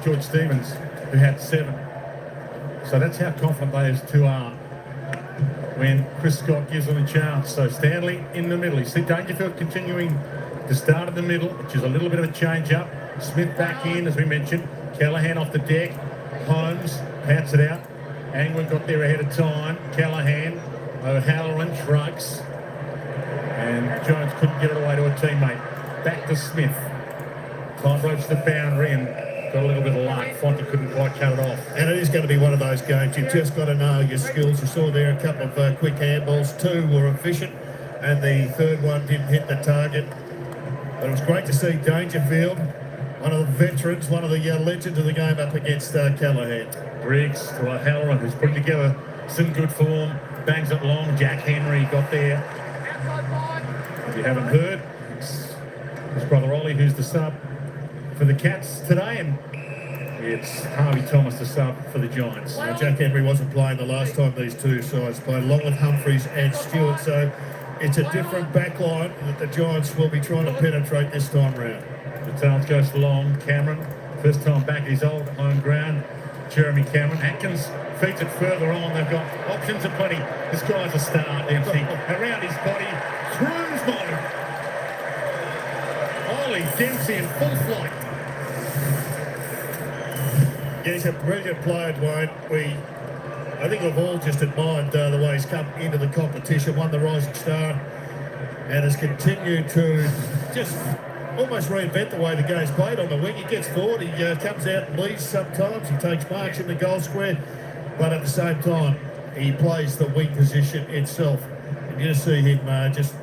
George Stevens, who had 7. So that's how confident those two are when Chris Scott gives them a chance. So Stanley in the middle. You see Dangerfield continuing to start in the middle, which is a little bit of a change-up. Smith back in, as we mentioned. Callahan off the deck. Holmes pats it out. Angwin got there ahead of time. Callahan, O'Halloran shrugs. And Jones couldn't get it away to a teammate. Back to Smith. Time broached the boundary and got a little bit of luck. Fonte couldn't quite cut it off. And it is going to be one of those games. You've just got to know your skills. You saw there a couple of quick handballs. 2 were efficient, and the third one didn't hit the target. But it was great to see Dangerfield, one of the veterans, one of the legends of the game, up against Callahan. Briggs to O'Halloran, who's putting together some good form. Bangs it long. Jack Henry got there. If you haven't heard, it's his brother Ollie, who's the sub for the Cats today, and it's Harvey Thomas, the sub for the Giants. Well, Jack Henry wasn't playing the last time these two sides played, along with Humphreys and Stewart, so it's a different back line that the Giants will be trying to penetrate this time round. The tails goes long. Cameron, first time back at his old home ground. Jeremy Cameron. Atkins feeds it further on. They've got options aplenty. This guy's a star, Dempsey. Around his body, cruise mode. Ollie Dempsey in full flight. Yeah, he's a brilliant player, Dwayne. I think we've all just admired the way he's come into the competition, won the Rising Star, and has continued to just almost reinvent the way the game's played on the wing. He gets forward, he comes out and leads sometimes, he takes marks in the goal square, but at the same time, he plays the wing position itself. And you just see him just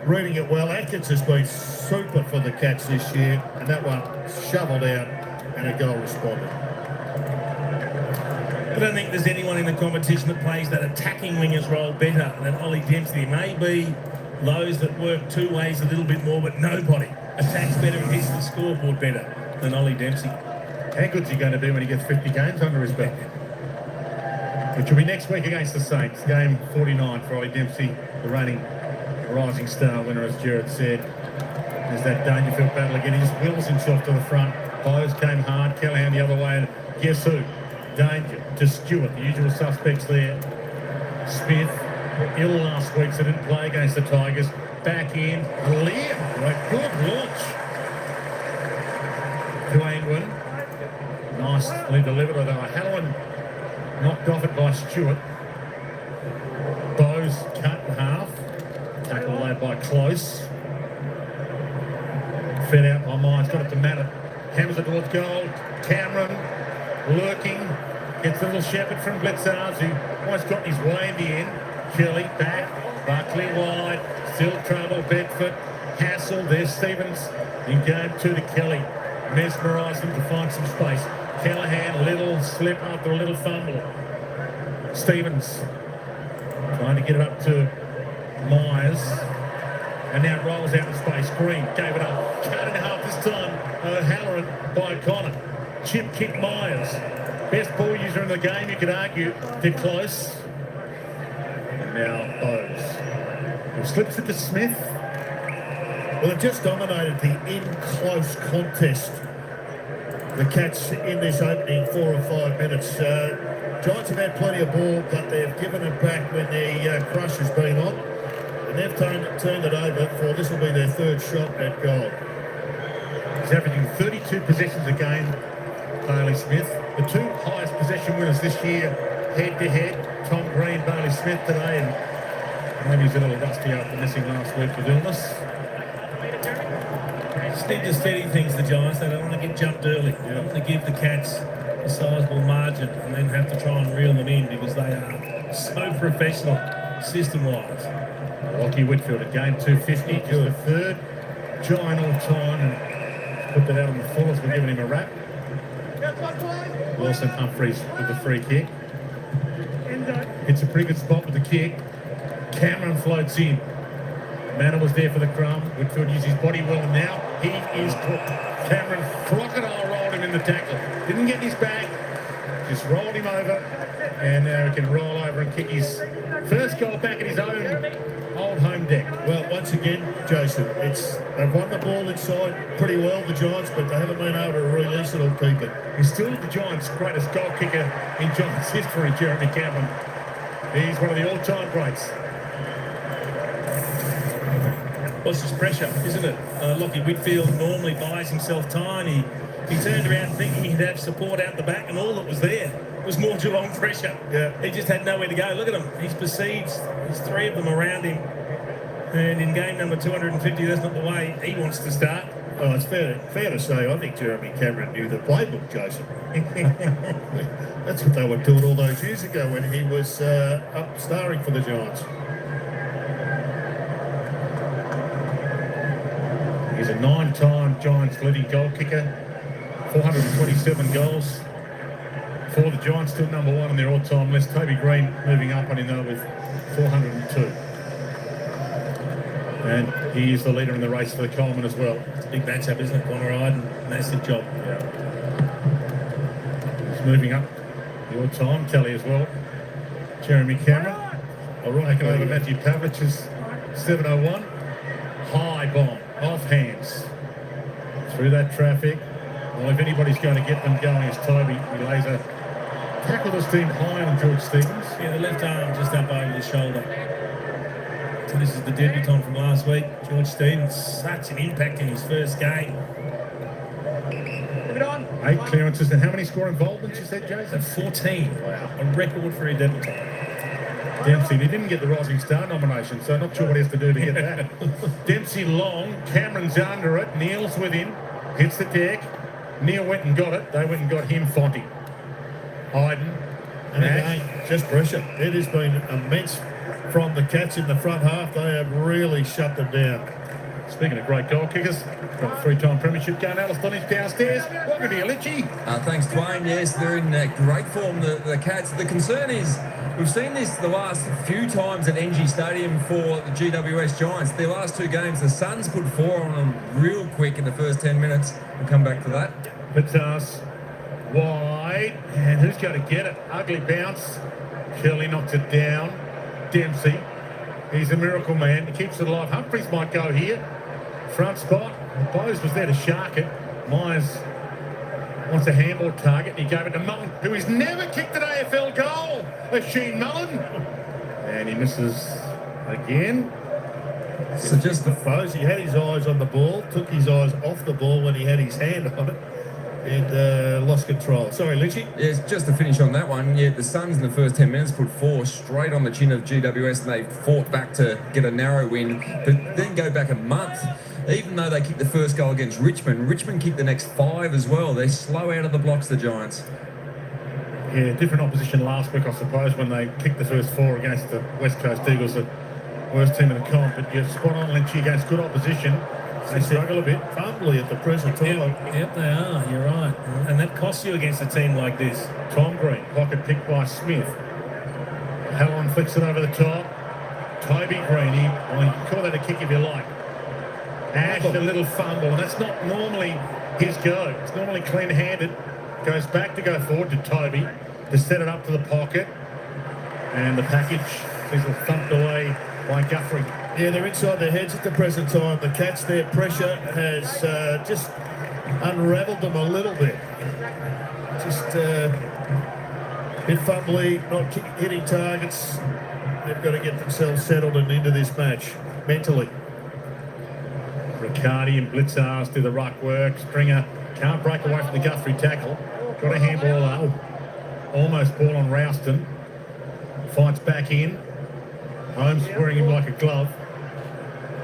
reading it well. Atkins has been super for the Cats this year, and that one shoveled out and a goal responded. I don't think there's anyone in the competition that plays that attacking winger's role better than Ollie Dempsey. Maybe those that work 2 ways a little bit more, but nobody attacks better and hits the scoreboard better than Ollie Dempsey. How good's he going to do when he gets 50 games under his belt? Which will be next week against the Saints. Game 49 for Ollie Dempsey, the reigning Rising Star winner, as Jared said. There's that Dangerfield battle again. He just wheels himself to the front. Bowes came hard. Callahan the other way. And guess who? Danger to Stewart, the usual suspects there. Smith, ill last week, so didn't play against the Tigers. Back in, Lear, right, good launch. To Angwin. Nicely delivered, although Halloran knocked off it by Stewart. Bowes cut in half. Tackle laid by Close. Fed out by Myers, got it to Matter. Hammers it towards goal. Cameron lurking. Gets a little shepherd from Blitzars, who almost got his way in the end. Kelly back. Buckley wide. Still trouble. Bedford. Hassel. There's Stevens. In game 2 to Kelly. Mesmerised them to find some space. Callahan, little slip after a little fumble. Stevens trying to get it up to Myers. And now it rolls out in space. Green gave it up. Cut in half this time. O'Halloran by Connor. Chip kick Myers. Best ball user in the game, you could argue. They're close. And now Bowes. Who slips it to Smith. Well, they've just dominated the in-close contest. The Cats in this opening 4 or 5 minutes. Giants have had plenty of ball, but they've given it back when the crush has been on. And they've turned it over for, this will be their 3rd shot at goal. He's averaging 32 possessions a game, Bailey Smith. The 2 highest possession winners this year, head-to-head. Tom Green, Bailey Smith today, and maybe he's a little rusty after missing last week with illness. Just need to steady things, the Giants. They don't want to get jumped early. They don't want to give the Cats a sizable margin and then have to try and reel them in because they are so professional system-wise. Lockie Whitfield at game 250, just the 3rd Giant all time, and put that out on the full as we're giving him a wrap. Wilson Humphreys with the free kick. It's a pretty good spot with the kick. Cameron floats in. Manor was there for the crumb. Whitfield used his body well, and now he is put. Cameron crocodile rolled him in the tackle. Didn't get his back, just rolled him over, and now he can roll over and kick his first goal back at his own old home deck. Well, once again, Jason, they've won the ball inside pretty well, the Giants, but they haven't been able to release it or keep it. He's still the Giants' greatest goal kicker in Giants history, Jeremy Cameron. He's one of the all-time greats. What's his pressure, isn't it? Lockie Midfield normally buys himself time. He turned around thinking he'd have support out the back, and all that was there was more Geelong pressure. Yeah. He just had nowhere to go. Look at him. He's besieged. There's 3 of them around him. And in game number 250, that's not the way he wants to start. Well, it's fair to say, I think Jeremy Cameron knew the playbook, Jason. That's what they were doing all those years ago when he was up starring for the Giants. He's a 9-time Giants leading goal kicker, 427 goals for the Giants, still number 1 on their all-time list. Toby Green moving up on him though with 402. And he is the leader in the race for the Coleman as well. It's a big matchup, isn't it? Connor Iden, massive job. Yeah. He's moving up the all-time tally as well. Jeremy Cameron. All right, taking over Matthew Pavlich's 701. High bomb, off hands. Through that traffic. Well, if anybody's going to get them going, it's Toby. He lays a tackle this team high on George Stevens. Yeah, the left arm just up over the shoulder. So this is the debutant from last week, George Stevens. Such an impact in his first game. 8 clearances, and how many score involvements you said, Jason? 14. Wow. A record for a debutant. Dempsey, he didn't get the Rising Star nomination, so not sure what he has to do to get that. Dempsey long, Cameron's under it, Neil's with him, hits the deck. Neil went and got it, they went and got him, Fonty. Iden. And again, just pressure. It has been immense from the Cats in the front half. They have really shut them down. Speaking of great goal kickers, got a 3-time premiership going. Alice Dunny's downstairs. Welcome to you, Litchy. Thanks, Dwayne. Yes, they're in great form, the Cats. The concern is we've seen this the last few times at ENGIE Stadium for the GWS Giants. Their last 2 games, the Suns put 4 on them real quick in the first 10 minutes. We'll come back to that. Patas wide, and who's going to get it? Ugly bounce. Kelly knocks it down. Dempsey, he's a miracle man. He keeps it alive. Humphries might go here. Front spot. Bose was there to shark it. Myers wants a handball target. He gave it to Mullen, who has never kicked an AFL goal. Sheen Mullen. And he misses again. So just the foes. He had his eyes on the ball, took his eyes off the ball when he had his hand on it, and lost control. Sorry, Litchy. Yes, just to finish on that one, yeah, the Suns in the first 10 minutes put 4 straight on the chin of GWS, and they fought back to get a narrow win, but then go back a month. Even though they kicked the first goal against Richmond kicked the next 5 as well. They're slow out of the blocks, the Giants. Yeah, different opposition last week, I suppose, when they kicked the first 4 against the West Coast Eagles, the worst team in the comp. But you're spot on, Lynchy, against good opposition. They struggle a bit. Fumbly at the present time. Yep, they are. You're right. And that costs you against a team like this. Tom Green, pocket pick by Smith. Hallon flicks it over the top. Toby Green, you can call that a kick if you like. Ash, a little fumble, and that's not normally his go. It's normally clean-handed. Goes back to go forward to Toby to set it up to the pocket. And the package is thumped away by Guthrie. Yeah, they're inside their heads at the present time. The Cats, their pressure has just unravelled them a little bit. Just a bit fumbly, not hitting targets. They've got to get themselves settled and into this match mentally. Riccardi and Blitzars do the ruck work. Springer can't break away from the Guthrie tackle. Got a handball up. Almost ball on Rouston. Fights back in. Holmes wearing him like a glove.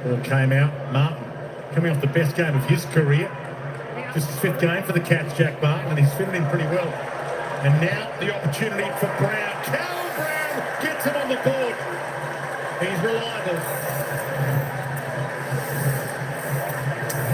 Ball came out. Martin coming off the best game of his career. Just his 5th game for the Cats, Jack Martin, and he's fitting in pretty well. And now the opportunity for Brown. Cal Brown gets him on the board. He's reliable.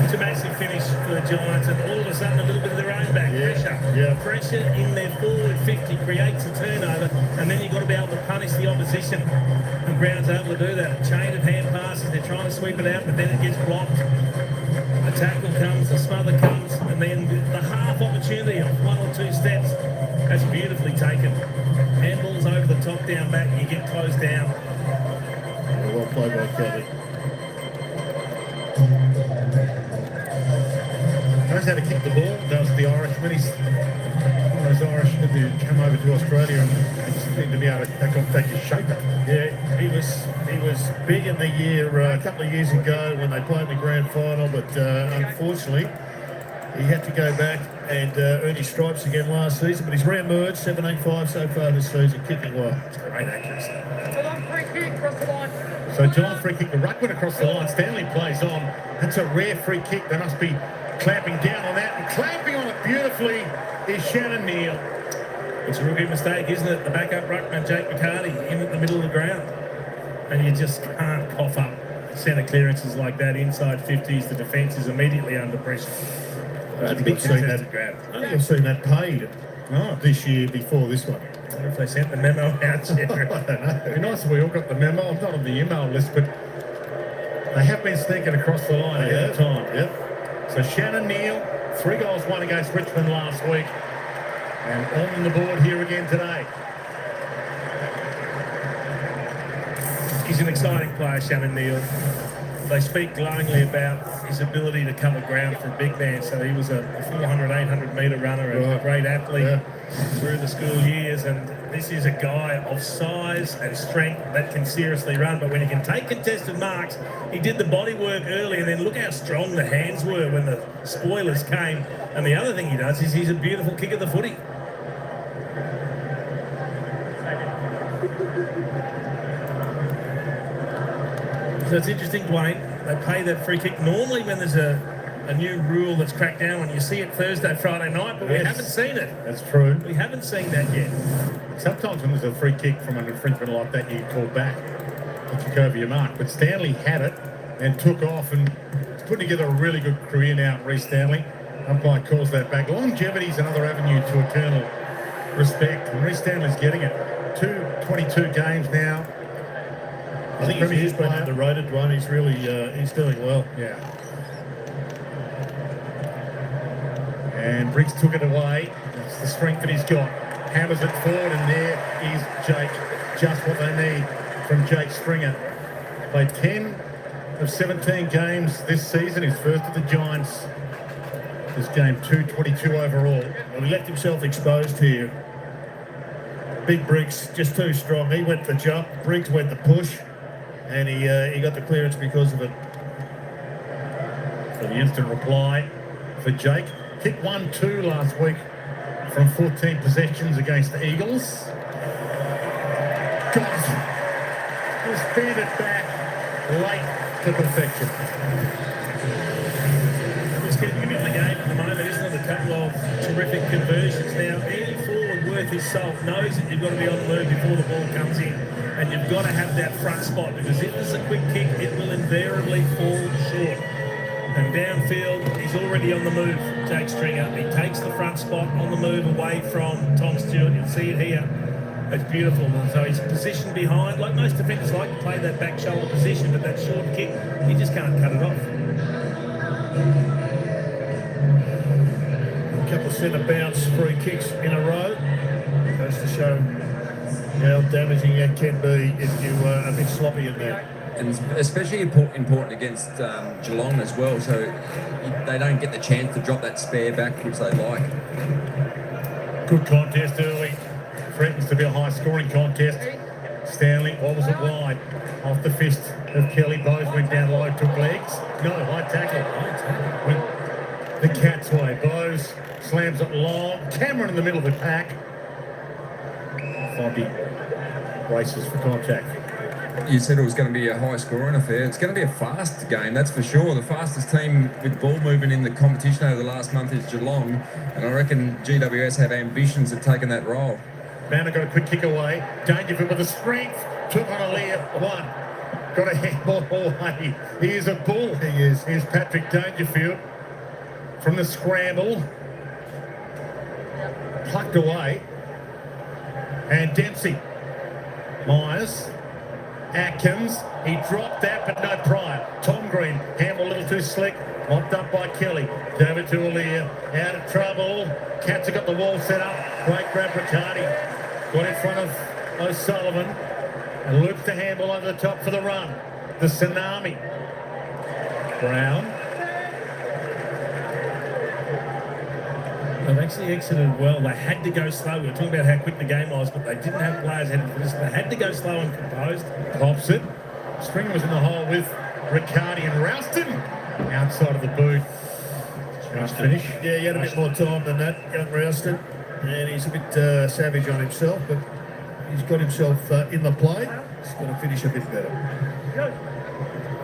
It's a massive finish for the Giants, and all of a sudden a little bit of their own back pressure. Yeah. Pressure in their forward 50 creates a turnover, and then you've got to be able to punish the opposition. And Brown's able to do that. Chain of hand passes, they're trying to sweep it out, but then it gets blocked. A tackle comes, a smother comes, and then the half opportunity of 1 or 2 steps. That's beautifully taken. Handballs over the top, down back, you get closed down. Well played by Kelly. to come over to Australia and seemed to be able to take his shape up. Yeah, he was big in the year a couple of years ago when they played in the grand final, but unfortunately he had to go back and earn his stripes again last season. But he's re-emerged, 7.85 so far this season, kicking well. Great accuracy. So Geelong free kick, the ruck went across the line. Stanley plays on. That's a rare free kick. They must be clamping down on that. And clamping on it beautifully is Shannon Neal. It's a rookie mistake, isn't it? The backup ruckman, Jake McCarty, in at the middle of the ground. And you just can't cough up centre clearances like that inside 50s. The defence is immediately under pressure. I think I've seen that paid this year before this one. I wonder if they sent the memo out yet. I don't know. It'd be nice if we all got the memo. I'm not on the email list, but they have been sneaking across the line ahead of time. Yep. So Shannon Neal, 3 goals, 1 against Richmond last week. And on the board here again today. He's an exciting player, Shannon Neal. They speak glowingly about his ability to cover ground for a big man. So he was a 400, 800 metre runner and a great athlete through the school years. And this is a guy of size and strength that can seriously run. But when he can take contested marks, he did the body work early, and then look how strong the hands were when the spoilers came. And the other thing he does is he's a beautiful kick of the footy. So it's interesting, Dwayne, they play that free kick normally when there's a new rule that's cracked down on. You see it Thursday, Friday night, but we haven't seen it. That's true. We haven't seen that yet. Sometimes when there's a free kick from an infringement like that, you call back and kick over your mark. But Stanley had it and took off and put together a really good career now, Reece Stanley. Umpire calls that back. Longevity is another avenue to eternal respect, and Reece Stanley's getting it. 22 games now. I think he's been underrated one. He's really he's doing well. Yeah. And Briggs took it away. That's the strength that he's got. Hammers it forward, and there is Jake. Just what they need from Jake Stringer. Played 10 of 17 games this season. His first of the Giants. This game 222 overall. Well, he left himself exposed here. Big Briggs just too strong. He went the jump. Briggs went the push. And he got the clearance because of it. So the instant reply for Jake. Hit 1-2 last week from 14 possessions against the Eagles. God, just fed it back late to perfection. Just getting him in the game at the moment, isn't it? A couple of terrific conversions now. Any forward worth his salt knows that you've got to be on the move before the ball comes in. And you've got to have that front spot, because if there's a quick kick, it will invariably fall short. And downfield, he's already on the move, Jake Stringer. He takes the front spot on the move away from Tom Stewart. You'll see it here. It's beautiful. So he's positioned behind. Like most defenders like to play that back shoulder position, but that short kick, he just can't cut it off. A couple of centre bounce free kicks in a row. Goes to show how damaging it can be if you are a bit sloppy in there. And especially important against Geelong as well, so they don't get the chance to drop that spare back, which they like. Good contest early. Threatens to be a high-scoring contest. Stanley, what was it wide? Off the fist of Kelly. Bowes went down low, took legs. No, high tackle. Went the cat's way. Bowes slams it long. Cameron in the middle of the pack. Fonty races for contact. You said it was going to be a high-scoring affair. It's going to be a fast game, that's for sure. The fastest team with ball movement in the competition over the last month is Geelong, and I reckon GWS have ambitions of taking that role. Banner got a quick kick away. Dangerfield with the strength. Took on a lead. One. Got a handball away. He is a bull. He is. Here's Patrick Dangerfield from the scramble. Plucked away. And Dempsey. Myers. Atkins, he dropped that, but no prior. Tom Green, handle a little too slick, mopped up by Kelly. Over to Aaliyah, out of trouble. Cats have got the wall set up. Great grab, Riccardi. Got in front of O'Sullivan. And loops the handle over the top for the run. The tsunami. Brown. They've actually exited well. They had to go slow. We were talking about how quick the game was, but they didn't have players heading for this. They had to go slow and composed. Pops it. Stringer was in the hole with Riccardi and Rouston outside of the boot. Nice finish. Yeah, he had a bit more time than that, young Rouston. And he's a bit savage on himself, but he's got himself in the play. He's going to finish a bit better.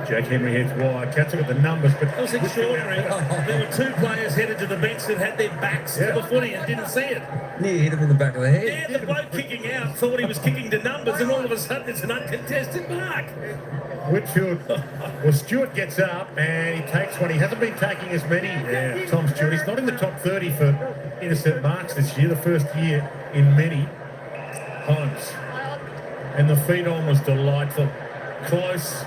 Jack Henry heads wide. Cats look at the numbers, but It was extraordinary. There were two players headed to the bench that had their backs to the footy and didn't see it. Near hit him in the back of the head. Yeah, the bloke kicking out thought he was kicking to numbers, and all of a sudden it's an uncontested mark. Whitfield. Well, Stewart gets up and he takes one. He hasn't been taking as many. Tom Stewart. He's not in the top 30 for intercept marks this year, the first year in many. Holmes. And the feed on was delightful. Close.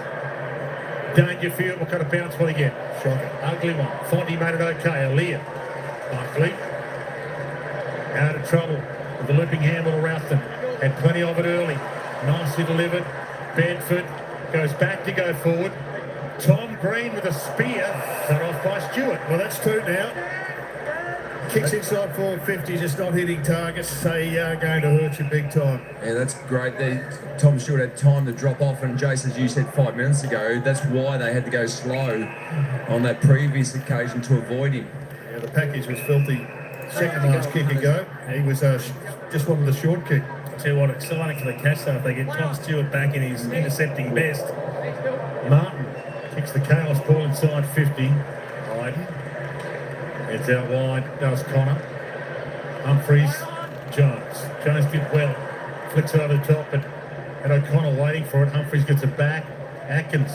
Dangerfield. What kind of bounce will he get? Shocking. Ugly one. Fondy made it okay. Aaliyah. Buckley. Out of trouble with the looping handle of Rouston. Had plenty of it early. Nicely delivered. Bedford goes back to go forward. Tom Green with a spear. Cut off by Stewart. Well, that's two now. Kicks inside 450, just not hitting targets. They are going to hurt you big time. Yeah, that's great. Tom Stewart had time to drop off, and Jason, as you said 5 minutes ago, that's why they had to go slow on that previous occasion to avoid him. Yeah, the package was filthy. Second last kick ago, he was just wanted the short kick. I'll tell you what, exciting for the Cats though if they get Tom Stewart back in his intercepting best. Martin kicks the chaos ball inside 50. Hayden. It's out wide. Does Connor. Humphreys. Jones. Jones did well. Flicks it over the top, but and O'Connor waiting for it. Humphreys gets it back. Atkins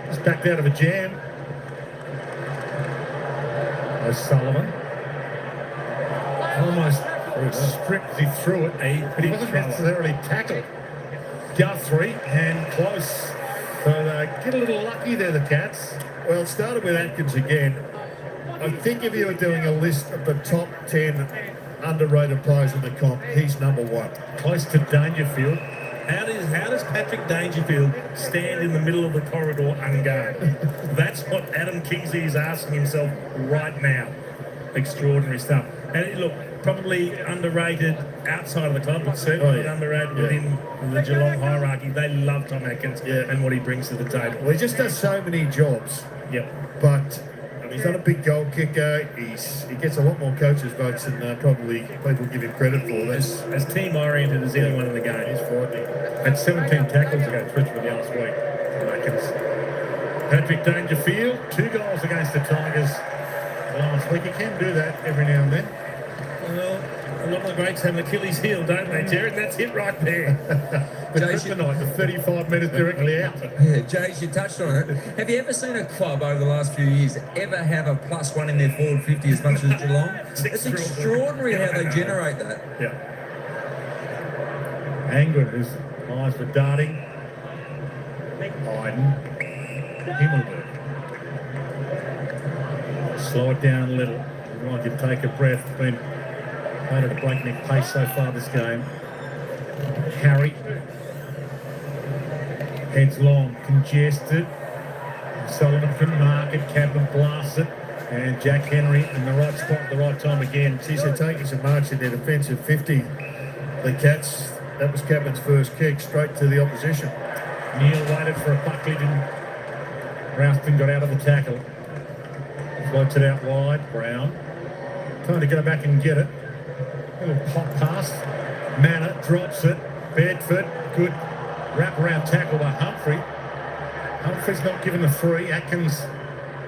is backed out of a jam. O'Sullivan. Almost stripped as he threw it, but he wasn't necessarily tackled. Guthrie and close. So they get a little lucky there, the Cats. Well, it started with Atkins again. I think if you were doing a list of the top 10 underrated players in the comp, he's number one. Close to Dangerfield. How does Patrick Dangerfield stand in the middle of the corridor unguarded? That's what Adam Kingsley is asking himself right now. Extraordinary stuff. And look, probably underrated outside of the club, but certainly underrated within the Geelong hierarchy. They love Tom Atkins and what he brings to the table. Well, he just does so many jobs. Yep. But he's not a big goal kicker. He gets a lot more coaches' votes than probably people give him credit for. As team-oriented as anyone in the game. He's frightening. Had 17 tackles against Richmond last week. Atkins. Patrick Dangerfield, 2 goals against the Tigers last week. He can do that every now and then. Well, a lot of the greats have an Achilles heel, don't they, Jared? That's it right there. But kryptonite, the 35 metres directly out. Yeah, Jace, you touched on it. Have you ever seen a club over the last few years ever have a +1 in their forward 50 as much as Geelong? It's extraordinary how they generate that. Yeah. Angren, whose eyes were darting. Hayden. Himmelberg. Slow it down a little. Everyone can take a breath. It's been played at a breakneck pace so far this game. Harry. Heads long, congested. Sullivan can mark it, Captain blasts it, and Jack Henry in the right spot at the right time again. Geez, they're taking some marks in their defensive 50. The Cats, that was Captain's first kick, straight to the opposition. Neil waited for a Buckley, Rouston got out of the tackle. Floats it out wide, Brown. Time to go back and get it. A little pop pass. Manor drops it. Bedford, good wrap-around tackle by Humphrey. Humphrey's not given the free. Atkins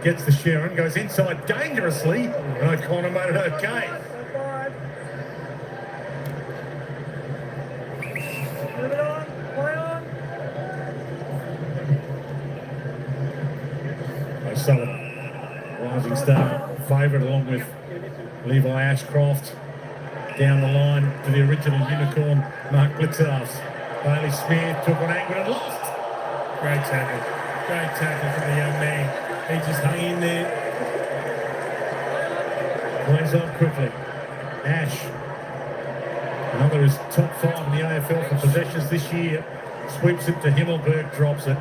gets the Sharon, goes inside dangerously, and O'Connor made it okay. O'Sullivan, rising star, favourite along with Levi Ashcroft. Down the line to the original unicorn, Mark Blitzarves. Bailey Smith took an angle and lost. Great tackle from the young man. He just hung in there. Plays on quickly. Ash. Another is top 5 in the AFL for possessions this year. Sweeps it to Himmelberg, drops it.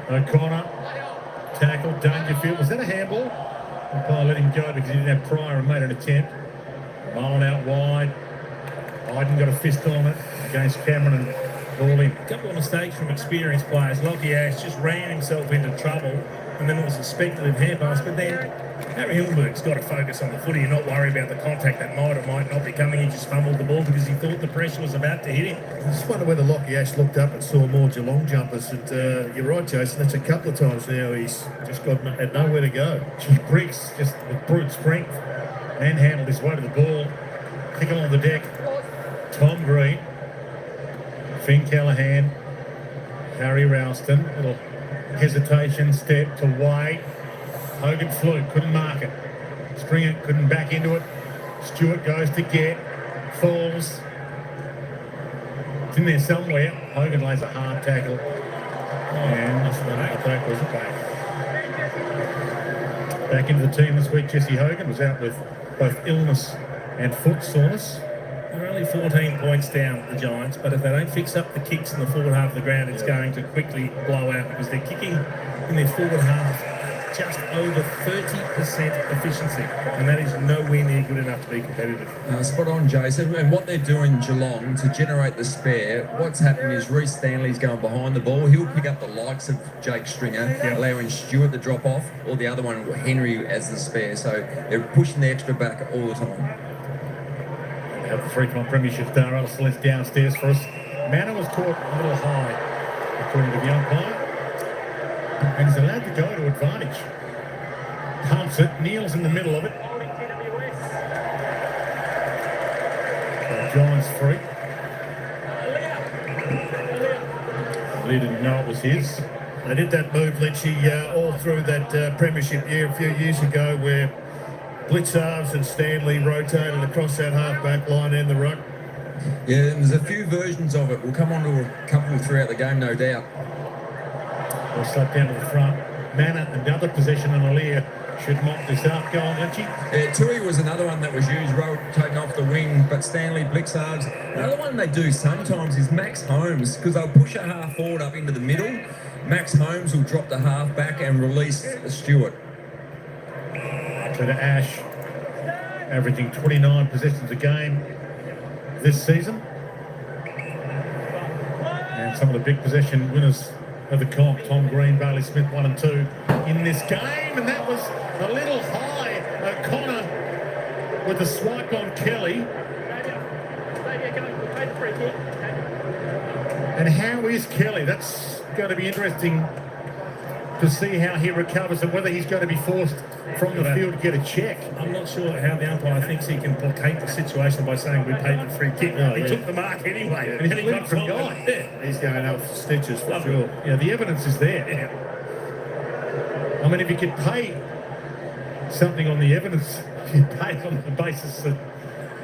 O'Connor. Tackle, Dangerfield. Was that a handball? Umpire let him go because he didn't have prior and made an attempt. Mullen out wide. Iden got a fist on it against Cameron and ball in. A couple of mistakes from experienced players. Lockie Ash just ran himself into trouble, and then it was a speculative hand pass. But then Harry Hillenberg's got to focus on the footy and not worry about the contact that might or might not be coming. He just fumbled the ball because he thought the pressure was about to hit him. I just wonder whether Lockie Ash looked up and saw more Geelong jumpers. And you're right, Jason, that's a couple of times now he's just had nowhere to go. Gee, Briggs just with brute strength manhandled his way to the ball. Kick along the deck. Tom Green. Finn Callahan. Harry Ralston. Little hesitation step to Wade. Hogan flew, couldn't mark it. Stringer couldn't back into it. Stewart goes to get. Falls. It's in there somewhere. Hogan lays a hard tackle. And that was back. Back into the team this week, Jesse Hogan was out with both illness and foot soreness. They're only 14 points down, the Giants, but if they don't fix up the kicks in the forward half of the ground, it's going to quickly blow out because they're kicking in their forward half just over 30% efficiency, and that is nowhere near good enough to be competitive. Spot on, Jason. And what they're doing, Geelong, to generate the spare, what's happening is Reece Stanley's going behind the ball. He'll pick up the likes of Jake Stringer, allowing Stewart to drop off, or the other one, Henry, as the spare. So they're pushing the extra back all the time. We have the three-time premiership star, Alice Celeste, downstairs for us. Manor was caught a little high, according to the umpire. And he's allowed to go to advantage. Pumps it, kneels in the middle of it. Giants free. Lee didn't know it was his. They did that move, Lynchy, all through that premiership year a few years ago where Blitzarves and Stanley rotated across that half-back line and the ruck. Yeah, and there's a few versions of it. We'll come on to a couple throughout the game, no doubt. We'll slap down to the front. Manor, another possession, and Alia should mop this up. Go on, Lynchy. Yeah, Tui was another one that was used, rotating off the wing, but Stanley, Blitzarves. Another one they do sometimes is Max Holmes, because they'll push a half forward up into the middle. Max Holmes will drop the half back and release Stewart. To the Ash, averaging 29 possessions a game this season. And some of the big possession winners of the comp, Tom Green, Bailey Smith, 1 and 2 in this game. And that was a little high. O'Connor with the swipe on Kelly. And how is Kelly? That's going to be interesting to see how he recovers and whether he's going to be forced from the field to get a check. I'm not sure how the umpire thinks he can placate the situation by saying we paid the free kick. No, he yeah. took the mark anyway, And and he got from guy. Yeah, he's going out for stitches for sure. Yeah, the evidence is there. Yeah. I mean, if you could pay something on the evidence, you pay it on the basis that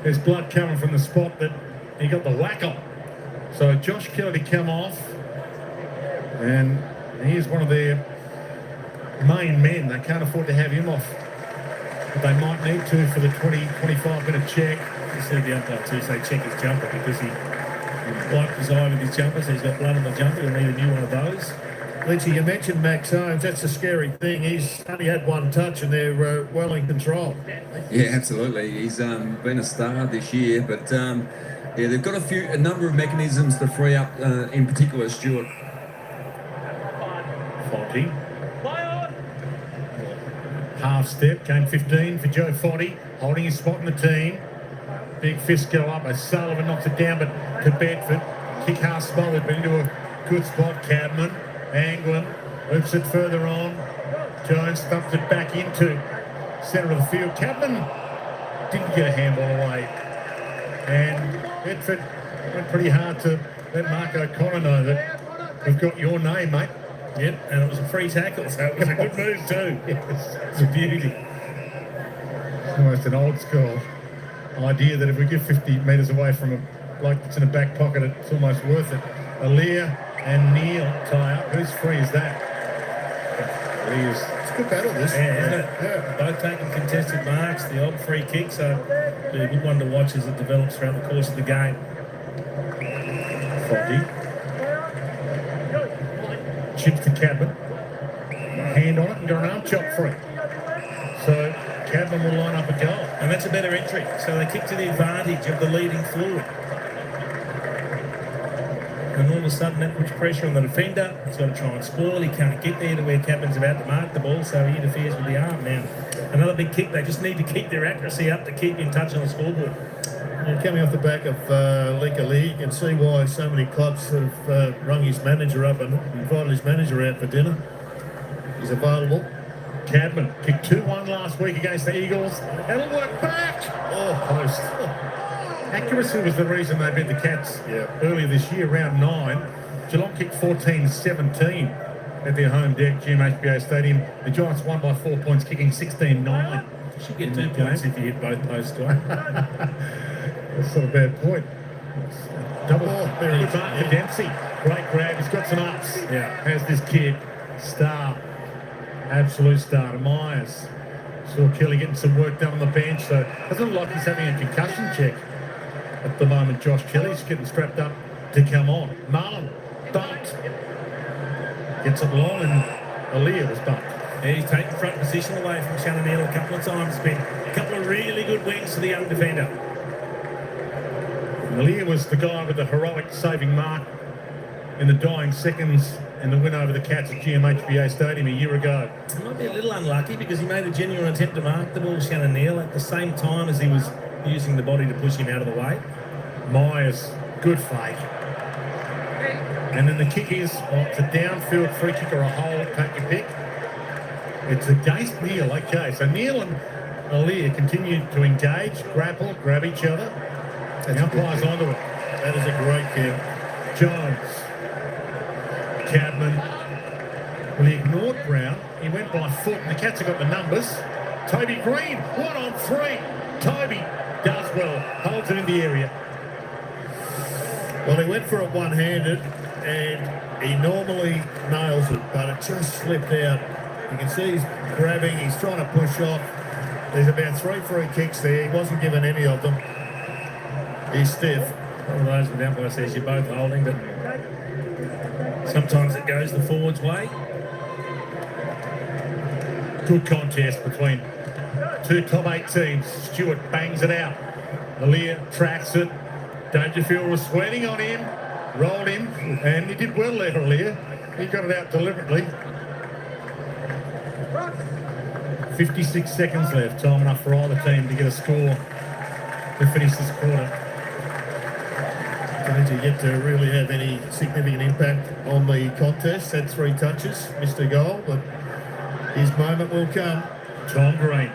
there's blood coming from the spot that he got the whack on. So Josh Kelly to come off, and he is one of their main men. They can't afford to have him off, but they might need to for the 20-25 minute check. He said the umpire too, say check his jumper because he wiped his eye with his jumper, so he's got blood on the jumper. He'll need a new one of those. Lynchy, you mentioned Max Holmes. That's a scary thing. He's only had one touch and they're well in control. Yeah, absolutely. He's been a star this year, but yeah, they've got a number of mechanisms to free up, in particular, Stewart. Fonty. Half step, game 15 for Joe Fonty, holding his spot in the team. Big fist go up, O'Sullivan knocks it down, but to Bedford. Kick half smothered, but into a good spot. Cadman, Anglin, loops it further on. Jones thumps it back into centre of the field. Cadman didn't get a handball away. And Bedford went pretty hard to let Mark O'Connor know that we've got your name, mate. Yep, and it was a free tackle, so it was a good move too. Yes. It's a beauty. Almost an old school idea that if we get 50 metres away from a bloke that's in a back pocket, it's almost worth it. Aaliyah and Neil tie up. Whose free is that? Aaliyah's. It's a good battle, this. Yeah, isn't it? Yeah. Both taking contested marks, the odd free kick, so it'll be a good one to watch as it develops throughout the course of the game. Fonty. Chips to Cadman. Hand on it and got an arm chop free. So Cadman will line up a goal. And that's a better entry. So they kick to the advantage of the leading forward. And all of a sudden that puts pressure on the defender. He's got to try and spoil. He can't get there to where Cadman's about to mark the ball, so he interferes with the arm. Now, another big kick. They just need to keep their accuracy up to keep in touch on the scoreboard. And coming off the back of Lincoln League, you can see why so many clubs have rung his manager up and invited his manager out for dinner. He's available. Cadman kicked 2-1 last week against the Eagles. It'll work back. Oh, post. Accuracy was the reason they beat the Cats earlier this year, round 9. Geelong kicked 14-17 at their home deck, GMHBA Stadium. The Giants won by 4 points, kicking 16-9. You should get 2 points if you hit both posts, John. That's not a bad point. Double good mark for Dempsey. Great grab. He's got some ups. Has this kid. Star. Absolute star. Myers. Saw Kelly getting some work done on the bench, so doesn't look like he's having a concussion check at the moment. Josh Kelly's getting strapped up to come on. Marlon bumped. Gets it long, and Aaliyah was bumped. Yeah, he's taken front position away from Shannon Neal a couple of times. Been a couple of really good wings to the young defender. Aaliyah was the guy with the heroic saving mark in the dying seconds in the win over the Cats at GMHBA Stadium a year ago. He might be a little unlucky because he made a genuine attempt to mark the ball, Shannon Neal, at the same time as he was using the body to push him out of the way. Myers, good fake. And then the kick is, it's a downfield free kick or a hole, take your pick. It's against Neal, okay. So Neal and Aaliyah continue to engage, grapple, grab each other. The umpire's onto it. That is a great kick. Jones. Cadman. Well, he ignored Brown. He went by foot, and the Cats have got the numbers. Toby Green, 1-on-3. Toby does well, holds it in the area. Well, he went for it one-handed, and he normally nails it, but it just slipped out. You can see he's grabbing, he's trying to push off. There's about 3 free kicks there. He wasn't given any of them. He's stiff. One of those the umpire says you're both holding, but sometimes it goes the forward's way. Good contest between two top 8 teams. Stewart bangs it out. Aaliyah tracks it. Dangerfield was sweating on him, rolled him, and he did well there, Aaliyah. He got it out deliberately. 56 seconds left, time enough for either team to get a score to finish this quarter. Going to yet to really have any significant impact on the contest. Had 3 touches, missed a goal, but his moment will come. Tom Green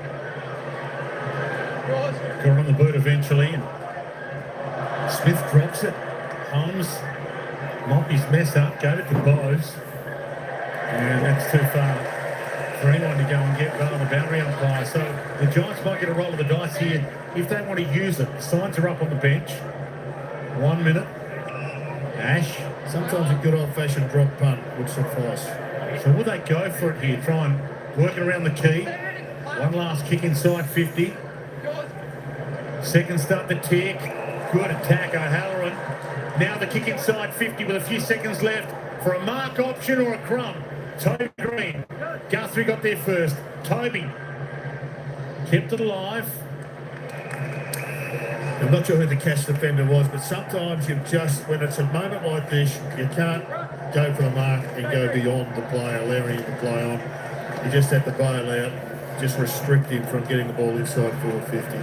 got on the boot eventually, and Smith drops it. Holmes mopped his mess up, gave it to Bose, and that's too far for anyone to go and get rather than the boundary umpire. So the Giants might get a roll of the dice here if they want to use it. Signs are up on the bench. 1 minute. Ash. Sometimes a good old-fashioned drop punt would suffice. So will they go for it here? Try and work it around the key. One last kick inside 50. Second start the tick. Good attack, O'Halloran. Now the kick inside 50 with a few seconds left for a mark option or a crumb. Toby Green. Guthrie got there first. Toby kept it alive. I'm not sure who the catch defender was, but sometimes you've just, when it's a moment like this, you can't go for the mark and go beyond the player, allowing him to play on. You just have to bail out, just restrict him from getting the ball inside 450.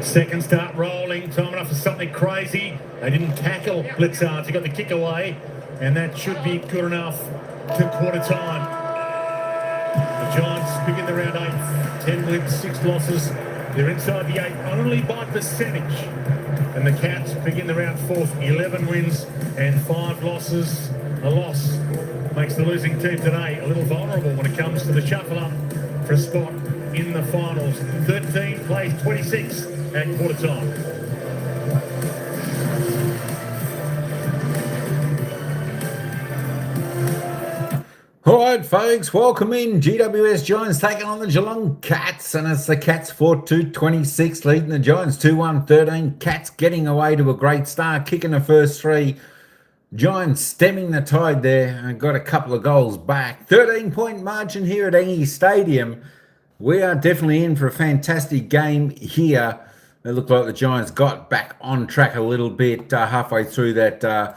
Second start rolling, time enough for something crazy. They didn't tackle Blitzards, he got the kick away, and that should be good enough to quarter time. The Giants begin the round 8, 10 wins, 6 losses. They're inside the 8 only by percentage. And the Cats begin the round 4th, 11 wins and 5 losses. A loss makes the losing team today a little vulnerable when it comes to the shuffle up for a spot in the finals. 13 plays 26 at quarter time. All right, folks, welcome in. GWS Giants taking on the Geelong Cats, and it's the Cats 4-2-26 leading the Giants 2-1-13. Cats getting away to a great start, kicking the first 3. Giants stemming the tide there and got a couple of goals back. 13-point margin here at ENGIE Stadium. We are definitely in for a fantastic game here. It looked like the Giants got back on track a little bit halfway through that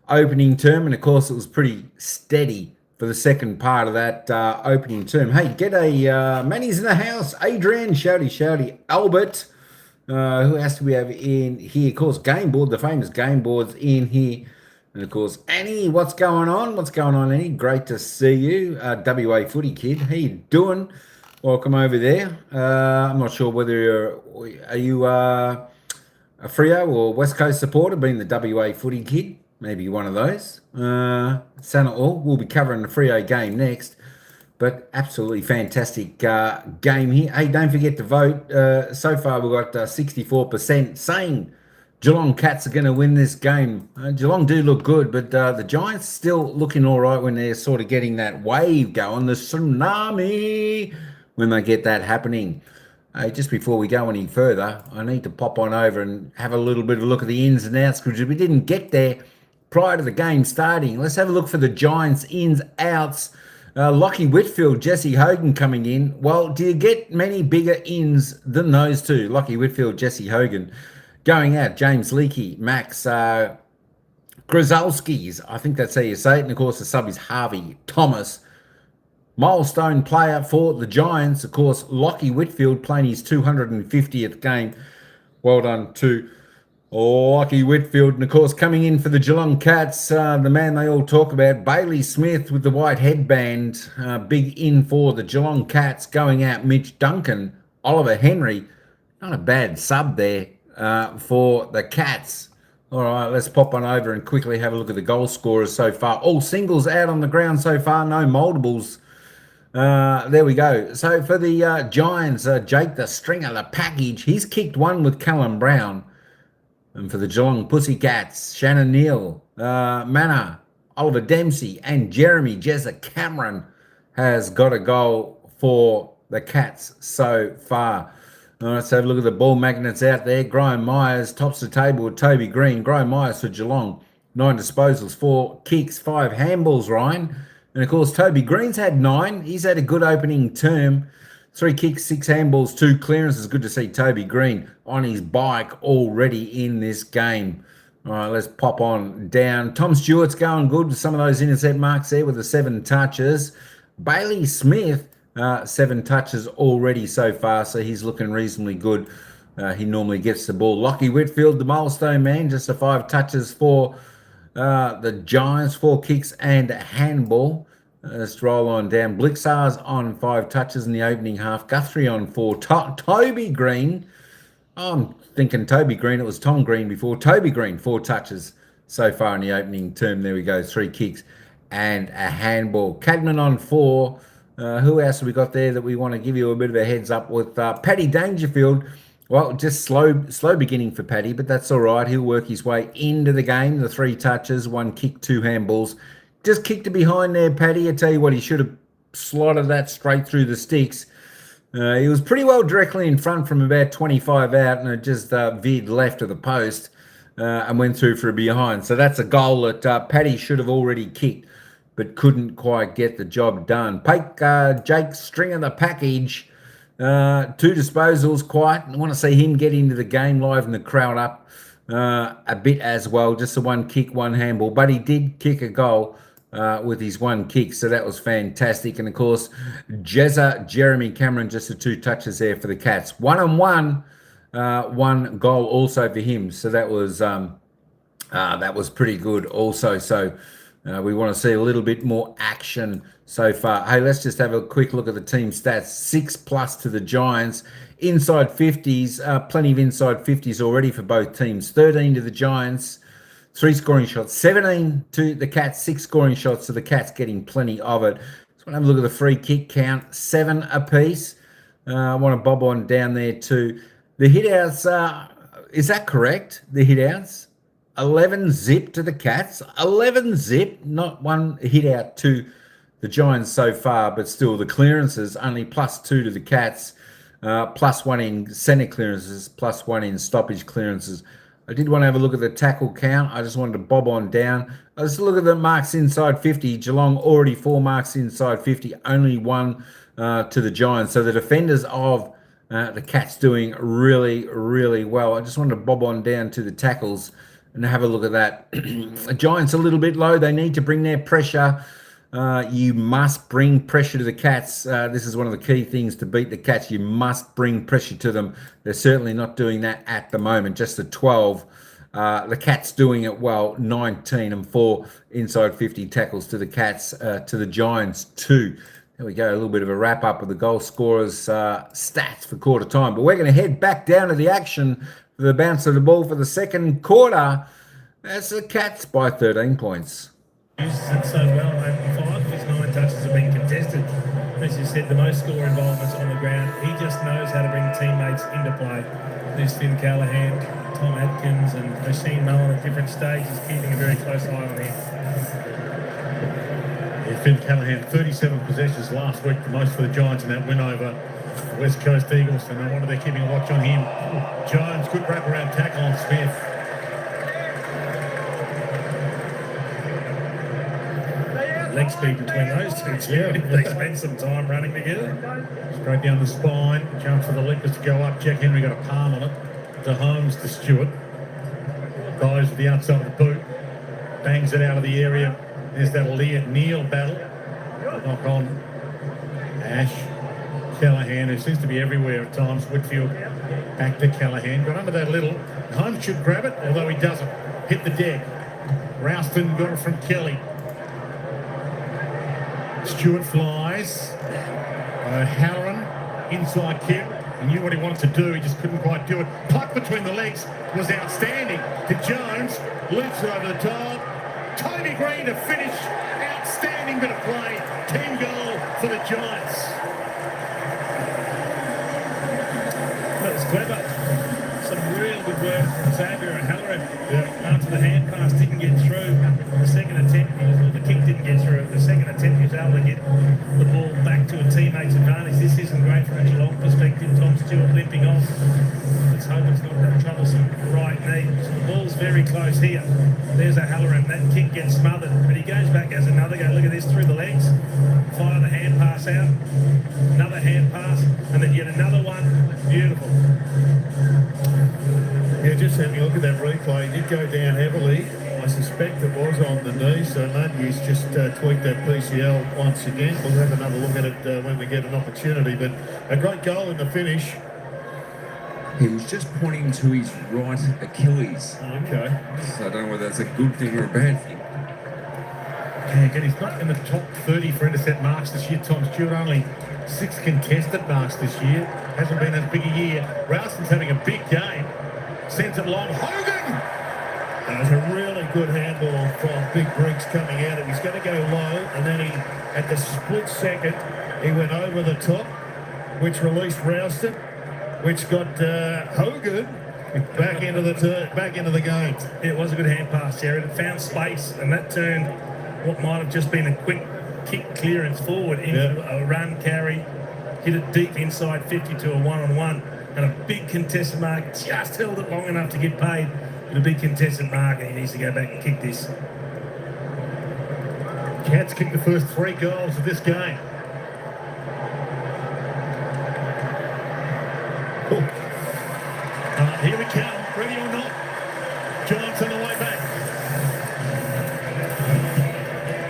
opening term. And, of course, it was pretty steady for the second part of that opening term. Hey, get a Manny's in the house. Adrian, shouty. Albert, who else do we have in here? Of course, Game Board, the famous Game Board's in here. And, of course, Annie, what's going on? What's going on, Annie? Great to see you. WA footy kid, how you doing? Welcome over there. I'm not sure whether are you a Freo or West Coast supporter, being the WA footy kid. Maybe one of those. Santa all. We'll be covering the Freo game next. But absolutely fantastic game here. Hey, don't forget to vote. So far, we've got 64% saying Geelong Cats are going to win this game. Geelong do look good, but the Giants still looking all right when they're sort of getting that wave going, the tsunami, when they get that happening. Just before we go any further, I need to pop on over and have a little bit of a look at the ins and outs, because we didn't get there prior to the game starting. Let's have a look for the Giants' ins, outs. Lockie Whitfield, Jesse Hogan coming in. Well, do you get many bigger ins than those two? Lockie Whitfield, Jesse Hogan. Going out, James Leakey, Max Grozalskis, I think that's how you say it. And, of course, the sub is Harvey Thomas. Milestone player for the Giants, of course, Lockie Whitfield playing his 250th game. Well done to Lockie Whitfield. And, of course, coming in for the Geelong Cats, the man they all talk about, Bailey Smith with the white headband. Big in for the Geelong Cats. Going out, Mitch Duncan, Oliver Henry. Not a bad sub there for the Cats. All right, let's pop on over and quickly have a look at the goal scorers so far. All singles out on the ground so far, no multiples. There we go. So for the Giants, Jake the Stringer, the package, he's kicked one with Callum Brown. And for the Geelong Pussycats, Shannon Neal, Manna, Oliver Dempsey, and Jeremy Jezza Cameron has got a goal for the Cats so far. All right, let's have a look at the ball magnets out there. Graham Myers tops the table with Toby Green. Graham Myers for Geelong, 9 disposals, 4 kicks, 5 handballs, Ryan. And, of course, Toby Green's had 9. He's had a good opening term. 3 kicks, 6 handballs, 2 clearances. Good to see Toby Green on his bike already in this game. All right, let's pop on down. Tom Stewart's going good with some of those intercept marks there with the 7 touches. Bailey Smith, 7 touches already so far, so he's looking reasonably good. He normally gets the ball. Lockie Whitfield, the milestone man, just the 5 touches for the Giants, 4 kicks and a handball. Let's roll on down. Blixar's on 5 touches in the opening half. Guthrie on 4. Toby Green. I'm thinking Toby Green. It was Tom Green before. Toby Green, 4 touches so far in the opening term. There we go. 3 kicks and a handball. Cadman on 4. Who else have we got there that we want to give you a bit of a heads up with? Paddy Dangerfield. Well, just slow beginning for Paddy, but that's all right. He'll work his way into the game. The 3 touches, 1 kick, 2 handballs. Just kicked it behind there, Paddy. I tell you what, he should have slotted that straight through the sticks. He was pretty well directly in front from about 25 out, and it just veered left of the post and went through for a behind. So that's a goal that Paddy should have already kicked, but couldn't quite get the job done. Jake Stringer, the package. 2 disposals, quiet. I want to see him get into the game, liven the crowd up a bit as well. Just the 1 kick, 1 handball. But he did kick a goal with his 1 kick, so that was fantastic. And, of course, Jeremy Cameron, just the 2 touches there for the Cats. 1-on-1, 1 goal also for him. So that was pretty good also. So we want to see a little bit more action so far. Hey, let's just have a quick look at the team stats. 6+ to the Giants. Inside 50s, plenty of inside 50s already for both teams. 13 to the Giants, 3 scoring shots. 17 to the Cats, 6 scoring shots. So the Cats getting plenty of it. So we'll have a look at the free kick count. 7 apiece. I want to bob on down there to the hit-outs. Is that correct? The hit-outs? 11 zip to the Cats. 11 zip, not 1 hit out to the Giants so far, but still the clearances only +2 to the Cats, +1 in centre clearances, +1 in stoppage clearances I did want to have a look at the tackle count. I just wanted to bob on down. Let's look at the marks inside 50. Geelong already 4 marks inside 50, only 1 to the Giants. So the defenders of the Cats doing really, really well. I just wanted to bob on down to the tackles and have a look at that. The Giants a little bit low. They need to bring their pressure. You must bring pressure to the Cats. This is one of the key things to beat the Cats. You must bring pressure to them. They're certainly not doing that at the moment. Just the 12. The Cats doing it well. 19 and 4 inside 50 tackles to the Cats. To the Giants 2. There we go. A little bit of a wrap up of the goal scorers stats for quarter time. But we're going to head back down to the action for the bounce of the ball for the second quarter. That's the Cats by 13 points. Uses it so well. 5 of his 9 touches have been contested. As you said, the most score involvements on the ground. He just knows how to bring teammates into play. There's Finn Callahan, Tom Atkins, and Oisin Mullen at different stages, keeping a very close eye on him. Yeah, Finn Callahan, 37 possessions last week, the most for the Giants in that win over the West Coast Eagles. And no wonder they're keeping a watch on him. Giants, good wraparound tackle on Smith. Leg speed between those two. Yeah. They spend some time running together. Straight down the spine, jumps for the leapers to go up. Jack Henry got a palm on it. To Holmes, to Stewart. Dives with the outside of the boot. Bangs it out of the area. There's that Neil battle. Knock on. Ash. Callahan, who seems to be everywhere at times. Whitfield back to Callahan. Got under that little. Holmes should grab it, although he doesn't. Hit the deck. Rouston got it from Kelly. Stewart flies. O'Halloran, inside kick. He knew what he wanted to do, he just couldn't quite do it. Puck between the legs was outstanding. To Jones, loops it over the top. Tony Green to finish. Outstanding bit of play. Team goal for the Giants. That was clever. Some real good work from Xavier O'Halloran. After the hand pass didn't get through, the second attempt, the kick didn't get through. The second attempt, he was able to get the ball back to a teammate's advantage. This isn't great from a Geelong perspective. Tom Stewart limping off. Let's hope it's not that troublesome right knee. So the ball's very close here. There's O'Halloran. That kick gets smothered, but he goes back as another go. Look at this, through the legs. Fire the hand pass out. Another hand pass, and then yet another one. Beautiful. Yeah, just having a look at that replay, he did go down heavily. I suspect it was on the knee, so Lundy's just tweaked that PCL once again. We'll have another look at it when we get an opportunity, but a great goal in the finish. He was just pointing to his right Achilles. Okay. So I don't know whether that's a good thing or a bad thing. Yeah, again, he's not in the top 30 for intercept marks this year. Tom Stewart only 6 contested marks this year. Hasn't been as big a year. Ralston's having a big game. Sends it long. Hogan! That was a really good handball from Big Briggs coming out. He was going to go low, and then he, at the split second, he went over the top, which released Ralston, which got Hogan back into the game. It was a good hand pass, Jared. It found space, and that turned what might have just been a quick kick clearance forward into a run carry. Hit it deep inside 50 to a one-on-one. And a big contested mark, just held it long enough to get paid. But a big contested mark, and he needs to go back and kick this. Cats kicked the first 3 goals of this game. Here we come, ready or not. Giants on the way back.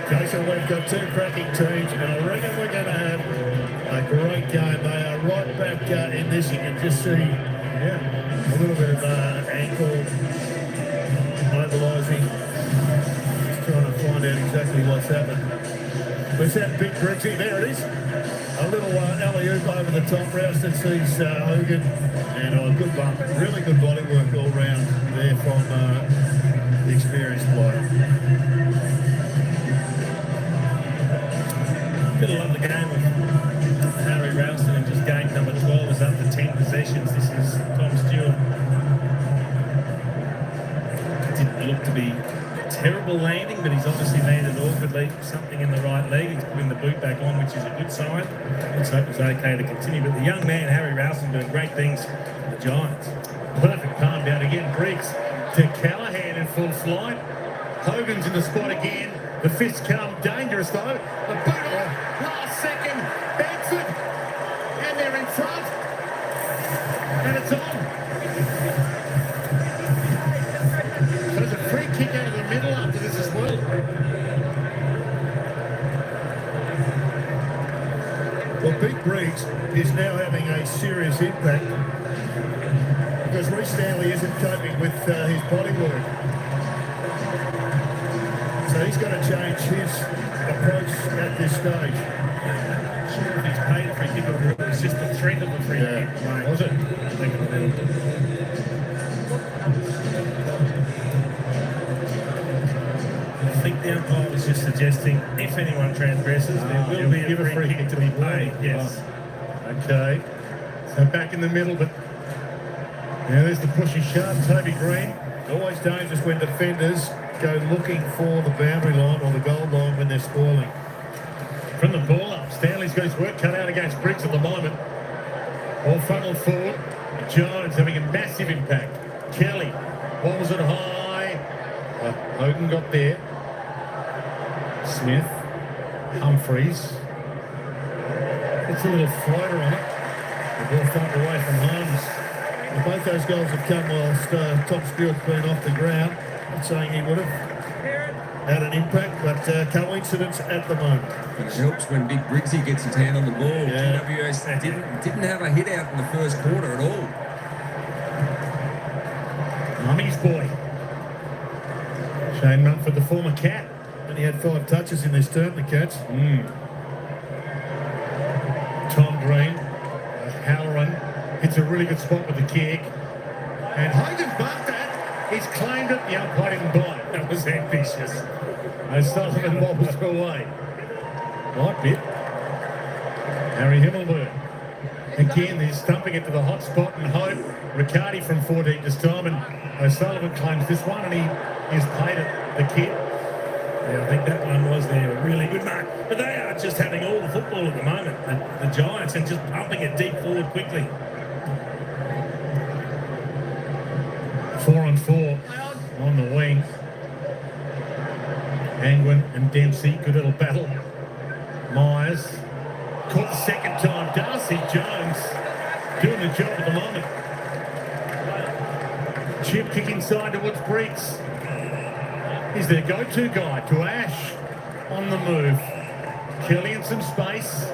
Jason, we've got 2 cracking teams, and I reckon we're going to have a great game. They are right back in this. You can just see a little bit of ankle mobilising. Just trying to find out exactly what's happened. There's that big Brixie. There it is. A little alley-oop over the top. Rouston sees Hogan. And a good bump. Really good body work all round there from the experienced player. Bit of love the game of Harry Ralston, and just game number 12 is up to 10 possessions. This is Tom Stewart. Didn't look to be terrible landing, but he's obviously landed awkwardly. Something in the right leg. He's putting the boot back on, which is a good sign. Let's hope it's okay to continue. But the young man, Harry Rowson, doing great things for the Giants. Perfect palm down again. Briggs to Callahan in full flight. Hogan's in the spot again. The fists come. Dangerous though. The boot off. Last second. Benson. And they're in front. And it's on. So there's a free kick out of the middle after this as well. Well, Big Briggs is now having a serious impact because Reece Stanley isn't coping with his body work. So he's got to change his approach at this stage. Sure, if he's paid a free kick or it was just the threat of the free kick. Right. Was it? I think the umpire was just suggesting if anyone transgresses, there will be a free kick to be paid. Yes. Okay. So back in the middle, but now there's the pushy shove. Toby Green. Always dangerous when defenders go looking for the boundary line or the goal line when they're spoiling. From the ball up, Stanley's got his work cut out against Briggs at the moment. All funneled forward. Jones having a massive impact. Kelly, balls it high. Hogan got there. Smith, Humphreys. It's a little floater on it. The ball thumped away from Holmes. Well, both those goals have come whilst Tom Stewart's been off the ground. Not saying he would have had an impact, but coincidence at the moment. It helps when Big Briggsy gets his hand on the ball. Yeah. GWS didn't have a hit out in the first quarter at all. Mummy's boy. Shane Mumford, the former Cat. And he had 5 touches in this term, the Cats. Tom Green. Halloran hits a really good spot with the kick. And Hogan's marked that. He's claimed it. The umpire didn't buy it. That was ambitious. O'Sullivan wobbles away. Right bit. Harry Himmelberg. Again, he's stumping it to the hot spot and hope. Riccardi from 4 deep this time, and O'Sullivan claims this one, and he is paid it, the kid. Yeah, I think that one was there, a really good mark. But they are just having all the football at the moment, the Giants, and just pumping it deep forward quickly. 4-on-4 on the wing. Angwin and Dempsey, good little battle. Myers caught the second time. Darcy Jones doing the job at the moment. Chip kick inside towards Briggs. He's their go-to guy. To Ash on the move. Kelly in some space.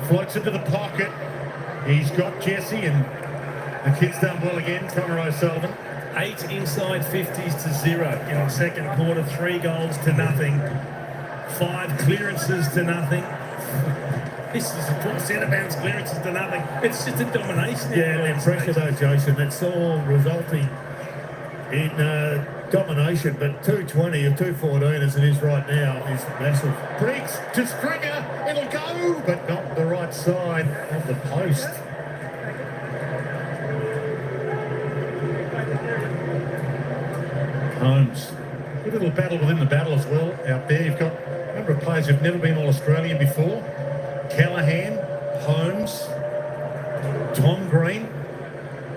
Floats into the pocket. He's got Jesse, and the kid's done well again. Connor O'Sullivan. 8 inside 50s to 0 in the second quarter. 3 goals to nothing. 5 clearances to nothing. This is a 12 centre-bounce clearances to nothing. It's just a domination. Yeah, and pressure though, Jason. It's all resulting in domination, but 220 or 214 as it is right now is massive. Briggs to Stringer. It'll go, but not the right side of the post. Holmes. Good little battle within the battle as well out there. You've got a number of players who've never been All-Australian before. Callahan, Holmes, Tom Green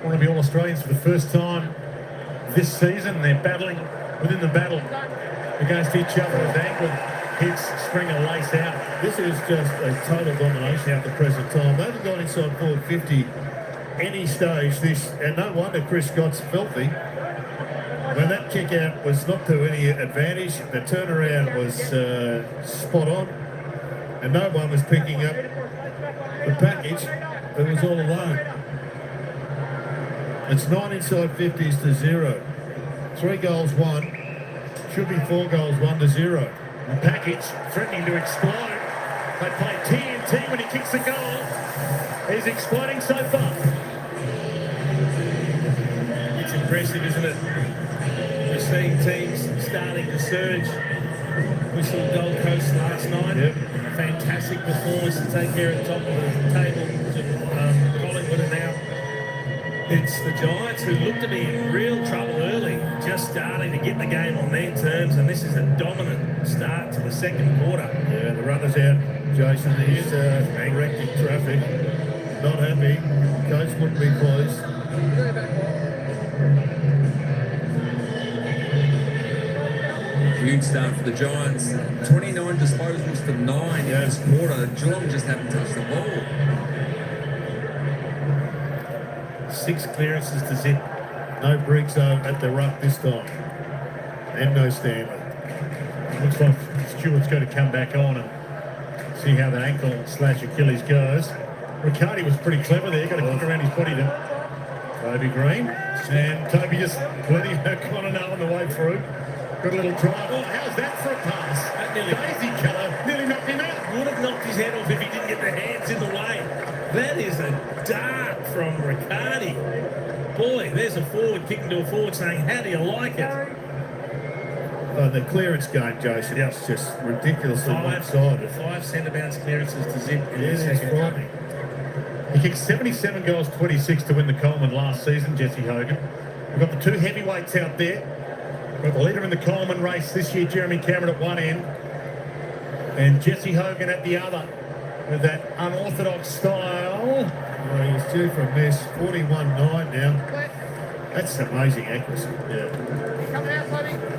want to be All-Australians for the first time this season. They're battling within the battle against each other as Angwin hits Springer lace out. This is just a total domination at the present time. They haven't gone inside 450 any stage this, and no wonder Chris Scott's filthy. When that kick out was not to any advantage, the turnaround was spot on, and no one was picking up the package. It was all alone. It's 9 inside 50s to 0. 3 goals won. Should be 4 goals won to 0. The package threatening to explode. They play TNT when he kicks the goal. He's exploding so far. It's impressive, isn't it? We're seeing teams starting to surge. We saw Gold Coast last night. Yep. Fantastic performance to take care of the top of the table. Collingwood are now It's the Giants who look to be in real trouble early, just starting to get the game on their terms, and this is a dominant start to the second quarter. Yeah, the runner's out. Jason, he's directing traffic. Not happy. Coach wouldn't be pleased. Huge start for the Giants. 29 disposals to 9 in this quarter. Geelong just haven't touched the ball. 6 clearances to zip. No Briggs at the ruck this time. And no Stanley. Looks like Stewart's going to come back on and see how the ankle/Achilles goes. Riccardi was pretty clever there. Got to kick around his body to Toby Green. And Toby just letting O'Connor know on the way through. Good little drive. Oh, how's that for a pass? That nearly, Daisy Keller nearly knocked him out. would have knocked his head off if he didn't get the hands in the way. That is a dart from Riccardi. Boy, there's a forward kicking to a forward saying, how do you like it? The clearance game, Jason, it's just ridiculously one-sided. 5 centre-bounce clearances to zip in the It's second. frightening. He kicked 77 goals, 26 to win the Coleman last season, Jesse Hogan. We've got the 2 heavyweights out there. We've got the leader in the Coleman race this year, Jeremy Cameron, at one end. And Jesse Hogan at the other with that unorthodox style. Well, he's due for a miss. 41-9 now. That's amazing accuracy. Yeah.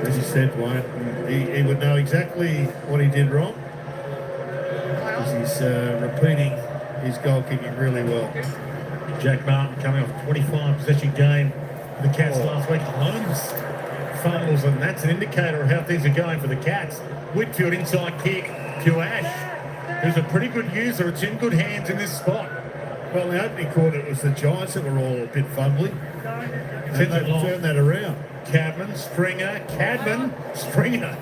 As you said, Wayne, he would know exactly what he did wrong. Because he's repeating his goal kicking really well. Jack Martin coming off 25 possession game for the Cats last week. Holmes fumbles, and that's an indicator of how things are going for the Cats. Whitfield inside kick to Ash, who's a pretty good user. It's in good hands in this spot. Well, in the opening quarter, it was the Giants that were all a bit fumbly. And they turned that around. Cadman, Stringer, Stringer.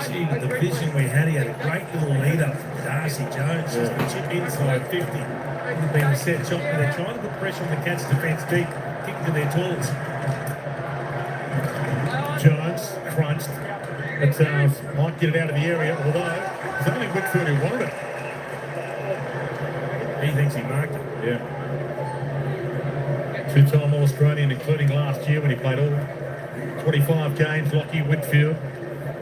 Gee, with the vision we had, he had a great little lead up from Darcy Jones. Just the chip inside 50. Would have been a set shot, but they're trying to put pressure on the Cats' defence deep, kicking to their tools. Jones crunched, but might get it out of the area, although it's only Whitfield who wanted it. He thinks he marked it. Yeah. 2-time All-Australian, including last year when he played all 25 games. Lockie Whitfield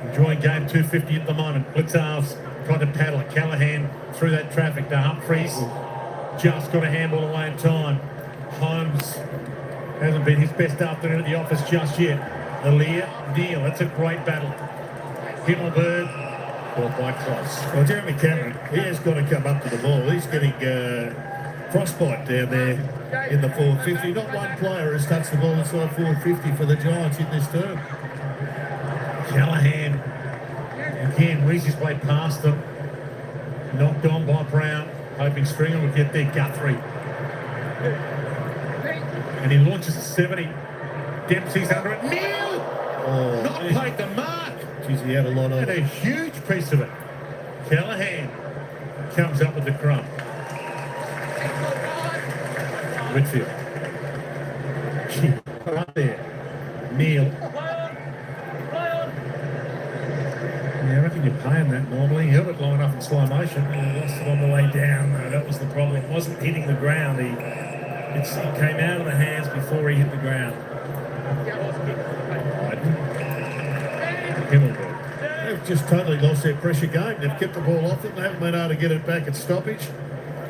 enjoying game 250 at the moment. Blitzarves tried to paddle it. Callahan through that traffic to Humphries. Just got a handball away in time. Holmes hasn't been his best afternoon at the office just yet. Aaliyah, Neal, that's a great battle. Himmelberg, caught by Cross. Well, Jeremy Cameron, he has got to come up to the ball. He's getting frostbite down there in the 450. Not one player has touched the ball inside 450 for the Giants in this term. Callahan, again, weaves his way past them. Knocked on by Brown, hoping Stringer would get there. Guthrie. And he launches to 70. Dempsey's under it. Neal! Oh, Not paid the mark. geez, he had a lot of And a huge piece of it. Callahan comes up with the crumb. Whitfield. Gee, right there. Neal. Yeah, I reckon you're paying that normally. He held it long enough in slow motion. He lost it on the way down, though. That was the problem. It wasn't hitting the ground. It came out of the hands before he hit the ground. Himmelberg. They've just totally lost their pressure game. They've kept the ball off them. They haven't been able to get it back at stoppage.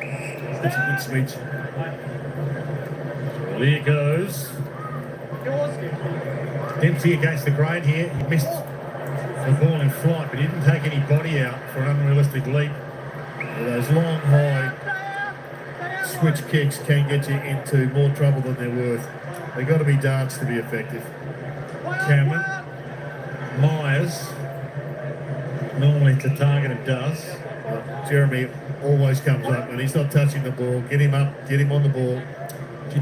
That's a good switch. There goes. Dempsey against the grain here. He missed the ball in flight, but he didn't take any body out for an unrealistic leap. Those long, high switch kicks can get you into more trouble than they're worth. They've got to be darts to be effective. Cameron. Myers. Normally to target it does. Jeremy always comes up and he's not touching the ball. Get him up, get him on the ball.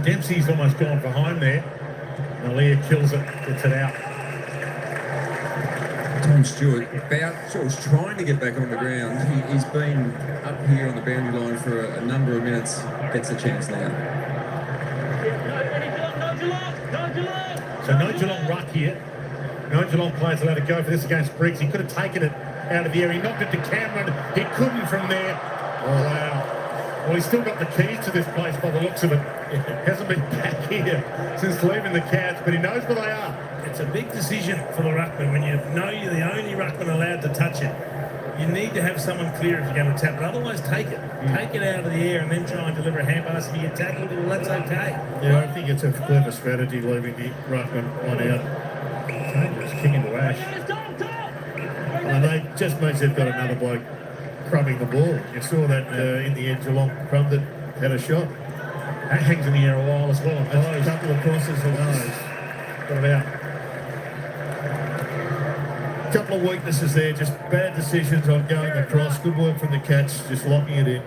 Dempsey's almost gone for home there. Aaliyah kills it, gets it out. Tom Stewart was trying to get back on the ground. He's been up here on the boundary line for a number of minutes. Gets a chance now. So no Geelong ruck here. No Geelong players allowed to go for this against Briggs. He could have taken it out of the air. He knocked it to Cameron. He couldn't from there. Oh, wow. Well, he's still got the keys to this place by the looks of it. Hasn't been back here since leaving the Cats, but he knows where they are. It's a big decision for the ruckman when you know you're the only ruckman allowed to touch it. You need to have someone clear if you're going to tap it. Otherwise, take it. Take it out of the air and then try and deliver a hand pass. If you get tackled, well, that's okay. Yeah, I think it's a clever strategy leaving the ruckman one out. Dangerous kick into Ash. And they just means they've got another bloke crumbing the ball. You saw that in the end, Geelong crumbed it, had a shot. That hangs in the air a while as well. A couple of crosses and those. Got it out. Couple of weaknesses there, just bad decisions on going across. Good work from the Cats, just locking it in.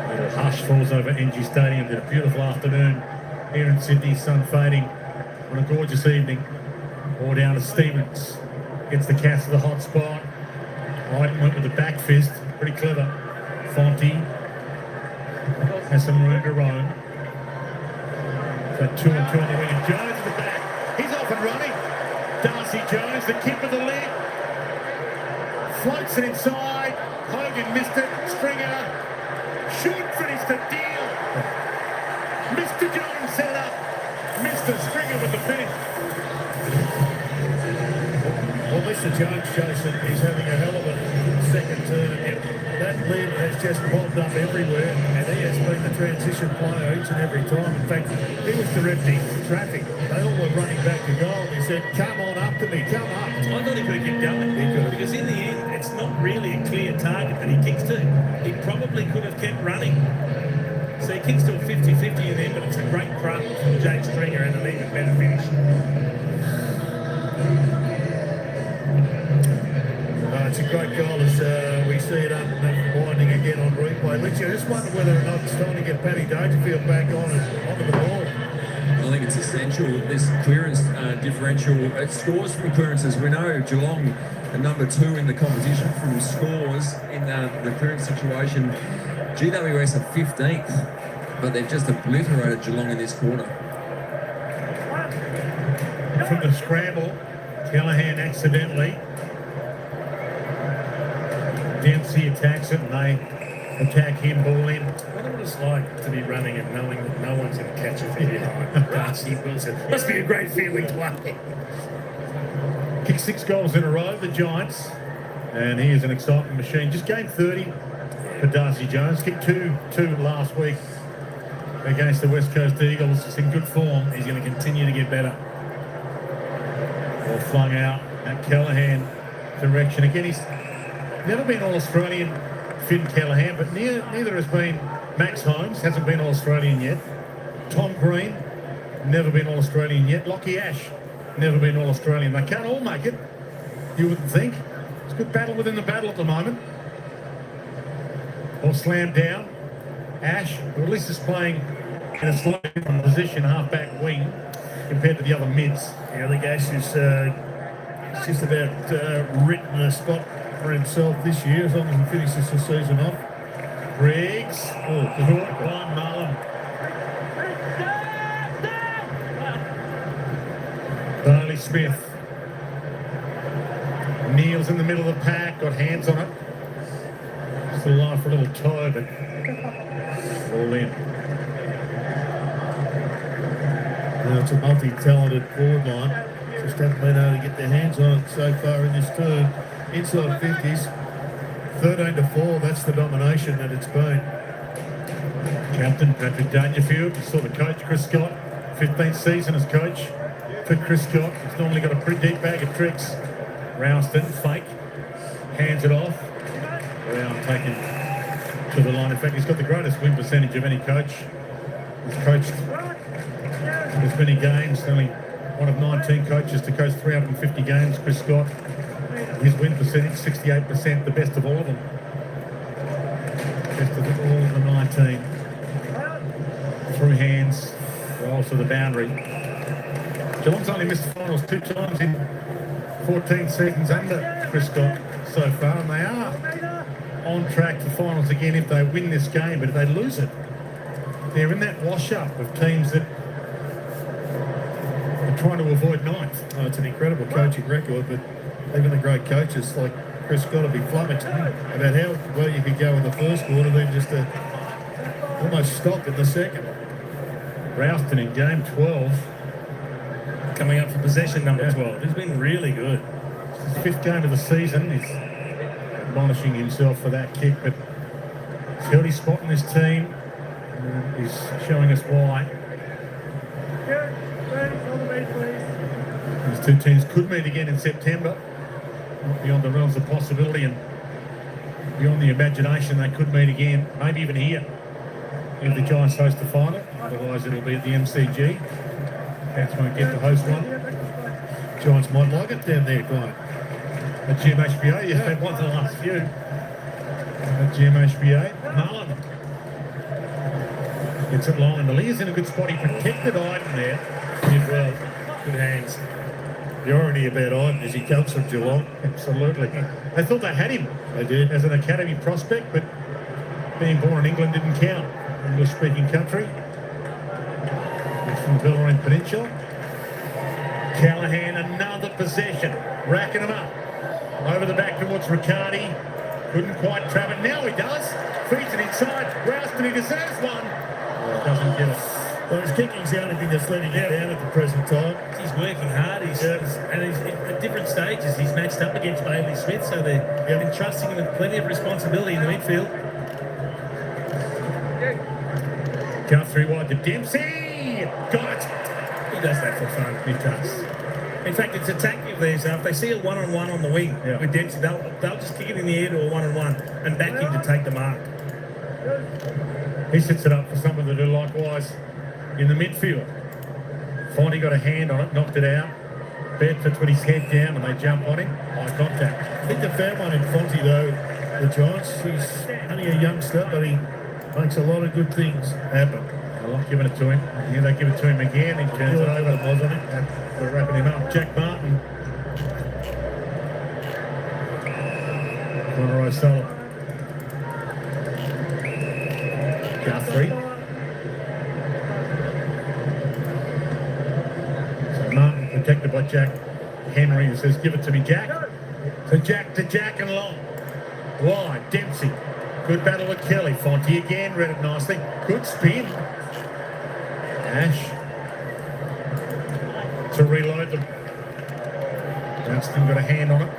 Little hush falls over ENGIE Stadium. Been a beautiful afternoon here in Sydney. Sun fading on a gorgeous evening. Ball down to Stevens. Gets the Cats to the hot spot. Hyden went with the back fist. Pretty clever. Fonte has some room to roam. So 2 and 2 on the wing. And Jones at the back. He's off and running. Darcy Jones, the kick with the leg. Floats it inside. Hogan missed it. Stringer should finish the deal. Mr. Jones set up. Mr. Stringer with the finish. Well, Mr. Jones, Jason, is having a hell of a second turn. That lid has just popped up everywhere, and he has been the transition player each and every time. In fact, he was directing traffic. They all were running back to goal. He said, come on up to me, come up. I thought he could have kept going. He could have. Because in the end, it's not really a clear target that he kicks to. He probably could have kept running. So he kicks to a 50-50 in there, but it's a great crumb from Jake Stringer and an even better finish. It's a great goal as we see it unwinding again on replay. Lynch, I just wonder whether or not it's time to get Paddy Dangerfield back on and onto the ball. I think it's essential, this clearance differential. It scores from clearances. We know Geelong are number 2 in the competition from scores in the clearance situation. GWS are 15th, but they've just obliterated Geelong in this quarter. From the scramble, Callahan accidentally. Dempsey attacks it and they attack him, ball in. I wonder what it's like to be running and knowing that no one's going to catch you from behind. Darcy Wilson. Must be a great feeling to play. Kicked 6 goals in a row, the Giants. And he is an exciting machine. Just gained 30 for Darcy Jones. Kicked 2 last week against the West Coast Eagles. He's in good form. He's going to continue to get better. Ball flung out at Callahan direction. Again, he's never been All-Australian, Finn Callahan, but neither has been Max Holmes, hasn't been All-Australian yet. Tom Green, never been All-Australian yet. Lockie Ash, never been All-Australian. They can't all make it, you wouldn't think. It's a good battle within the battle at the moment. Ball slammed down. Ash, who at least is playing in a slightly different position, half-back wing, compared to the other mids. Yeah, I think Ash is just about written a spot for himself this year, as long as he finishes the season off. Briggs, caught by Mullen. Bailey Smith kneels in the middle of the pack, got hands on it. Still alive for a little toe, but all in. Now it's a multi-talented forward line. Just haven't been able to get their hands on it so far in this term. Inside 50s, 13-4, that's the domination that it's been. Captain Patrick Dangerfield, you saw the coach, Chris Scott, 15th season as coach for Chris Scott. He's normally got a pretty deep bag of tricks. Ralston, fake, hands it off. Brown taken to the line. In fact, he's got the greatest win percentage of any coach. He's coached as many games, only one of 19 coaches to coach 350 games, Chris Scott. His win percentage, 68%, the best of all of them. Best of all of the 19. Through hands, rolls to the boundary. Geelong's only missed the finals 2 times in 14 seasons under Chris Scott so far, and they are on track for finals again if they win this game, but if they lose it, they're in that wash-up of teams that are trying to avoid ninth. Oh, it's an incredible coaching record, but even the great coaches like Chris got to be flummoxed about how well you could go in the first quarter, then just almost stop in the second. Rouston in game 12. Coming up for possession number 12. He's been really good. His 5th game of the season. He's admonishing himself for that kick, but he's held his spot in this team. He's showing us why. These two teams could meet again in September. Not beyond the realms of possibility and beyond the imagination, they could meet again, maybe even here, if the Giants host the final. Otherwise, it'll be at the MCG. Cats won't get to host one. Giants might like it down there, Brian. At GMHBA, yes, they've won the last few. At GMHBA, Marlon gets it long, and the Lear's in a good spot. He protected Iden there. Did well. Good hands. The irony about Iden is he comes from Geelong. Absolutely. They thought they had him. They did. As an academy prospect, but being born in England didn't count. English-speaking country. He's from Bellarine Peninsula. Callahan, another possession. Racking them up. Over the back towards Riccardi. Couldn't quite trap it. Now he does. Feeds it inside. Rouston, he deserves one. Doesn't get it. Well, his kicking's the only thing that's letting him down at the present time. He's working hard. He's at different stages. He's matched up against Bailey Smith, so they're entrusting him with plenty of responsibility in the midfield. Guthrie wide to Dempsey. Got it. He does that for fun. He does. In fact, it's a tactic of theirs. If they see a one-on-one on the wing with Dempsey, they'll just kick it in the air to a one-on-one and back him to take the mark. He sets it up for someone to do likewise in the midfield. Finally got a hand on it, knocked it out. Bedford put his head down and they jump on him. Eye contact. I think they found one in Fonzie though, the Giants. He's only a youngster, but he makes a lot of good things happen. I like giving it to him. Here they give it to him again. He turns it over, wasn't it? And they're wrapping him up. Jack Martin. Conor O'Sullivan. Guthrie. So Martin protected by Jack Henry, who says, give it to me, Jack. So Jack and long. Wide, Dempsey. Good battle with Kelly. Fonte again, read it nicely. Good spin. Ash. To reload them. Dunstan got a hand on it.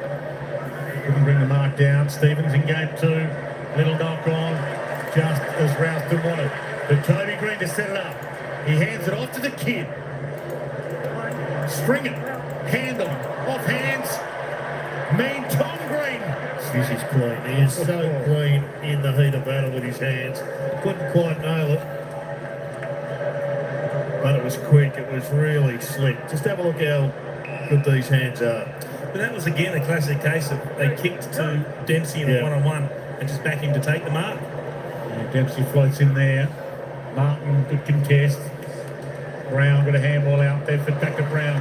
Couldn't bring the mark down. Stevens in game 2. Little knock on. Just as Rouston wanted. But Toby Green to set it up. He hands it off to the kid. Stringer. Handle. Off hands. Mean Tom Green. He's clean. He is so clean in the heat of battle with his hands. Couldn't quite nail it. But it was quick. It was really slick. Just have a look how good these hands are. But that was again a classic case of they kicked to Dempsey in a one-on-one and just back him to take the mark. Yeah, Dempsey floats in there. Martin, good contest. Brown got a handball out. Bedford back to Brown.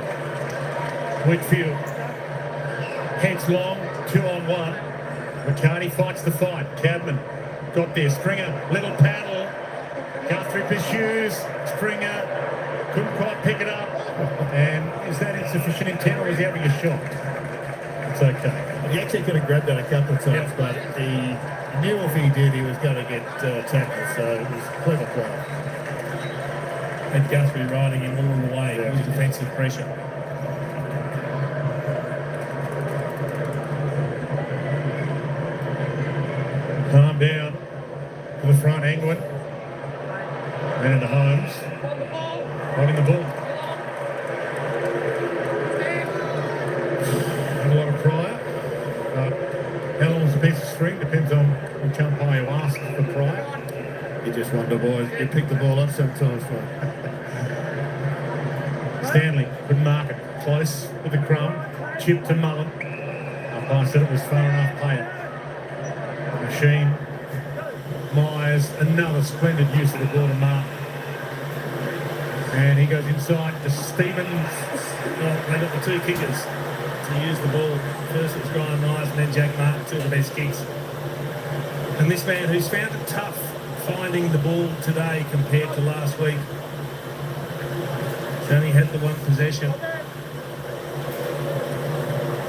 Whitfield. Heads long. 2-on-1. Riccardi fights the fight. Cabman got there. Stringer, little paddle. Guthrie pursues. Stringer couldn't quite pick it up. And is that insufficient intent or is he having a shot? It's okay. He actually could have grabbed that a couple of times, but he knew if he did, he was going to get tackled. So it was a clever play. And Guthrie riding him all the way with defensive pressure. Calm down to the front, England. Then into Holmes. Holding the ball. Not a lot of prior. How long is a piece of string? Depends on which umpire you ask for prior. You just wonder, boys. You pick the ball up sometimes, mate. Stanley couldn't mark it. Close with the crumb. Chip to Mullen. Umpire said it was far enough playing. Machine. Myers, another splendid use of the ball to mark. And he goes inside to Stevens. Well, they got the two kickers to use the ball. First it was Brian Myers and then Jack Martin, two of the best kicks. And this man who's found it tough finding the ball today compared to last week. He's only had the one possession.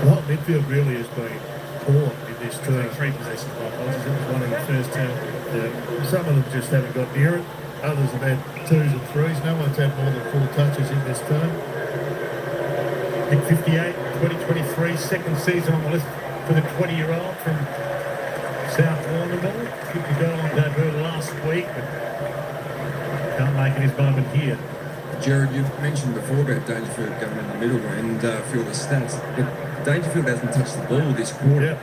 Well, midfield really has been poor in this too. 3 possessions by Hodges. It was 1 in the first term. Yeah. Some of them just haven't got near it. Others have had 2s and 3s. No one's had more than 4 touches in this term. Pick 58, 2023, second season on the list for the 20-year-old from South Warrnambool. Good to go on debut last week, but can't make it his moment here. Jared, you mentioned before about Dangerfield going in the middle and feel the stats, but Dangerfield hasn't touched the ball this quarter. Yeah.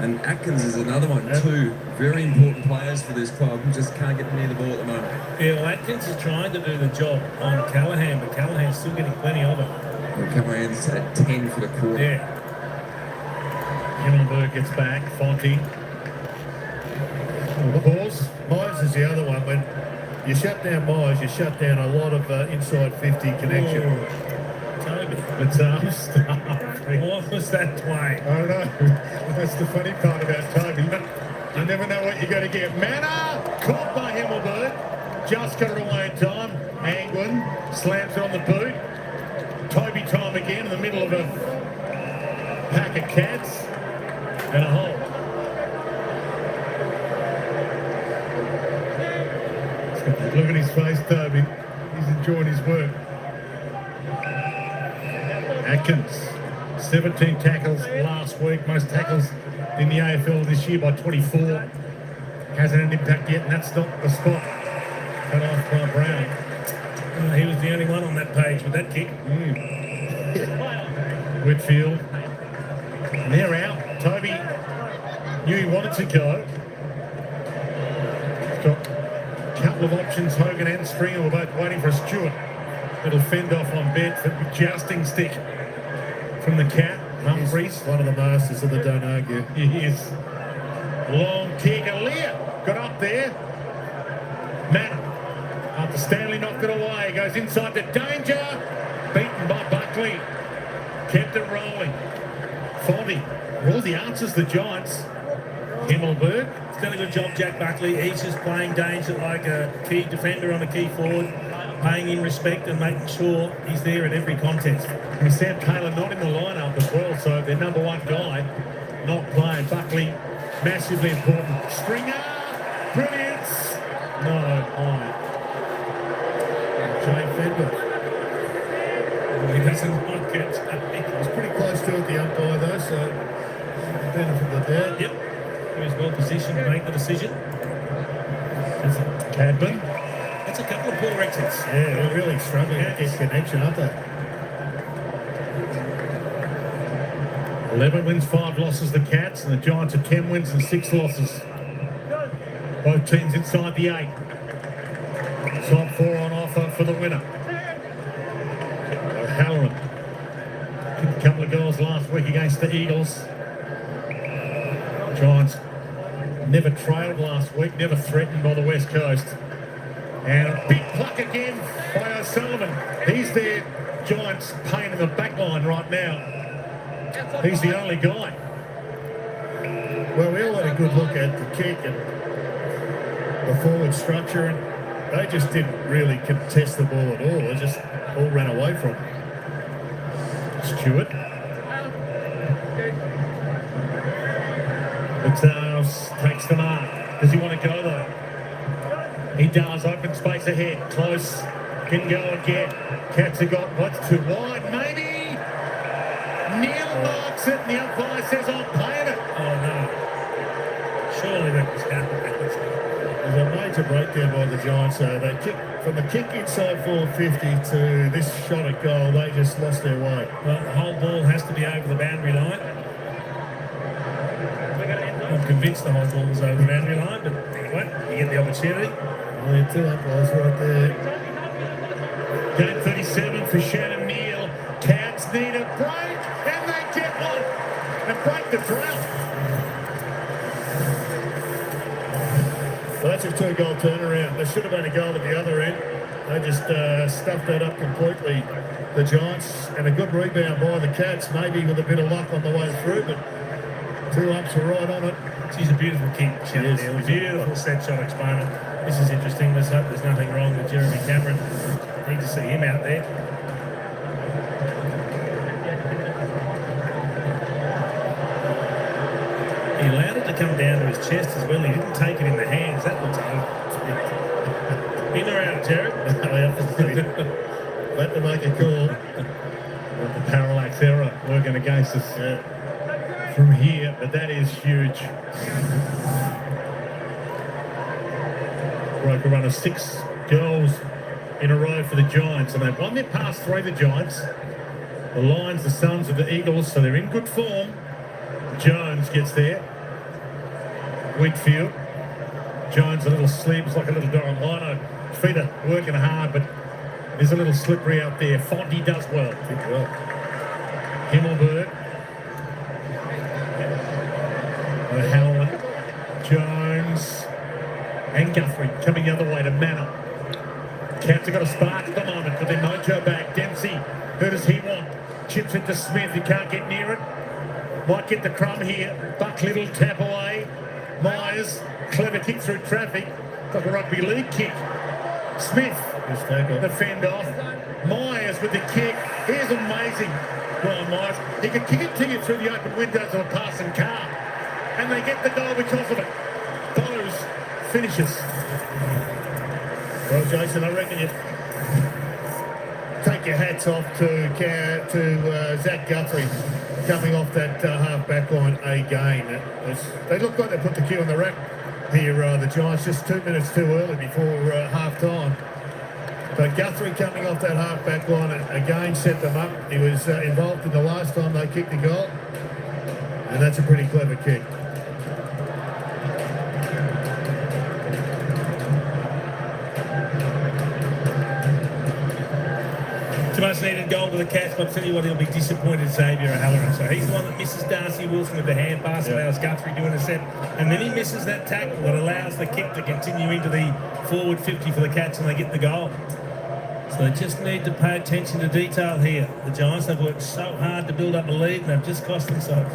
And Atkins is another one, too. Very important players for this club, who just can't get near the ball at the moment. Yeah, well, Atkins is trying to do the job on Callahan, but Callahan's still getting plenty of it. Well, Callahan's at 10 for the quarter. Yeah. Himmelberg gets back, Fonte. Pause. Myers is the other one. When you shut down Myers, you shut down a lot of inside 50 connection. Oh, Toby. It's What was that play? I don't know. That's the funny part about Toby. You never know what you're going to get. Manor caught by Himmelberg. Just got it away in time. Anglin slams it on the boot. Toby time again in the middle of a pack of cats and a hole. Look at his face, Toby. He's enjoying his work. Atkins, 17 tackles last week, most tackles in the AFL this year by 24. Hasn't had an impact yet, and that's not the spot cut off by Brown. He was the only one on that page with that kick. Whitfield, and they're out. Toby knew he wanted to go. He's got a couple of options, Hogan and Stringer were both waiting for a Stewart. It'll fend off on Bedford with jousting stick from the cat. Humphreys, One of the masters of the don't argue. he is. Long kick, Aaliyah got up there. Matt, after Stanley knocked it away, goes inside to danger. Beaten by Buckley. Kept it rolling. Fonte, all the answers, the Giants. Himmelberg. He's done a good job, Jack Buckley. He's just playing danger like a key defender on a key forward, paying him respect and making sure he's there in every contest. And Sam Taylor not in the lineup as well, so their number one guy not playing. Buckley, massively important. Stringer, brilliance. No, high. Jane Fenwick. He doesn't like it. He was pretty close to it, the umpire, though, so benefit of the doubt. Yep. He was well positioned to make the decision. Cadman. That's a couple of poor exits. Yeah, they're really struggling to get connection, aren't they? 11 wins, 5 losses, the Cats, and the Giants are 10 wins and 6 losses. Both teams inside the 8. Top 4 on offer for the winner. O'Halloran kicked a couple of goals last week against the Eagles. Giants never trailed last week, never threatened by the West Coast. And a big pluck again by O'Sullivan. He's their Giants pain in the back line right now. He's the only guy. Well, we all had a good look at the kick and the forward structure, and they just didn't really contest the ball at all. They just all ran away from it. Stewart. But takes the mark. Does he want to go though? He does. Open space ahead. Close. Can go again. Cats have got what's too wide. Maybe. Neil marks it. And the umpire says I'm paying it. Oh, no. Surely that was happening. There's a major breakdown by the Giants. They kick from the kick inside 450 to this shot at goal. They just lost their way. Well, the whole ball has to be over the boundary line. I'm convinced the whole ball was over the boundary line, but anyway, you get the opportunity. Only 2 umpires right there. Game 37 for Shannon Neal. Cats need a break, and they get one. And break the drought. So that's a 2-goal turnaround. There should have been a goal at the other end. They just stuffed that up completely, the Giants. And a good rebound by the Cats, maybe with a bit of luck on the way through, but 2 umps are right on it. She's a beautiful kick, Shannon Yes. Neal. Beautiful set shot exponent. This is interesting. Let's hope there's nothing wrong with Jeremy Cameron. Need to see him out there. come down to his chest as well. He didn't take it in the hands. That looks ugly. In or out, Jared? Let them make a call. The parallax error working against us from here, but that is huge. Broke a run of 6 goals in a row for the Giants, and they've won their past 3, the Giants. The Lions, the Suns, and the Eagles, so they're in good form. Jones gets there. Midfield. Jones a little slips like a little dog on lino. Feet are working hard, but there's a little slippery out there. Fonty does well. Himmelberg. O'Halloran. Jones. And Guthrie coming the other way to Manor. Cats have got a spark at the moment, but then Mojo back. Dempsey, who does he want? Chips into Smith, he can't get near it. Might get the crumb here. Buck Little tap away. Myers, clever kick through traffic. Like a rugby league kick. Smith, the fend off. Myers with the kick. Here's amazing. Brian Myers, he can kick it to you through the open windows of a passing car. And they get the goal because of it. Those finishes. Well, Jason, I reckon you take your hats off to Zach Guthrie coming off that half-back line again. They look like they put the cue on the rack here, the Giants, just 2 minutes too early before half-time. But Guthrie coming off that half-back line again set them up. He was involved in the last time they kicked the goal, and that's a pretty clever kick. Much needed goal to the Cats, but I'll tell you what, he'll be disappointed, Xavier O'Halloran. So he's the one that misses Darcy Wilson with the hand pass, allows Guthrie doing a set, and then he misses that tackle that allows the kick to continue into the forward 50 for the Cats, and they get the goal. So they just need to pay attention to detail here. The Giants have worked so hard to build up a lead, and they've just cost themselves.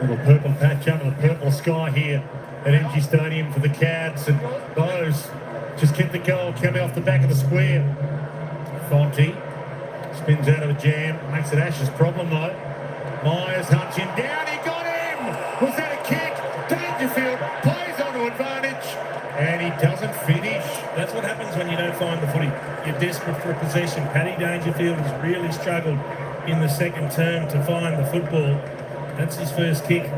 Little purple patch under the purple sky here at ENGIE Stadium for the Cats, and Bose just kept the goal coming off the back of the square. Fonty spins out of a jam, makes it Ash's problem though. Myers hunts him down, he got him! Was that a kick? Dangerfield plays onto advantage, and he doesn't finish. That's what happens when you don't find the footy. You're desperate for a possession. Paddy Dangerfield has really struggled in the second term to find the football. That's his first kick.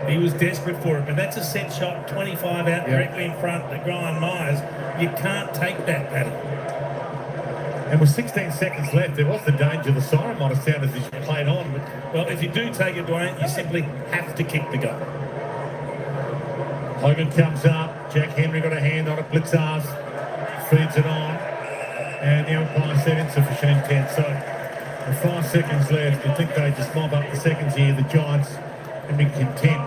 He was desperate for it, but that's a set shot, 25 out directly in front to Brian Myers. You can't take that, Paddy. And with 16 seconds left, there was the danger. The siren might have sounded as he played on. But well, if you do take it, Dwayne, you simply have to kick the goal. Hogan comes up. Jack Henry got a hand on it. Blitzars feeds it on. And the umpire said insufficient intent. So with 5 seconds left, you'd think they just mob up the seconds here. The Giants have been content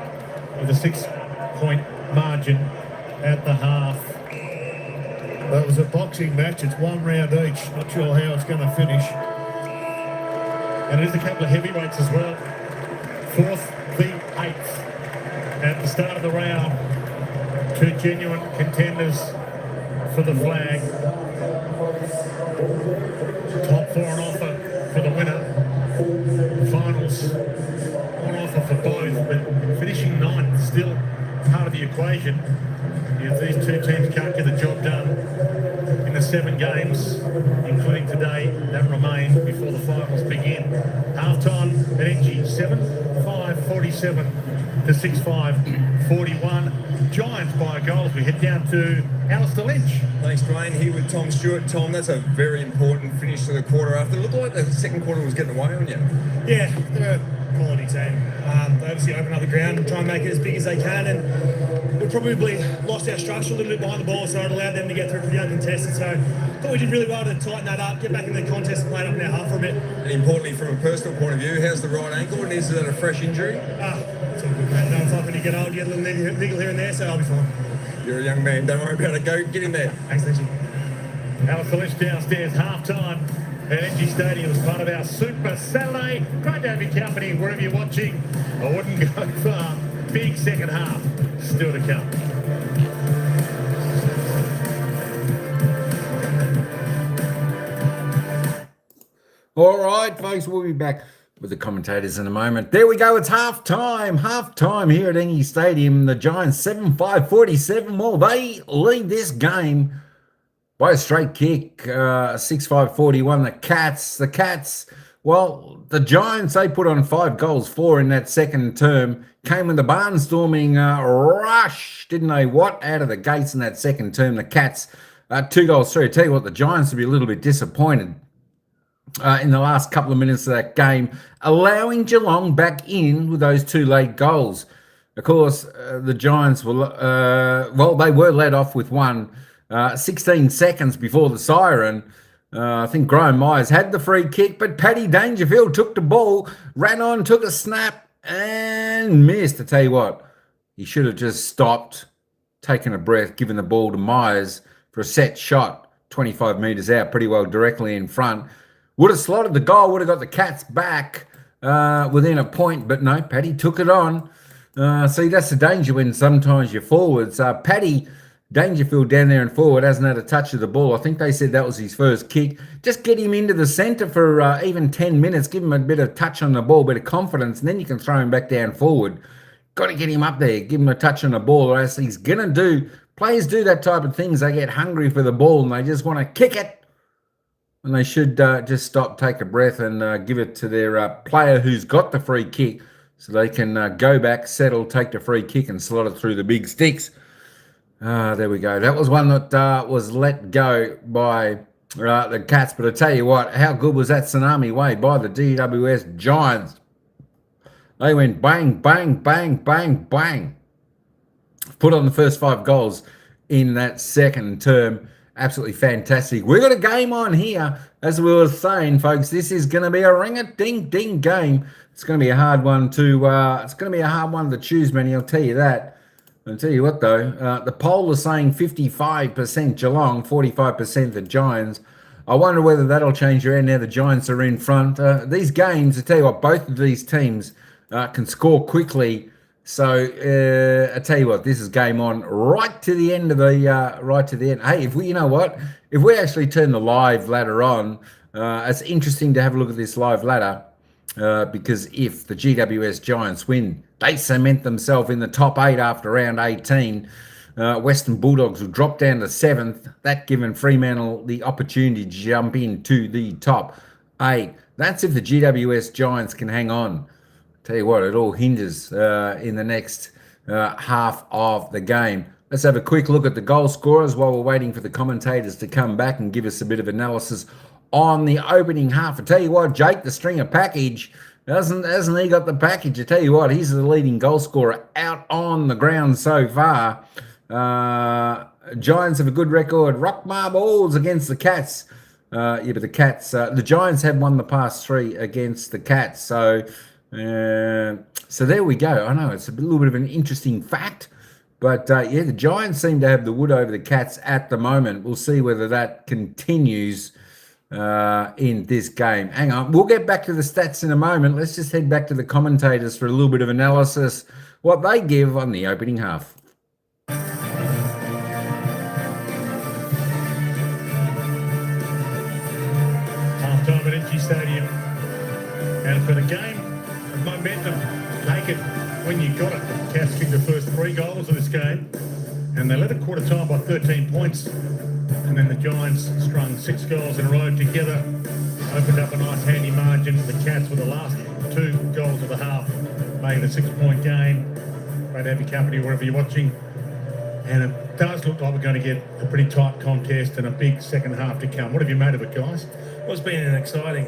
with a 6-point margin at the half. Well, it was a boxing match. It's 1 round each. Not sure how it's going to finish. And there's a couple of heavyweights as well. 4th v 8th at the start of the round. 2 genuine contenders for the flag. Top 4 on offer for the winner. Finals on offer for both, but finishing 9th still part of the equation. If these 2 teams can't get the job done in the 7 games, including today, that remain before the finals begin. Half-time at ENGIE, 7-5-47 to 6-5-41. Giants by a goal as we head down to Alistair Lynch. Thanks, Dwayne. Here with Tom Stewart. Tom, that's a very important finish to the quarter after. It looked like the second quarter was getting away on you. Yeah, they're a quality team. They obviously open up the ground and try and make it as big as they can, and we probably lost our structure a little bit behind the ball, so it allowed them to get through pretty uncontested. So I thought we did really well to tighten that up, get back in the contest and play it up in our half for a bit. And importantly, from a personal point of view, how's the right ankle, and is that a fresh injury? It's all good, mate. No, it's like when you get old, you get a little niggle here and there, so I'll be fine. You're a young man, don't worry about it. Go, get in there. Thanks, Lynch. Alistair Lynch downstairs, half-time at ENGIE Stadium as part of our Super Saturday. Great to have your company wherever you're watching. I wouldn't go far. Big second half still to come. All right, folks, we'll be back with the commentators in a moment. There we go. It's half-time here at ENGIE Stadium. The Giants 7-5-47. Well, they lead this game by a straight kick, 6-5-41. The Cats, well, the Giants, they put on 5 goals, 4 in that second term. Came with the barnstorming rush, didn't they? What? Out of the gates in that second term. The Cats, 2 goals, 3. I tell you what, the Giants will be a little bit disappointed in the last couple of minutes of that game, allowing Geelong back in with those 2 late goals. Of course, the Giants were, they were led off with one 16 seconds before the siren. I think Graham Myers had the free kick, but Paddy Dangerfield took the ball, ran on, took a snap, and missed. I tell you what, he should have just stopped, taken a breath, given the ball to Myers for a set shot, 25 metres out, pretty well directly in front. Would have slotted the goal, would have got the Cats back within a point, but no, Paddy took it on. See, that's the danger when sometimes you're forwards. Paddy Dangerfield down there and forward hasn't had a touch of the ball. I think they said that was his first kick. Just get him into the centre for even 10 minutes, give him a bit of touch on the ball, a bit of confidence, and then you can throw him back down forward. Got to get him up there, give him a touch on the ball, or else he's going to do. Players do that type of things. They get hungry for the ball and they just want to kick it. And they should just stop, take a breath, and give it to their player who's got the free kick so they can go back, settle, take the free kick and slot it through the big sticks. There we go. That was one that was let go by the Cats. But I tell you what, how good was that tsunami wave by the GWS Giants? They went bang, bang, bang, bang, bang. Put on the first 5 goals in that second term. Absolutely fantastic. We've got a game on here, as we were saying, folks. This is going to be a ring-a-ding-ding game. It's going to be a hard one to choose, Manny. I'll tell you that. I'll tell you what, though. The poll is saying 55% Geelong, 45% the Giants. I wonder whether that'll change around now the Giants are in front. These games, I tell you what, both of these teams can score quickly. So I tell you what, this is game on right to the end of the Hey, if we actually turn the live ladder on, it's interesting to have a look at this live ladder because if the GWS Giants win, they cement themselves in the top 8 after round 18. Western Bulldogs will drop down to 7th. That giving Fremantle the opportunity to jump into the top 8. That's if the GWS Giants can hang on. Tell you what, it all hinges in the next half of the game. Let's have a quick look at the goal scorers while we're waiting for the commentators to come back and give us a bit of analysis on the opening half. I tell you what, Jake, the Stringer package, hasn't he got the package? I tell you what, he's the leading goal scorer out on the ground so far. Giants have a good record. Rock marbles against the Cats. But the Cats, the Giants have won the past 3 against the Cats. So there we go. I know it's a little bit of an interesting fact, but the Giants seem to have the wood over the Cats at the moment. We'll see whether that continues in this game. Hang on, we'll get back to the stats in a moment. Let's just head back to the commentators for a little bit of analysis, what they give on the opening half. Half-time at ENGIE Stadium, and for the game, momentum, take it when you got it. Cats kicked the first 3 goals of this game, and they led at quarter time by 13 points. And then the Giants strung 6 goals in a row together, opened up a nice handy margin. The Cats with the last 2 goals of the half, made it a 6-point game. Great to have your company wherever you're watching. And it does look like we're going to get a pretty tight contest and a big second half to come. What have you made of it, guys? Well, it's been an exciting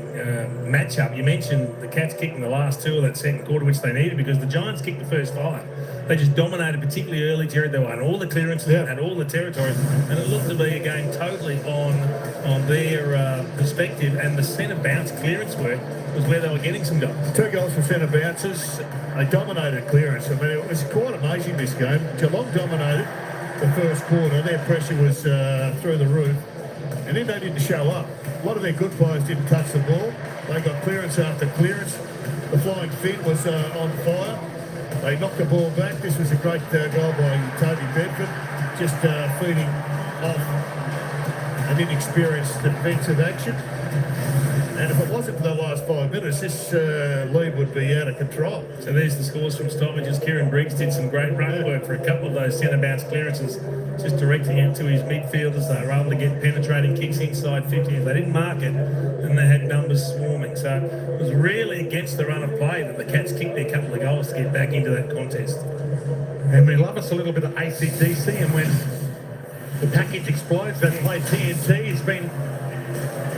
matchup. You mentioned the Cats kicking the last 2 of that second quarter, which they needed, because the Giants kicked the first 5. They just dominated, particularly early territory. They won all the clearances and all the territories, and it looked to be a game totally on their perspective. And the centre bounce clearance work was where they were getting some goals. 2 goals for centre bounces. They dominated clearance. I mean, it was quite amazing, this game. Geelong dominated the first quarter. Their pressure was through the roof, and then they didn't show up. A lot of their good players didn't touch the ball. They got clearance after clearance. The flying Finn was on fire. They knocked the ball back. This was a great goal by Toby Bedford, just feeding off an inexperienced defensive action. And if it wasn't for the last 5 minutes, this lead would be out of control. So there's the scores from stoppages. Kieran Briggs did some great ruck work for a couple of those centre bounce clearances, just directing it to his midfielders. They were able to get penetrating kicks inside 50. If they didn't mark it, then they had numbers swarming. So it was really against the run of play that the Cats kicked their couple of goals to get back into that contest. And we love us a little bit of ACDC, and when the package explodes, they play TNT. It's been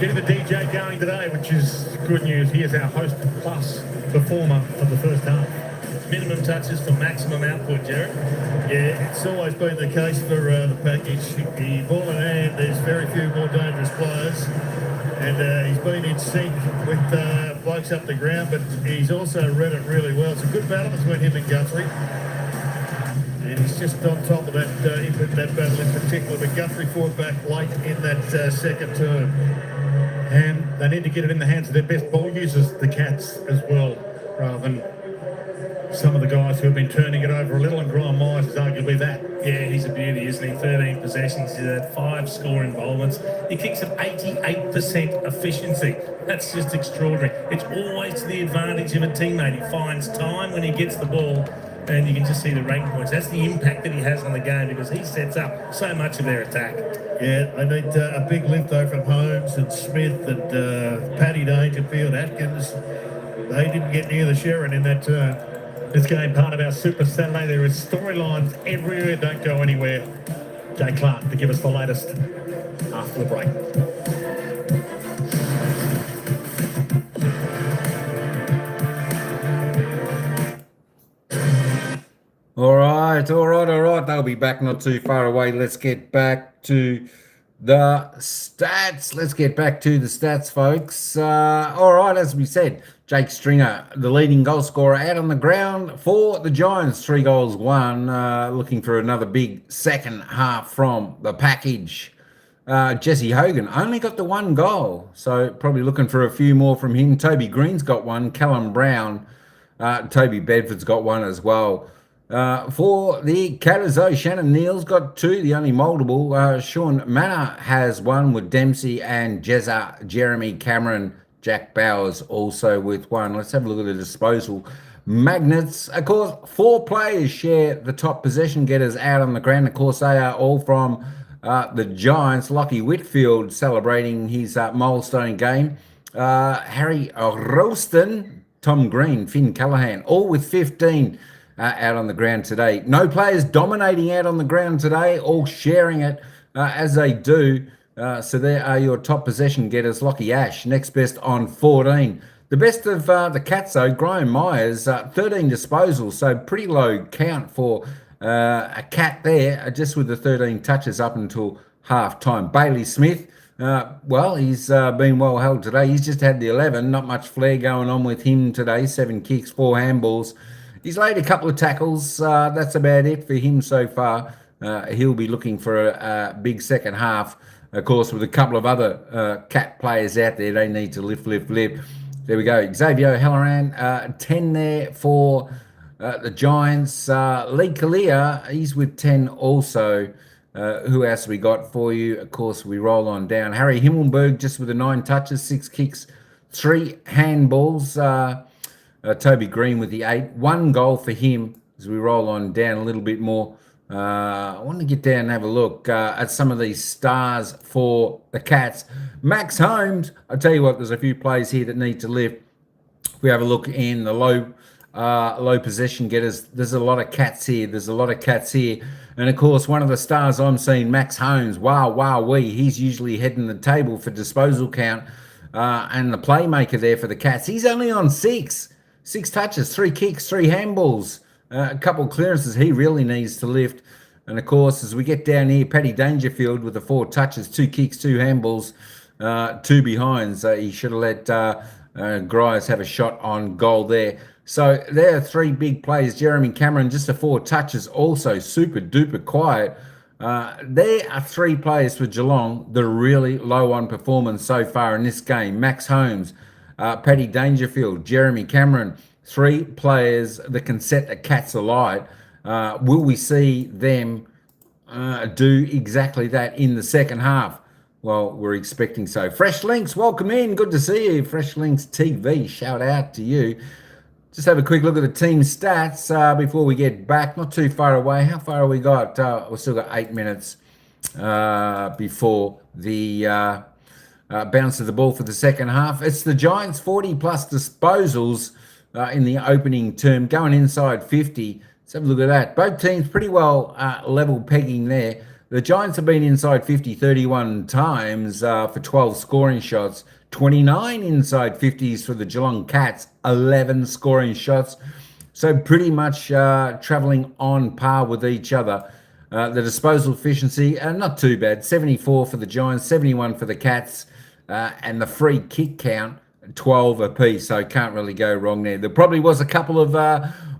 getting the DJ going today, which is good news. He is our host plus performer of the first half. Minimum touches for maximum output, Jared. Yeah, it's always been the case for the package. The ball in hand, there's very few more dangerous players. And he's been in sync with blokes up the ground, but he's also read it really well. It's a good battle between him and Guthrie. And he's just on top of that battle in particular. But Guthrie fought back late in that second term. And they need to get it in the hands of their best ball users, the Cats, as well, rather than some of the guys who have been turning it over a little, and Graham Myers is arguably that. Yeah, he's a beauty, isn't he? 13 possessions, he's had 5 score involvements. He kicks at 88% efficiency. That's just extraordinary. It's always to the advantage of a teammate. He finds time when he gets the ball, and you can just see the rank points. That's the impact that he has on the game, because he sets up so much of their attack. Yeah, they need a big lift though from Holmes and Smith and Paddy Dangerfield, Atkins. They didn't get near the Sharon in that turn. This game, part of our Super Saturday, there is storylines everywhere. Don't go anywhere. Jay Clark to give us the latest after the break. All right. They'll be back not too far away. Let's get back to the stats. Folks. All right, as we said, Jake Stringer, the leading goal scorer, out on the ground for the Giants. 3 goals, 1. Looking for another big second half from the package. Jesse Hogan only got the 1 goal, so probably looking for a few more from him. Toby Green's got 1. Callum Brown, Toby Bedford's got 1 as well. For the Catazzo, Shannon Neal's got 2, the only multiple. Sean Manor has 1 with Dempsey, and Jezza, Jeremy Cameron, Jack Bowers also with 1. Let's have a look at the disposal magnets. Of course, 4 players share the top possession getters out on the ground. Of course, they are all from the Giants. Lockie Whitfield celebrating his milestone game. Harry Ralston, Tom Green, Finn Callahan, all with 15 out on the ground today. No players dominating out on the ground today, all sharing it as they do. So there are your top possession getters. Lockie Ash, next best on 14. The best of the Cats, though, Graham Myers, 13 disposals, so pretty low count for a Cat there, just with the 13 touches up until half time. Bailey Smith, well, he's been well held today. He's just had the 11, not much flair going on with him today. 7 kicks, 4 handballs. He's laid a couple of tackles. That's about it for him so far. He'll be looking for a big second half. Of course, with a couple of other Cat players out there, they need to lift. There we go. Xavier O'Halloran, 10 there for the Giants. Lee Kalia, he's with 10 also. Who else we got for you? Of course, we roll on down. Harry Himmelberg just with the 9 touches, 6 kicks, 3 handballs. Toby Green with the 8. 1 goal for him as we roll on down a little bit more. I want to get down and have a look at some of these stars for the Cats. Max Holmes, I'll tell you what, there's a few players here that need to lift. If we have a look in the low possession getters, there's a lot of Cats here. And of course, one of the stars I'm seeing, Max Holmes, he's usually heading the table for disposal count. And the playmaker there for the Cats, he's only on 6 touches, 3 kicks, 3 handballs. A couple of clearances he really needs to lift. And, of course, as we get down here, Paddy Dangerfield with the 4 touches, 2 kicks, 2 handballs, 2 behinds. He should have let Grimes have a shot on goal there. So there are 3 big players. Jeremy Cameron, just the 4 touches, also super duper quiet. There are 3 players for Geelong that are really low on performance so far in this game. Max Holmes, Paddy Dangerfield, Jeremy Cameron, 3 players that can set the Cats alight. Will we see them do exactly that in the second half? Well, we're expecting so. Fresh Links, welcome in. Good to see you. Fresh Links TV, shout out to you. Just have a quick look at the team stats before we get back. Not too far away. How far have we got? We've still got 8 minutes before the bounce of the ball for the second half. It's the Giants 40 plus disposals in the opening term, going inside 50. Let's have a look at that. Both teams pretty well level pegging there. The Giants have been inside 50 31 times for 12 scoring shots. 29 inside 50s for the Geelong Cats, 11 scoring shots. So pretty much travelling on par with each other. The disposal efficiency, not too bad. 74 for the Giants, 71 for the Cats. And the free kick count, 12 apiece. So can't really go wrong there. There probably was a couple of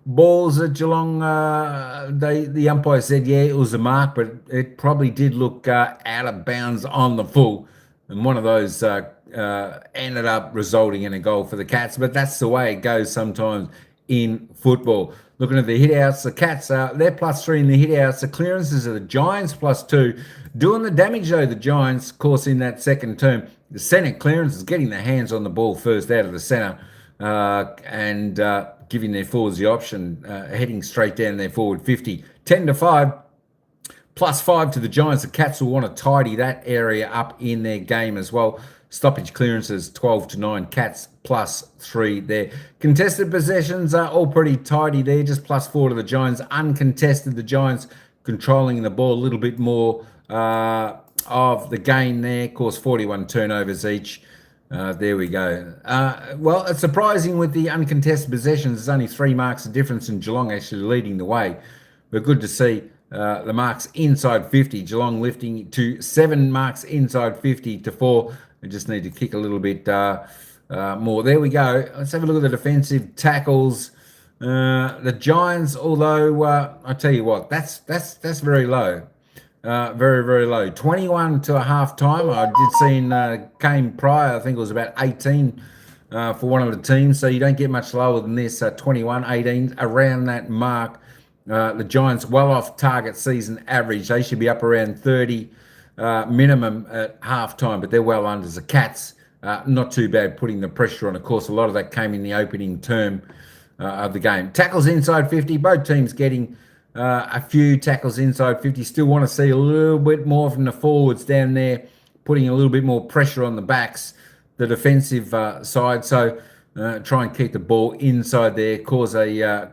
balls at Geelong. The umpire said, yeah, it was a mark, but it probably did look out of bounds on the full. And one of those ended up resulting in a goal for the Cats. But that's the way it goes sometimes in football. Looking at the hit-outs, the Cats, they're +3 in the hit-outs. The clearances are the Giants +2. Doing the damage, though, the Giants, of course, in that second term. The centre clearance is getting their hands on the ball first out of the centre and giving their forwards the option, heading straight down their forward 50. 10-5, +5 to the Giants. The Cats will want to tidy that area up in their game as well. Stoppage clearances 12-9. Cats +3 there. Contested possessions are all pretty tidy there, just +4 to the Giants. Uncontested, the Giants controlling the ball a little bit more of the game there. Of course, 41 turnovers each. There we go. Well, it's surprising with the uncontested possessions. There's only 3 marks of difference in Geelong actually leading the way. But good to see the marks inside 50. Geelong lifting to 7 marks inside 50 to 4. They just need to kick a little bit more. There we go. Let's have a look at the defensive tackles. The Giants, although I tell you what, that's very low. Very, very low. 21 to a half time. I did see in game prior, I think it was about 18 for one of the teams. So you don't get much lower than this. 21, 18, around that mark. The Giants well off target season average. They should be up around 30 minimum at half time, but they're well under. The Cats, not too bad putting the pressure on. Of course, a lot of that came in the opening term of the game. Tackles inside 50. Both teams getting a few tackles inside 50. Still want to see a little bit more from the forwards down there, putting a little bit more pressure on the backs, the defensive side. So try and keep the ball inside there, cause a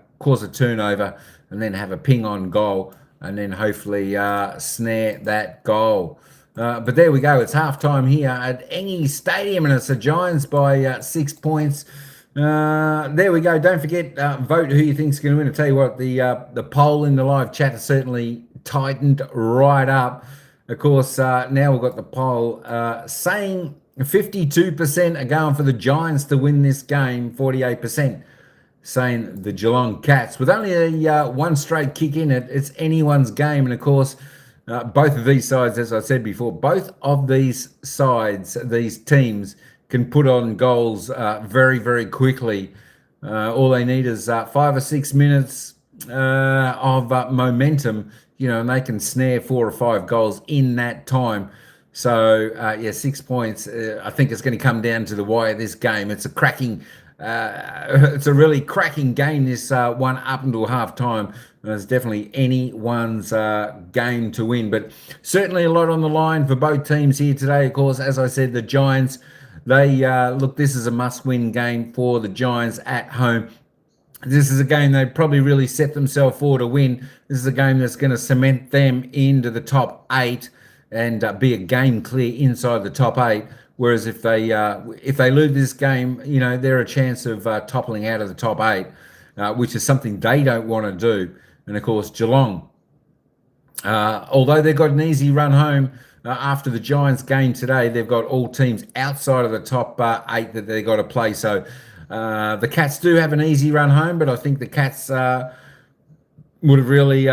turnover, and then have a ping on goal, and then hopefully snare that goal. But there we go. It's halftime here at ENGIE Stadium, and it's the Giants by 6 points. There we go. Don't forget, vote who you think's going to win. I tell you what, the poll in the live chat has certainly tightened right up. Of course, now we've got the poll saying 52% are going for the Giants to win this game, 48% saying the Geelong Cats. With only one straight kick in it, it's anyone's game. And of course, both of these sides, as I said before, both of these sides, these teams, can put on goals very, very quickly. All they need is 5 or 6 minutes of momentum, and they can snare 4 or 5 goals in that time. So, 6 points. I think it's going to come down to the wire of this game. It's a cracking, it's a really cracking game, this one up until half time. It's definitely anyone's game to win, but certainly a lot on the line for both teams here today. Of course, as I said, the Giants, they look, this is a must-win game for the Giants at home. This is a game they probably really set themselves for to win. This is a game that's going to cement them into the top 8 and be a game clear inside the top 8. Whereas if they lose this game, they're a chance of toppling out of the top 8, which is something they don't want to do. And of course, Geelong, although they've got an easy run home, after the Giants game today, they've got all teams outside of the top 8 that they've got to play. So the Cats do have an easy run home, but I think the Cats would have really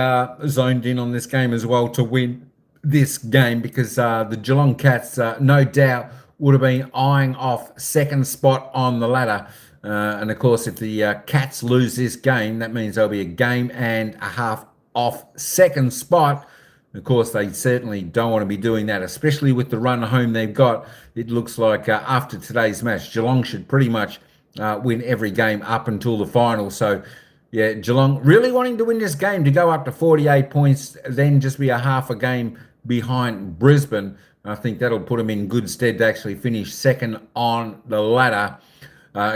zoned in on this game as well to win this game, because the Geelong Cats, no doubt, would have been eyeing off second spot on the ladder. And of course, if the Cats lose this game, that means there'll be a game and a half off second spot. Of course, they certainly don't want to be doing that, especially with the run home they've got. It looks like after today's match, Geelong should pretty much win every game up until the final. So, yeah, Geelong really wanting to win this game to go up to 48 points, then just be a half a game behind Brisbane. I think that'll put them in good stead to actually finish second on the ladder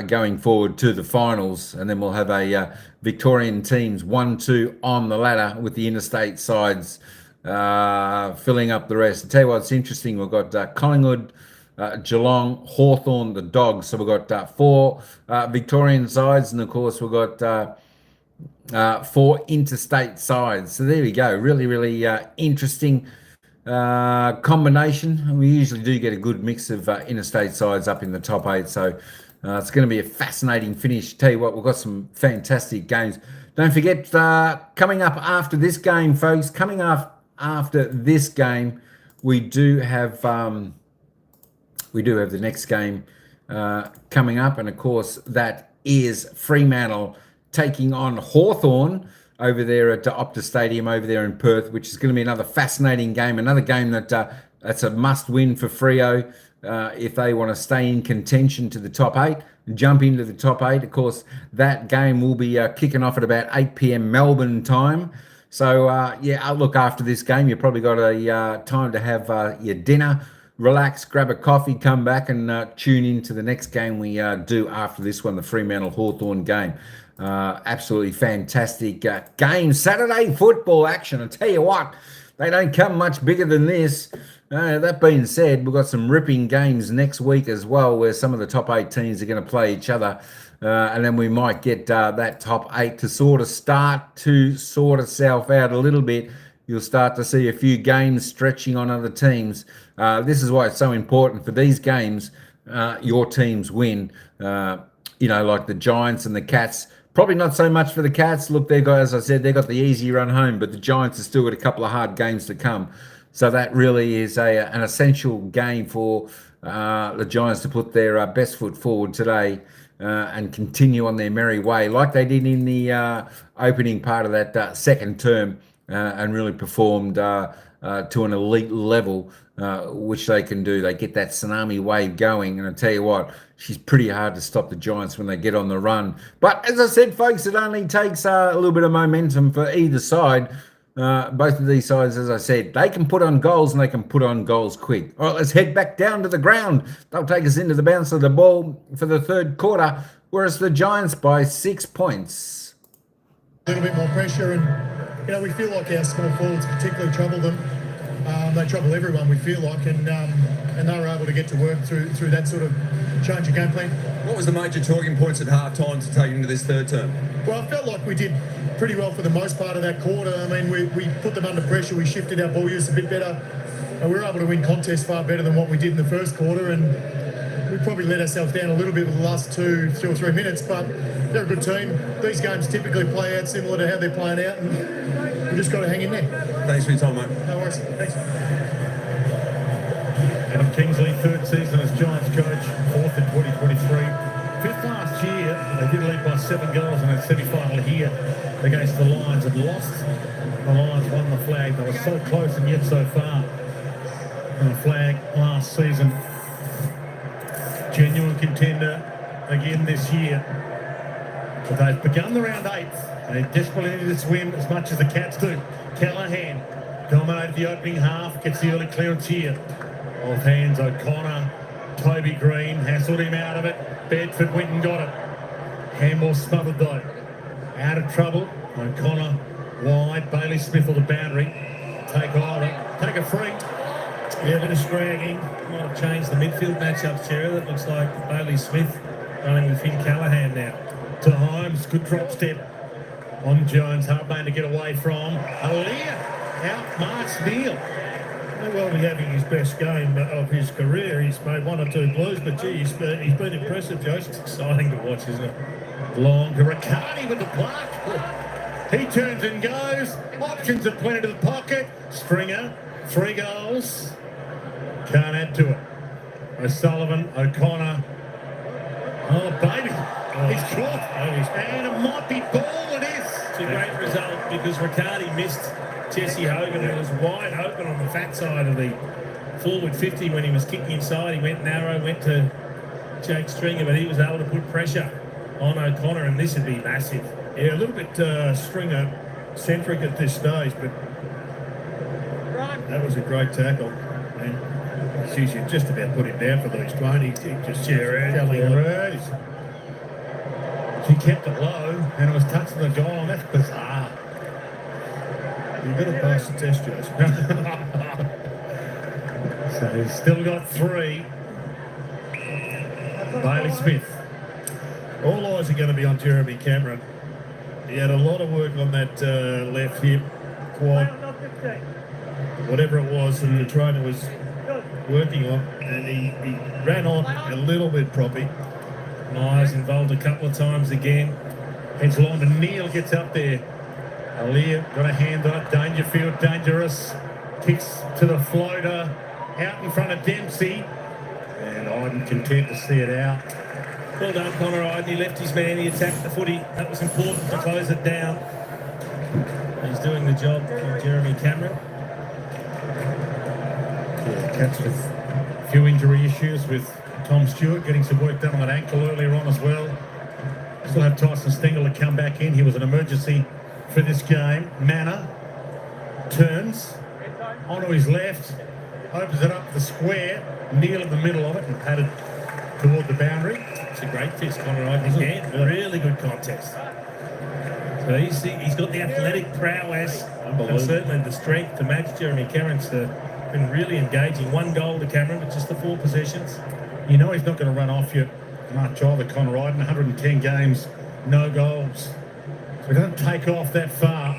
going forward to the finals. And then we'll have a Victorian teams 1-2 on the ladder with the interstate sides filling up the rest. I'll tell you what's interesting. We've got Collingwood, Geelong, Hawthorn, the Dogs. So we've got 4 Victorian sides, and of course we've got 4 interstate sides. So there we go. Really, really interesting combination. We usually do get a good mix of interstate sides up in the top 8. So it's going to be a fascinating finish. Tell you what, we've got some fantastic games. Don't forget, coming up after this game, folks, coming up after this game, we do have the next game coming up, and of course that is Fremantle taking on Hawthorn over there at Optus Stadium over there in Perth, which is going to be another fascinating game, another game that's a must-win for Freo if they want to stay in contention to the top 8, jump into the top 8. Of course, that game will be kicking off at about 8 p.m. Melbourne time. So, yeah, look, after this game, you've probably got a time to have your dinner, relax, grab a coffee, come back and tune into the next game we do after this one, the Fremantle-Hawthorn game. Absolutely fantastic game. Saturday football action. I tell you what, they don't come much bigger than this. That being said, we've got some ripping games next week as well, where some of the top 8 teams are going to play each other. And then we might get that top 8 to sort of start to sort itself out a little bit. You'll start to see a few games stretching on other teams. This is why it's so important for these games, your teams win. Like the Giants and the Cats. Probably not so much for the Cats. Look, they've got, as I said, they've got the easy run home, but the Giants have still got a couple of hard games to come. So that really is an essential game for the Giants to put their best foot forward today and continue on their merry way like they did in the opening part of that second term and really performed to an elite level, which they can do. They get that tsunami wave going, and I tell you what, she's pretty hard to stop the Giants when they get on the run. But as I said, folks, it only takes a little bit of momentum for either side. Both of these sides, as I said, they can put on goals, and they can put on goals quick. All right, let's head back down to the ground. They'll take us into the bounce of the ball for the third quarter, whereas the Giants by 6 points. A little bit more pressure, and we feel like our small forwards particularly trouble them. They trouble everyone, we feel like, and they were able to get to work through that sort of change of game plan. What was the major talking points at half-time to take into this third term? Well, I felt like we did pretty well for the most part of that quarter. I mean, we put them under pressure, we shifted our ball use a bit better, and we were able to win contests far better than what we did in the first quarter, and we probably let ourselves down a little bit with the last 2 or 3 minutes, but they're a good team. These games typically play out similar to how they're playing out, and we just got to hang in there. Thanks for your time, mate. No worries. Thanks. Adam Kingsley, third season as Giants coach, fourth in 2023. Fifth last year, they did lead by 7 goals in that semi-final here against the Lions and lost. The Lions won the flag. They were so close and yet so far on the flag last season. Genuine contender again this year. But they've begun the round 8. They desperately need this win as much as the Cats do. Callahan dominated the opening half, gets the early clearance here. Off hands, O'Connor, Toby Green hassled him out of it. Bedford went and got it. Handball smothered though. Out of trouble. O'Connor wide. Bailey Smith on the boundary. Take over. Take a free. Yeah, a bit of scragging. Might have changed the midfield matchups, Sarah. That looks like Bailey Smith running with Finn Callahan now. To Holmes. Good drop step on Jones. Hard man to get away from. Aaliyah outmarks Neil. May well be having his best game of his career. He's made 1 or 2 blues, but gee, he's been impressive, Josh. It's exciting to watch, isn't it? Long to Riccardi with the block. He turns and goes. Options have plenty to the pocket. Stringer, 3 goals. Can't add to it. O'Sullivan, O'Connor. Oh, baby. He's caught. And it might be ball, it is. It's a great result because Riccardi missed Jesse Hogan, who was wide open on the fat side of the forward 50 when he was kicking inside. He went narrow, went to Jake Stringer, but he was able to put pressure on O'Connor, and this would be massive. Yeah, a little bit Stringer-centric at this stage, but that was a great tackle. And geez, you just about put him down for these 20. He just He kept it low, and it was touching the goal. That's bizarre. You've got to pass the test, Jason. So he's still got 3. Bailey Smith. All eyes are going to be on Jeremy Cameron. He had a lot of work on that left hip, quad, whatever it was that the trainer was working on, and he ran on a little bit proppy. Myers involved a couple of times again. Heads along to Neil, gets up there. Aaliyah got a hand on it. Dangerfield, dangerous. Kicks to the floater. Out in front of Dempsey. And I'm content to see it out. Well done, Connor Iden. He left his man. He attacked the footy. That was important to close it down. He's doing the job for Jeremy Cameron. Yeah, Cats with a few injury issues with Tom Stewart getting some work done on that ankle earlier on as well. Still have Tyson Stengel to come back in. He was an emergency for this game. Manor turns onto his left, opens it up the square, Neil in the middle of it and patted toward the boundary. It's a great fist, Connor Iden again. Really good contest. So he's got the athletic prowess and certainly the strength to match Jeremy Cameron's been really engaging. 1 goal to Cameron, but just the 4 possessions. You know he's not going to run off you much either, Connor Iden. 110 games, no goals. So he doesn't take off that far.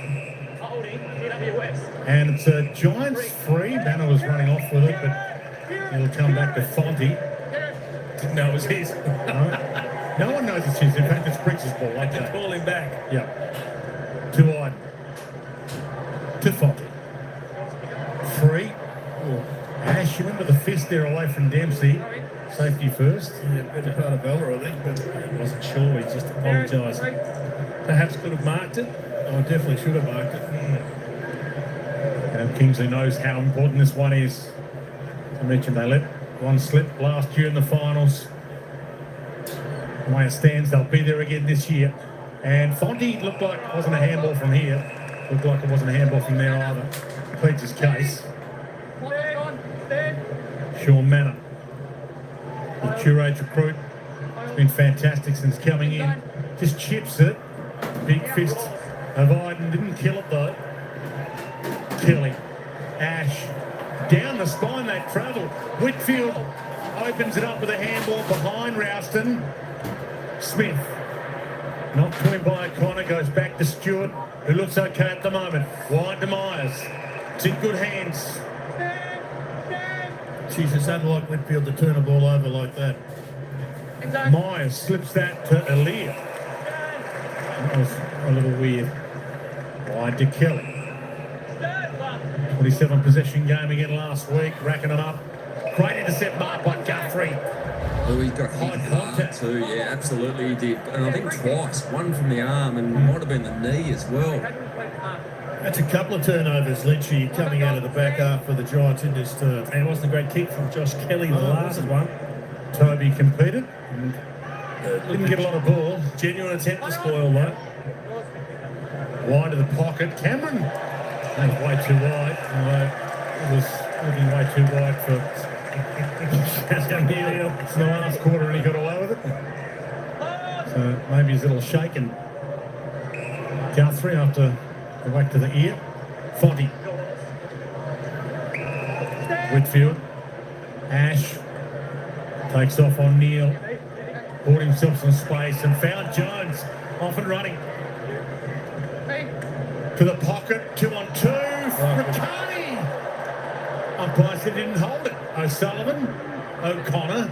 And it's a Giants free. Banner was running off with it, but it'll come back to Fonte. Didn't know it was his. No one knows it's his. In fact, it's Briggs' ball. I can call him back. Yeah. To Iden. To Fonte. Free. Ash, you went with the fist there away from Dempsey. Safety first. Yeah, better part of Bella, I think, but He wasn't sure. He just apologised. Perhaps could have marked it. I definitely should have marked it. And Kingsley knows how important this one is. I mentioned they let one slip last year in the finals. The way it stands, they'll be there again this year. And Fonte looked like it wasn't a handball from here. Looked like it wasn't a handball from there either. Pleads his case. Sean Manor, the Curage recruit, has been fantastic since coming in. Just chips it. Big fist of Iden. Didn't kill it though. Kelly. Ash. Down the spine they travel. Whitfield opens it up with a handball behind Rouston. Smith. Knocked to him by O'Connor. Goes back to Stewart, who looks okay at the moment. Wide to Myers. It's in good hands. Geez, it's unlike Midfield to turn a ball over like that. Myers slips that to Aaliyah. That was a little weird. Wide to Kelly. 27 possession game again last week, racking it up. Great intercept mark by Guthrie. Oh, he got hit hard too, yeah, absolutely he did. And I think twice, one from the arm and might have been the knee as well. That's a couple of turnovers, Lynchy, coming out of the back half for the Giants in this term. And it wasn't a great kick from Josh Kelly, the last one. Toby competed. Didn't get a lot of ball. Genuine attempt to spoil though. Wide of the pocket. Cameron. That was way too wide. It was looking way too wide for it's the last quarter and he got away with it. So maybe he's a little shaken. Guthrie after the whack to the ear. Fonte. Whitfield. Ash. Takes off on Neil. Bought himself some space and found Jones off and running. To the pocket, 2 on 2. Riccardi! Umpire said he didn't hold it. O'Sullivan, O'Connor.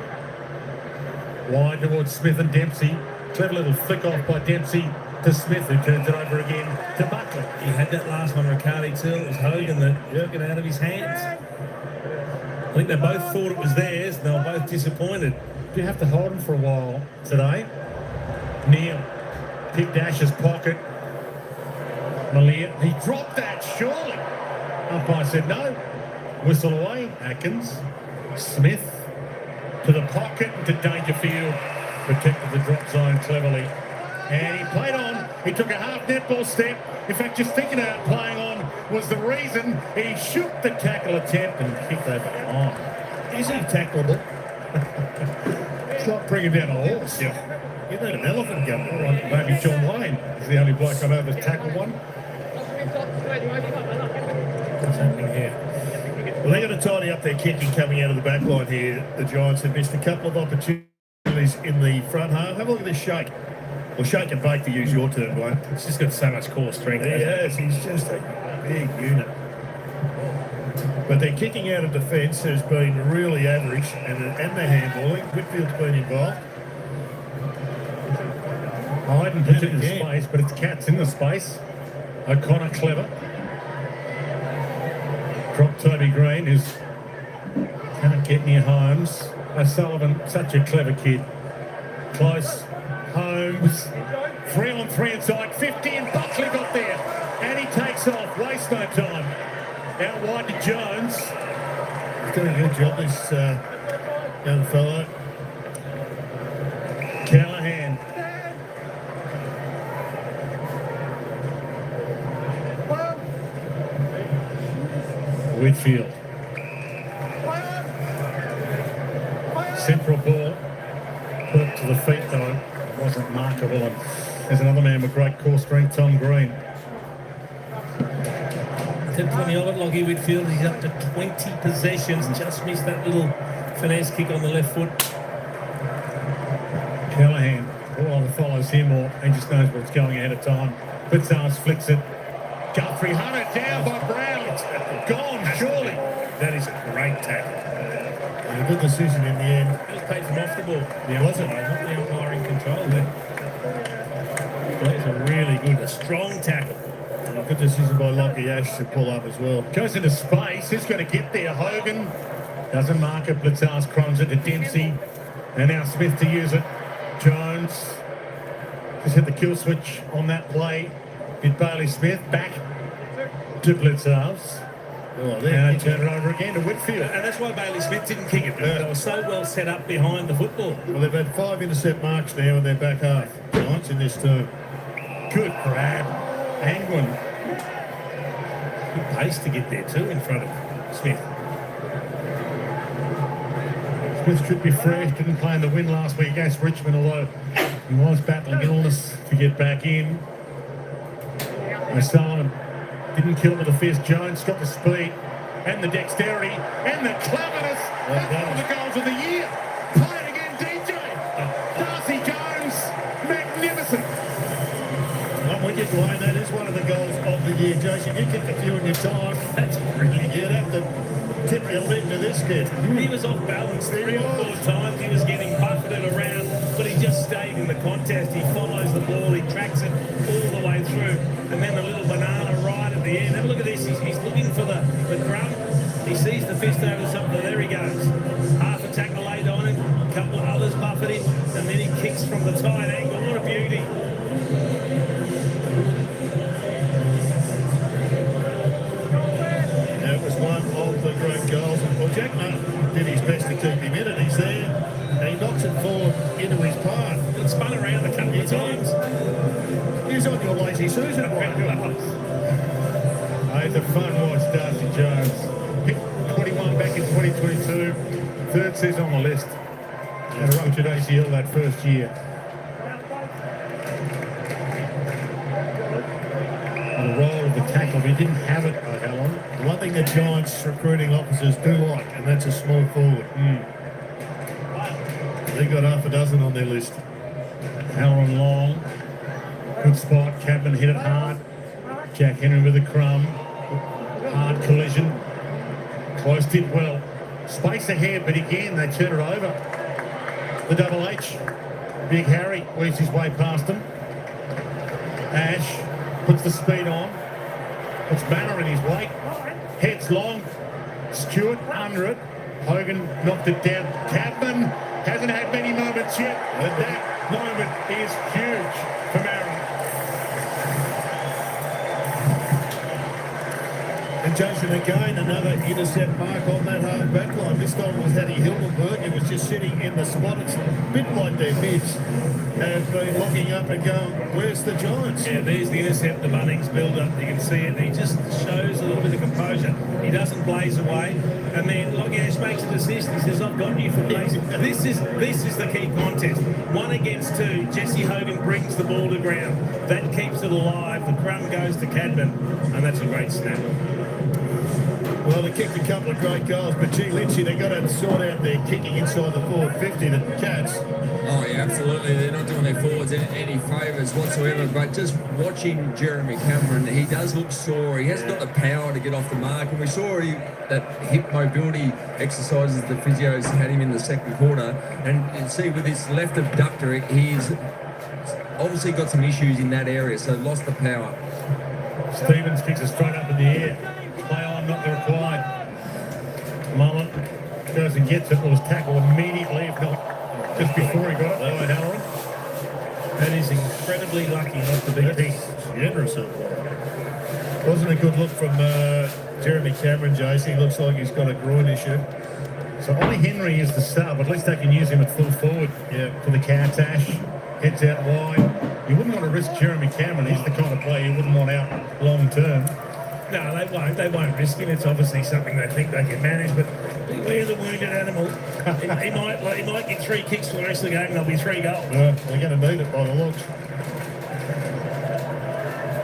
Wide towards Smith and Dempsey. Clever little flick off by Dempsey to Smith, who turns it over again to Buckley. He had that last one, Riccardi too. It was Hogan that took it out of his hands. I think they both thought it was theirs and they were both disappointed. Do you have to hold him for a while today? Neil picked Ash's pocket. Malia, he dropped that, surely. Umpire said no. Whistle away. Atkins. Smith to the pocket and to Dangerfield. Protected the drop zone cleverly. And he played on. He took a half netball step. In fact, just thinking about playing on was the reason he shook the tackle attempt and kicked over the line. Is he tackleable? It's like bringing down a horse. You need an elephant gun. All right, maybe John Wayne is the only bloke I've ever tackled one. What's happening here? Well, they're going to tidy up their kicking coming out of the back line here. The Giants have missed a couple of opportunities in the front half. Have a look at this shake. Or shake and bake, to use your term, Wayne. It's just got so much core strength. Yes, he's just a big unit. But their kicking out of defence has been really average, and the handballing. Whitfield's been involved. Hyden puts it in space, but it's Cats in the space. O'Connor clever. Drop Toby Green, who's can't get near Holmes. O'Sullivan, such a clever kid. Close. Holmes. 3-on-3 inside. 50 and Buckley got there. And he takes off. Waste no time. Out wide to Jones. He's doing a good job, this young fellow. Callahan. Whitfield. Central ball. Put to the feet though. It wasn't markable. And there's another man with great core strength, Tom Green. Did plenty of it, Lockie Whitfield. He's up to 20 possessions. Just missed that little finesse kick on the left foot. Callahan. All other follows him, or he just knows what's going ahead of time. Blitzars flicks it. Guthrie hunted down by Brown. Gone, surely. That is a great tackle. And a good decision in the end. He was paid from off the ball. Yeah, wasn't it? Not the umpire in control there. That was a really good, a strong tackle. And a good decision by Lockie Ash to pull up as well. Goes into space. Who's going to get there? Hogan doesn't mark it. Blitzars crumbs it to Dempsey. And now Smith to use it. Jones just hit the kill switch on that play. Did Bailey Smith back to Blitzars. Oh, And turn it over again to Whitfield. And that's why Bailey Smith didn't kick it. They were so well set up behind the football. Well, they've had 5 intercept marks now in their back half. Giants in this term. Good grab. Angwin. Good pace to get there too in front of Smith. Smith should be fresh. Didn't play in the win last week against Richmond, although he was battling illness to get back in. O'Sullivan didn't kill him with the fist. Jones got the speed and the dexterity and the cleverness. That's one of the goals of the year. Play it again, DJ. Darcy Jones, magnificent. I'm with you, Dwayne. That is one of the goals of the year. Jason, you kicked a few in your time. That's brilliant. You'd have to tip your lid to this kid. He was off balance 3 or 4 times. He was getting buffeted around, but he just stayed in the contest. He follows the ball. He tracks it all the way through. And then the little banana right at the end. Have a look at this. He's looking for the crumb. He sees the fist over something. There he goes. Half a tackle laid on him. A couple of others buffet him. And then he kicks from the tight angle. What a beauty. That was one of the great goals. Well, Jack Martin did his best to keep him in it. He's there. And he knocks it forward into his path. It spun around a couple of times. He's on your lazy Susan. Hey, the fun watch, Darcy Jones. Picked 21 back in 2022. 3rd season on the list. Had a ruptured ACL that first year. The role of the tackle, he didn't have it by how long? The one thing the Giants recruiting officers do like, and that's a small forward. They've got half a dozen on their list. Halloran long. Good spot. Cadman hit it hard. Jack Henry with a crumb. Hard collision. Close did well. Space ahead, but again, they turn it over. The double H. Big Harry weaves his way past them. Ash puts the speed on. Puts Banner in his way. Heads long. Stewart under it. Hogan knocked it down. Cadman hasn't had many moments yet, but that moment is huge for Marin. And Jason, again, another intercept mark on that half back line. This time it was Hattie Hildenberg. He was just sitting in the spot. It's a bit like their mids have been looking up and going, where's the Giants? Yeah, there's the intercept, the Bunnings build up. You can see it. He just shows a little bit of composure. He doesn't blaze away. And then Logash makes a decision. He says, I've got you for blaze. This is the key contest. 1 against 2. Jesse Hogan brings the ball to ground. That keeps it alive. The crumb goes to Cadman. And that's a great snap. Well, they kicked a couple of great goals, but gee, Lynchy, they've got to sort out their kicking inside the forward 50, the Cats. Oh, yeah, absolutely. They're not doing their forwards any favours whatsoever. But just watching Jeremy Cameron, he does look sore. He hasn't got the power to get off the mark. And we saw that hip mobility exercises the physios had him in the second quarter. And you see with his left abductor, he's obviously got some issues in that area, so lost the power. Stevens kicks it straight up in the air. Play on, not the required. Mullen goes and gets it. It was tackled immediately, if not just before he got it by Halloran. That is incredibly lucky not to be picked. Generous of them. Wasn't a good look from Jeremy Cameron, Jason. He looks like he's got a groin issue. So Ollie Henry is the sub. At least they can use him at full forward for the Cartash. Heads out wide. You wouldn't want to risk Jeremy Cameron. He's the kind of player you wouldn't want out long term. No, they won't. They won't risk him. It's obviously something they think they can manage, but beware the wounded animal. he might get 3 kicks for the rest of the game and there'll be 3 goals. They're going to need it by the looks.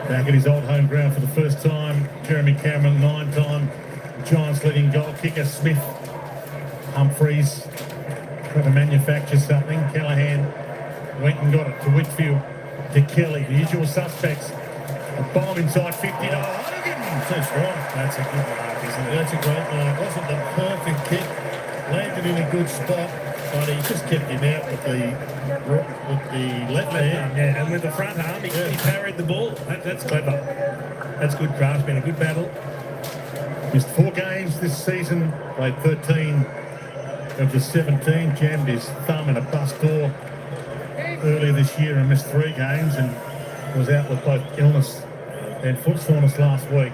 Back at his old home ground for the first time, Jeremy Cameron, 9-time Giants leading goal kicker. Smith, Humphreys, trying to manufacture something. Callahan went and got it to Whitfield, to Kelly, the usual suspects. A bomb inside 50 to Hogan. Too strong. That's a good mark, isn't it? That's a great mark. Wasn't the perfect kick. Landed in a good spot, but he just kept him out with the left hand. Yeah, and with the front arm, he parried the ball. That's clever. That's good craft, been a good battle. Missed 4 games this season, played 13 of the 17, jammed his thumb in a bus door earlier this year and missed 3 games and was out with both illness and foot soreness last week.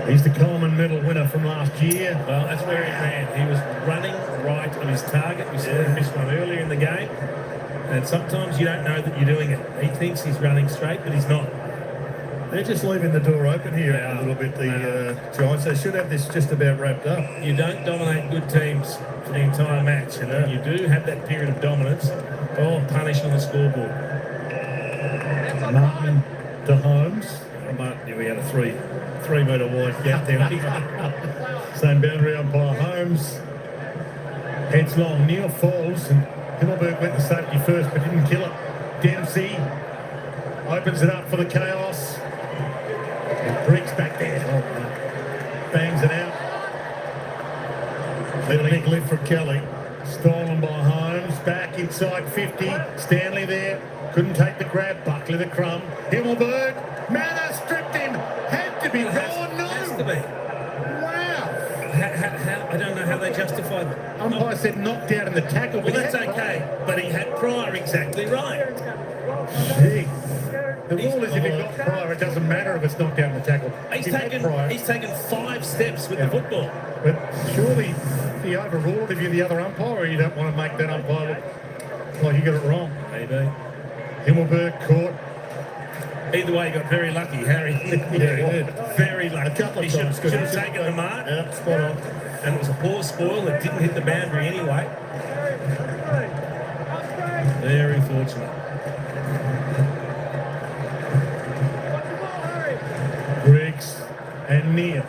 He's the Coleman medal winner from last year. Well, that's where he ran. He was running right on his target. We saw him miss one earlier in the game. And sometimes you don't know that you're doing it. He thinks he's running straight, but he's not. They're just leaving the door open here a little bit, the Giants. They should have this just about wrapped up. You don't dominate good teams for the entire match. And when you do have that period of dominance, punish on the scoreboard. Martin to Holmes. Martin, we had a 3-metre wide gap there. Same boundary umpire Holmes. Heads long, Neil falls, and Himmelberg went to safety first but didn't kill it. Dempsey opens it up for the chaos. And Briggs back there. Bangs it out. A big lift from Kelly. Stolen by Holmes. Back inside 50. Stanley there. Couldn't take the grab. Buckley the crumb. Himmelberg. Manor stripped him. Had to be gone. No. Has to be. Wow. I don't know how they justified it. Umpire said knocked out in the tackle. Well, but that's okay. But he had prior exactly right. Gee. The rule is if you've got prior, it doesn't matter if it's knocked out in the tackle. He's If you've had prior, taken 5 steps with the football. but surely the overruled if you're the other umpire, or you don't want to make that umpire look like you got it wrong. Maybe. Himmelberg caught. Either way, he got very lucky, Harry. Yeah, he did. Very lucky. A couple of He should times. have taken the mark. Yeah, spot on. And it was a poor spoil that didn't hit the boundary anyway. Very fortunate. Briggs and Neal.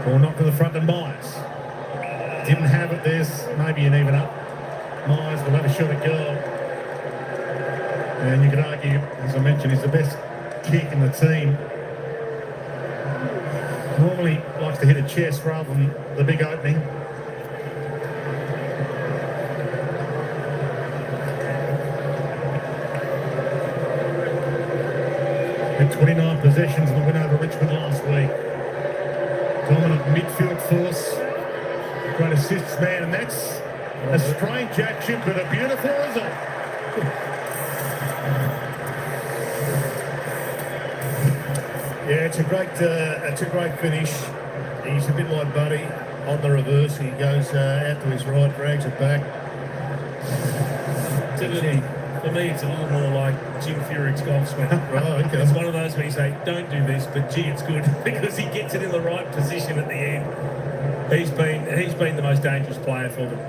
Ball knocked to the front of Myers. Didn't have it. There's maybe an even up. Myers will have a shot at goal. And you could argue, as I mentioned, he's the best kick in the team. Normally likes to hit a chest rather than the big opening. Had 29 possessions in the win over Richmond last week. Dominant midfield force. Great assists man, and that's a strange action, but a beautiful result. Yeah, it's a great finish. He's a bit like Buddy on the reverse. He goes out to his right, drags it back. For me, it's a little more like Jim Furyk's golf swing. Right, okay. It's one of those where you say, don't do this, but gee, it's good because he gets it in the right position at the end. He's been the most dangerous player for them.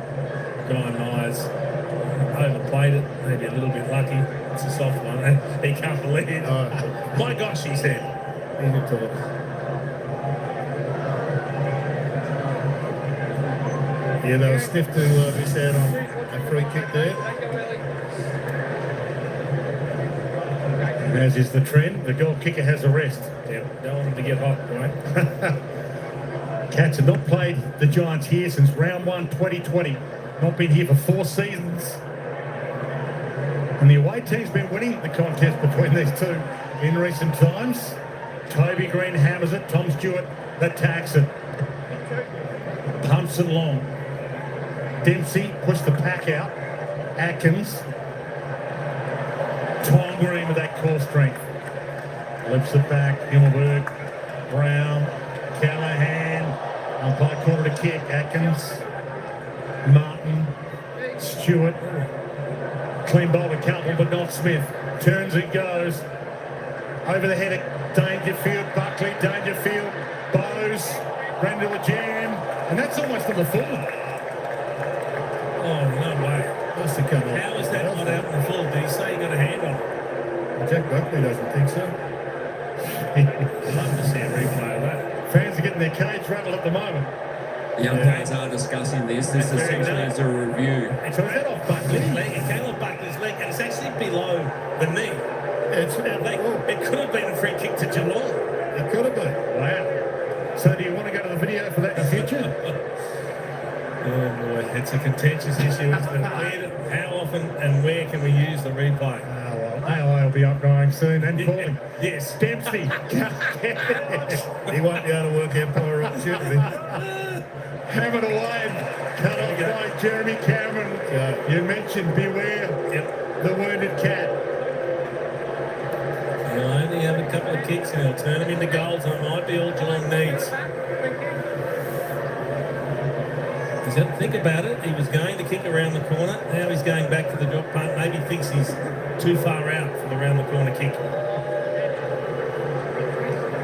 Guy Myers overplayed it, maybe a little bit lucky. It's a soft one. He can't believe it. My gosh, he said. He's a talk. Yeah, they were stiff to miss out on a free kick there. As is the trend, the goal kicker has a rest. Yeah, don't want him to get hot, right? Cats have not played the Giants here since round 1 2020. Not been here for 4 seasons. And the away team's been winning the contest between these two in recent times. Toby Green hammers it, Tom Stewart attacks it. Pumps it long. Dempsey pushed the pack out. Atkins. Tom Green with that core strength. Lifts it back. Himmelberg. Brown. Callahan. Umpire called it a kick. Atkins. Martin. Stewart. Clean bowl to Campbell, but not Smith. Turns and goes. Over the head of Dangerfield. Buckley. Dangerfield. Bowes. Ran to a jam. And that's almost on the full. Oh, no way. Must have come off. How is that not out in the full? Did he say he got a hand on it? Jack Buckley doesn't think so. I'd love to see a replay of that. Fans are getting their cage rattled at the moment. The umpires are discussing this. This essentially is a review. So is that off Buckley's leg? It came off Buckley's leg, and it's actually below the knee. It's It could have been a free kick to Geelong. It could have been. Wow. So do you want to go to the video for that in the future? Oh boy, it's a contentious issue, isn't it? How often and where can we use the replay? AI will be upgrowing soon and falling. Yes. Dempsey. He won't be able to work Empire up, should he? Hammered away. Cut off by Jeremy Cameron. Yeah. You mentioned beware the wounded cat. He'll only have a couple of kicks and he'll turn them into goals, and it might be all Geelong needs. Think about it. He was going to kick around the corner. Now he's going back to the drop punt. Maybe he thinks he's too far out for the round the corner kick.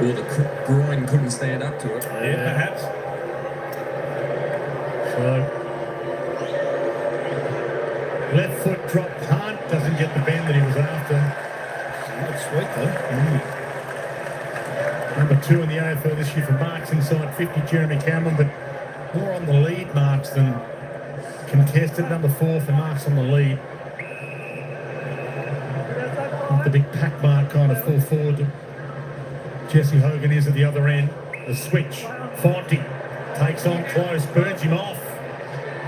Or the groin couldn't stand up to it. Yeah, perhaps. So, left foot drop punt. Doesn't get the bend that he was after. That's sweet, though. Number 2 in the AFL this year for marks inside 50, Jeremy Cameron, but more on the lead marks than contested. Number 4 for marks on the lead. Not the big pack mark kind of full forward that Jesse Hogan is at the other end. The switch. Fonte takes on close, burns him off,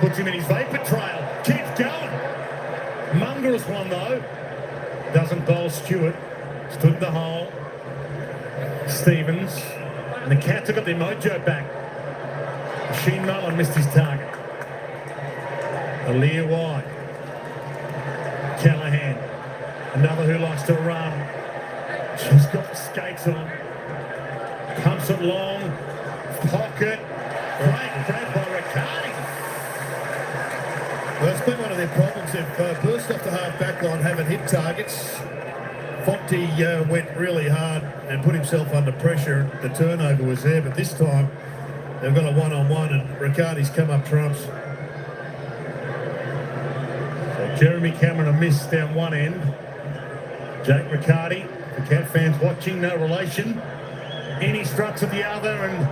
puts him in his vapor trail, keeps going. Munger's one though. Doesn't bowl Stewart. Stood in the hole. Stevens. And the Cats have got their mojo back. Sheen Mullen missed his target. Aaliyah wide. Callahan. Another who likes to run. She's got the skates on. Pumps it long. Pocket. Great grab by Riccardi. Well, it's been one of their problems. They've burst off the half back line, haven't hit targets. Fonte went really hard and put himself under pressure. The turnover was there, but this time they've got a one-on-one and Riccardi's come up trumps. So Jeremy Cameron a miss down one end. Jake Riccardi, the Cat fans watching, no relation. Any struts at the other, and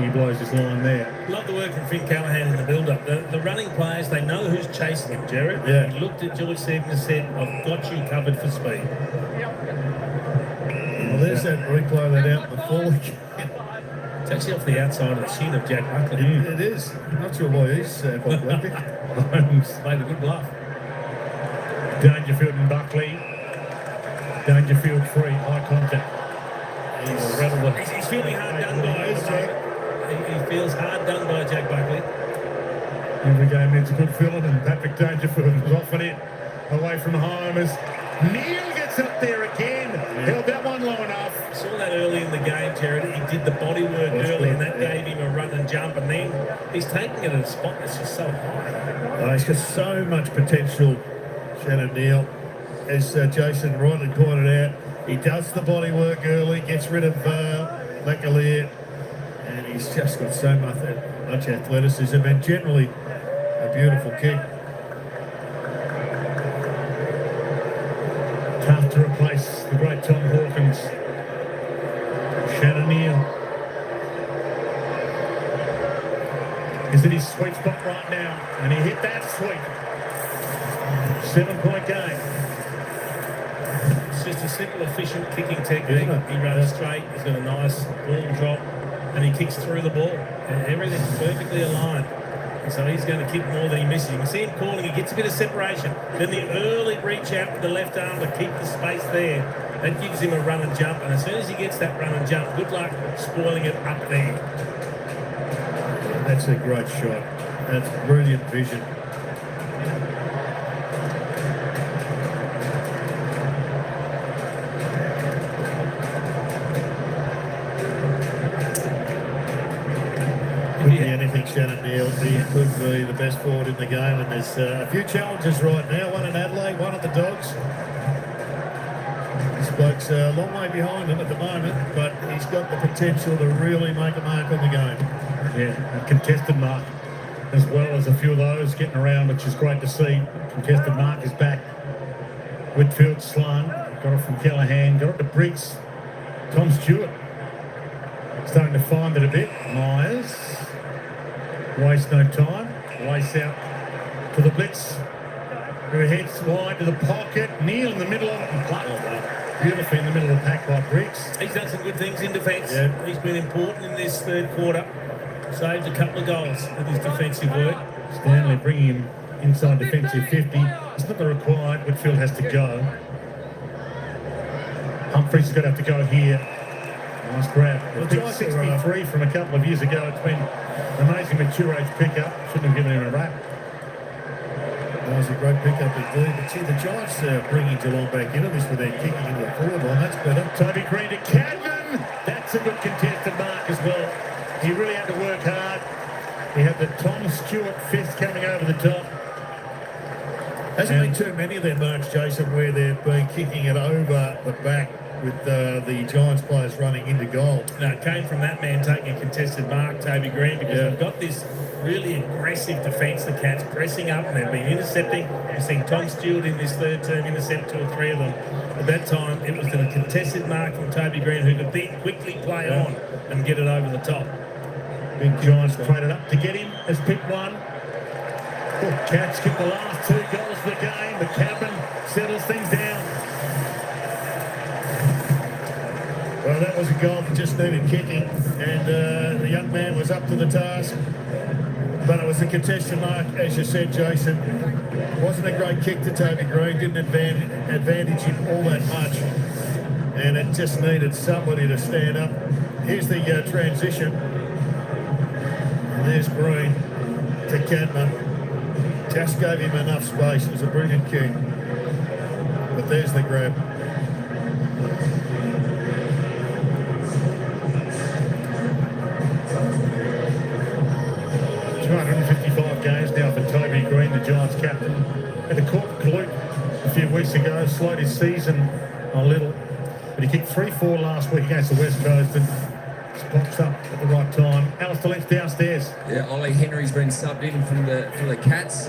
he blows his line there. Love the work from Finn Callahan in the build-up. The running players, they know who's chasing him, Jared. Yeah. He looked at George Stevens and said, I've got you covered for speed. Well, there's that replay of that out before. It's actually off the outside of the shin of Jack Buckley. It is. Not sure why he's epileptic. Played a good bluff. Dangerfield and Buckley. Dangerfield free, high contact. He's feeling hard done by. He feels hard done by Jack Buckley. Every game needs a good filling, and Patrick Dangerfield was off and in. Away from home as Neil gets up there again. Held that one low enough. credit. He did the body work That's early, good, and that yeah. gave him a run and jump. And then he's taking it at a spot that's just so high. Oh, he's got so much potential, Shannon Neal. As Jason rightly pointed out, he does the body work early, gets rid of Leclerc, and he's just got so much athleticism and generally a beautiful kick. Tough to replace the great Tom Hawkins. Shannon Neal is in his sweet spot right now, and he hit that sweet. 7-point game. It's just a simple, efficient kicking technique. He runs straight, he's got a nice ball drop, and he kicks through the ball. And everything's perfectly aligned. And so he's going to kick more than he misses. You can see him calling, he gets a bit of separation. Then the early reach out with the left arm to keep the space there. That gives him a run and jump. And as soon as he gets that run and jump, good luck spoiling it up there. That's a great shot. That's brilliant vision. Could be anything, Shannon Neal. He could be the best forward in the game, and there's a few challenges right now. One in Adelaide, one at the Dogs. This bloke's a long way behind him at the moment, but he's got the potential to really make a mark on the game. Yeah, a contested mark as well as a few of those getting around, which is great to see. Contested mark is back. Whitfield slung, got it from Callahan, got it to Briggs. Tom Stewart starting to find it a bit. Myers, waste no time, race out to the blitz, who heads wide to the pocket. Neal in the middle of it and plucked beautifully in the middle of the pack by Briggs. He's done some good things in defence. Yeah. He's been important in this third quarter. Saved a couple of goals with his defensive work. Stanley bringing him inside defensive 50. It's not the required. Whitfield has to go. Humphries is going to have to go here. Nice grab. Well, Big 63 from a couple of years ago. It's been an amazing mature age pickup. Shouldn't have given him a wrap. That was a great pickup indeed. But see, the Giants bringing Geelong back into this with their kicking into the forward line. That's better. Toby Green to Cadman. That's a good contested mark as well. He really had to work hard. He had the Tom Stewart fist coming over the top. Hasn't been too many of their marks, Jason, where they've been kicking it over the back with the Giants players running into goal. No, it came from that man taking a contested mark, Toby Green, because they've got this really aggressive defence, the Cats, pressing up, and they've been intercepting. We've seen Tom Stewart in this third term intercept 2 or 3 of them. At that time, it was a contested mark from Toby Green, who could then quickly play on and get it over the top. Big Giants traded up to get him. Has picked one. Oh, Cats kicked the last 2 goals of the game. The Cabin settles things down. Well, that was a goal that just needed kicking, and the young man was up to the task. But it was a contested mark, as you said, Jason. It wasn't a great kick to Toby Green, didn't advantage him all that much. And it just needed somebody to stand up. Here's the transition. And there's Green to Cadman. Just gave him enough space. It was a brilliant kick. But there's the grab. Games now for Toby Green, the Giants captain. Had a cork glute a few weeks ago, slowed his season a little, but he kicked 3-4 last week against the West Coast and just pops up at the right time. Alistair Lynch downstairs. Yeah, Ollie Henry's been subbed in from the Cats.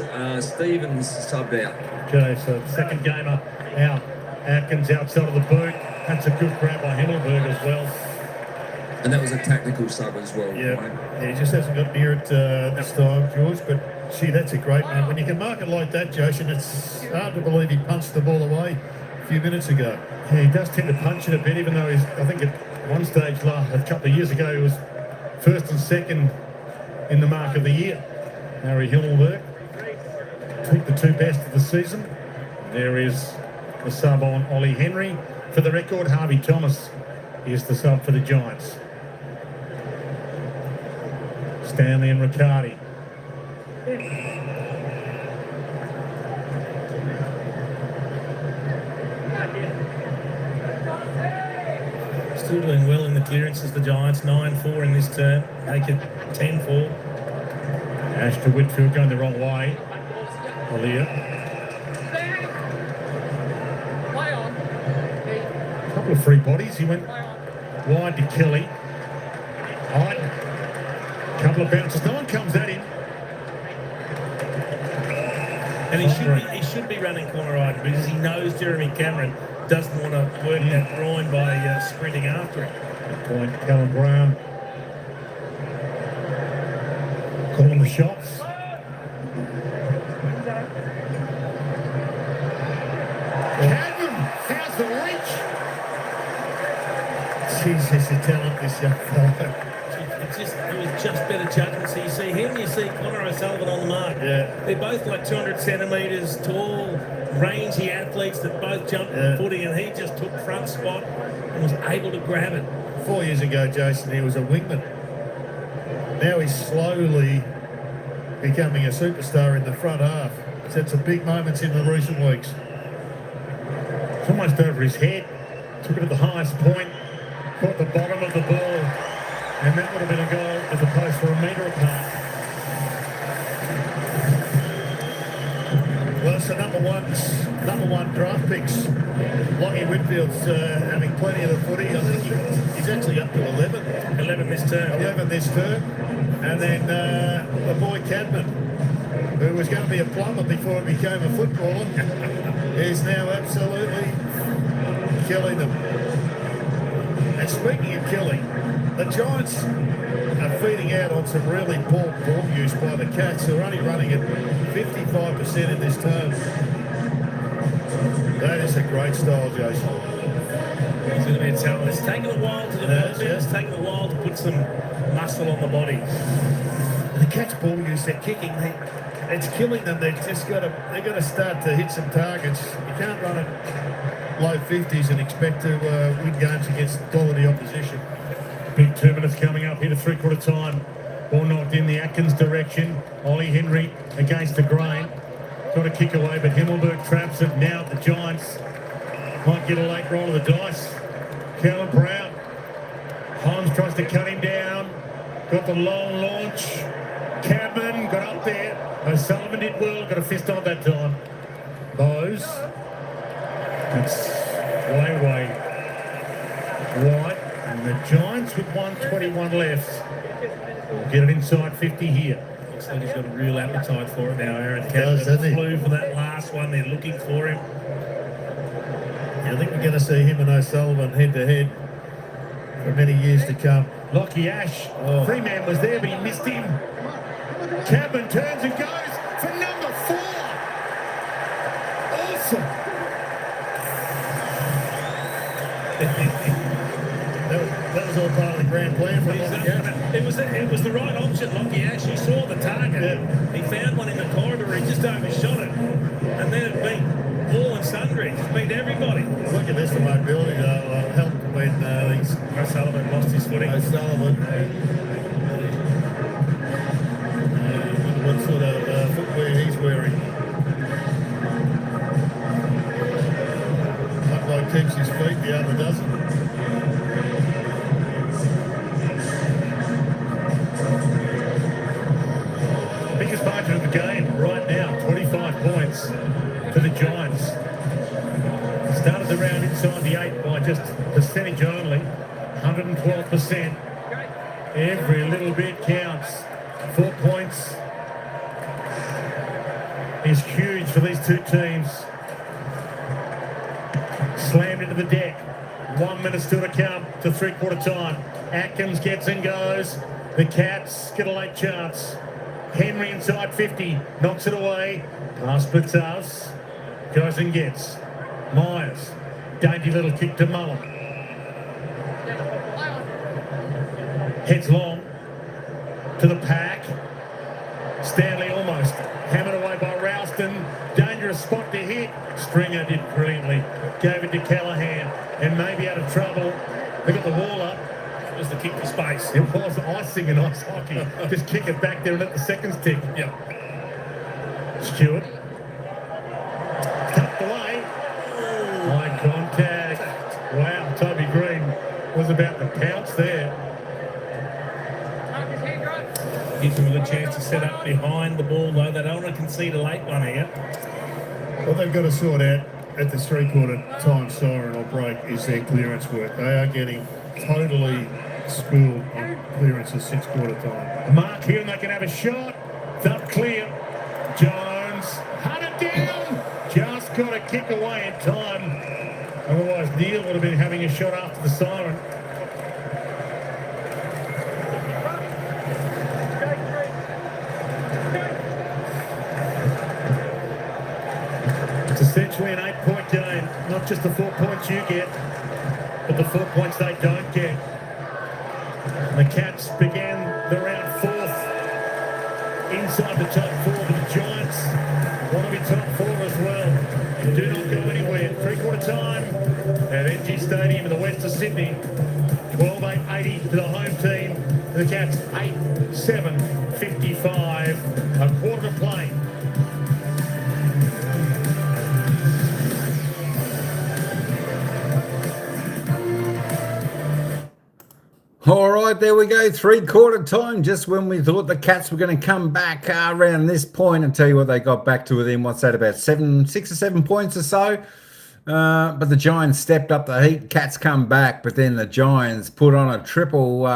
Stevens subbed out. Okay, so second gamer out. Atkins outside of the boot. That's a good grab by Himmelberg as well. And that was a tactical sub as well. Yeah, Wayne. he just hasn't got near it this time, George. But gee, that's a great one. When you can mark it like that, Jason, it's hard to believe he punched the ball away a few minutes ago. Yeah, he does tend to punch it a bit, even though he's, I think at one stage a couple of years ago, he was first and second in the mark of the year. Harry Himmelberg took the 2 best of the season. There is the sub on Ollie Henry. For the record, Harvey Thomas is the sub for the Giants. Stanley and Riccardi. Still doing well in the the clearances, the Giants. 9-4 in this term. Make it 10-4. Ash to Whitfield going the wrong way. Alia. Couple of free bodies. He went wide to Kelly. High. Couple of bounces. No one comes at him. And he should be running corner right because he knows Jeremy Cameron doesn't want to work that groin by sprinting after him. Good point. Callum Brown calling the shots. Cadman, how's the reach? Jesus, the talent, this young fella. It was just better judgment. So you see him, you see Connor O'Sullivan on the mark. Yeah. They're both like 200 centimetres tall, rangy athletes that both jumped in footy, and he just took front spot and was able to grab it. 4 years ago, Jason, he was a wingman. Now he's slowly becoming a superstar in the front half. He's had some big moments in the recent weeks. It's almost over his head. Took it at the highest point. Caught the bottom of the ball. And that would have been a goal as opposed to a metre apart. Well, it's the number one draft picks. Lockie Whitfield's having plenty of the footy. I think he's actually up to 11. 11 this term. 11 this term. And then the boy Cadman, who was going to be a plumber before he became a footballer, is now absolutely killing them. And speaking of killing, the Giants are feeding out on some really poor ball use by the Cats, who are only running at 55% in this term. That is a great style, Jason. He's going to be a talent. It's taken a while to develop. It's taken a while to put some muscle on the body. The Cats' ball use, they're kicking, it's killing them. They've got to start to hit some targets. You can't run at low 50s and expect to win games against quality opposition. Big 2 minutes coming up here to three-quarter time. Ball knocked in the Atkins direction. Ollie Henry against the grain. Got a kick away, but Himmelberg traps it. Now the Giants might get a late roll of the dice. Callum Brown. Holmes tries to cut him down. Got the long launch. Cadman got up there. O'Sullivan did well. Got a fist on that time. Bose. That's way wide. And the Giants with 1:21 left will get it inside 50 here. Looks like he's got a real appetite for it now, Aaron. does, doesn't he? Flew for that last one. They're looking for him. Yeah, I think we're going to see him and O'Sullivan head-to-head for many years to come. Lockie Ash. Freeman was there, but he missed him. Cadman turns and goes for number 4. Awesome. That was all part of the grand plan for Lockie Ash. It was the right option, Lockie Ash. He saw the target. Yeah. He found one in the corridor. He just overshot it. And then it beat all and sundry. It beat everybody. Look at this for mobility, though. Helped when O'Sullivan lost his footing. O'Sullivan. What sort of footwear he's wearing. One bloke keeps his feet, the other doesn't. Biggest margin of the game right now, 25 points to the Giants. Started the round inside the 8 by just percentage only, 112%. Every little bit counts. 4 points is huge for these two teams. Slammed into the deck. 1 minute still to come to three-quarter time. Atkins gets and goes. The Cats get a late chance. Henry inside 50, knocks it away. Pass splits us. Goes and gets. Myers. Dainty little kick to Mullen. Heads long to the pack. Stanley almost hammered away by Ralston. Dangerous spot to hit. Stringer did brilliantly. Gave it to Callahan and maybe out of trouble. They got the wall up. It was the kick for space. It was icing in ice hockey. Just kick it back there and let the seconds tick. Yeah. Stewart. Tucked away. High contact. Wow, Toby Green was about to pounce Gives them a good chance to set up behind the ball, though. They don't want to concede a late one here. What they've got to sort out at the three-quarter time siren or break is their clearance work. They are getting totally schooled on clearances since quarter time. Mark here and they can have a shot. Up clear. Jones had it down. Just got a kick away in time. Otherwise Neil would have been having a shot after the siren. It's essentially an 8-point game. Not just the 4 points you get, but the 4 points they don't get. The Cats began the round fourth inside the top four, but the Giants want to be top four as well. And do not go anywhere. Three-quarter time at ENGIE Stadium in the west of Sydney. 12-8-80 to the home team. The Cats 8-7-55. A quarter to play. All right, there we go. Three-quarter time, just when we thought the Cats were going to come back around this point. And tell you what, they got back to within, what's that, about 6 or 7 points or so. But the Giants stepped up the heat. Cats come back, but then the Giants put on a triple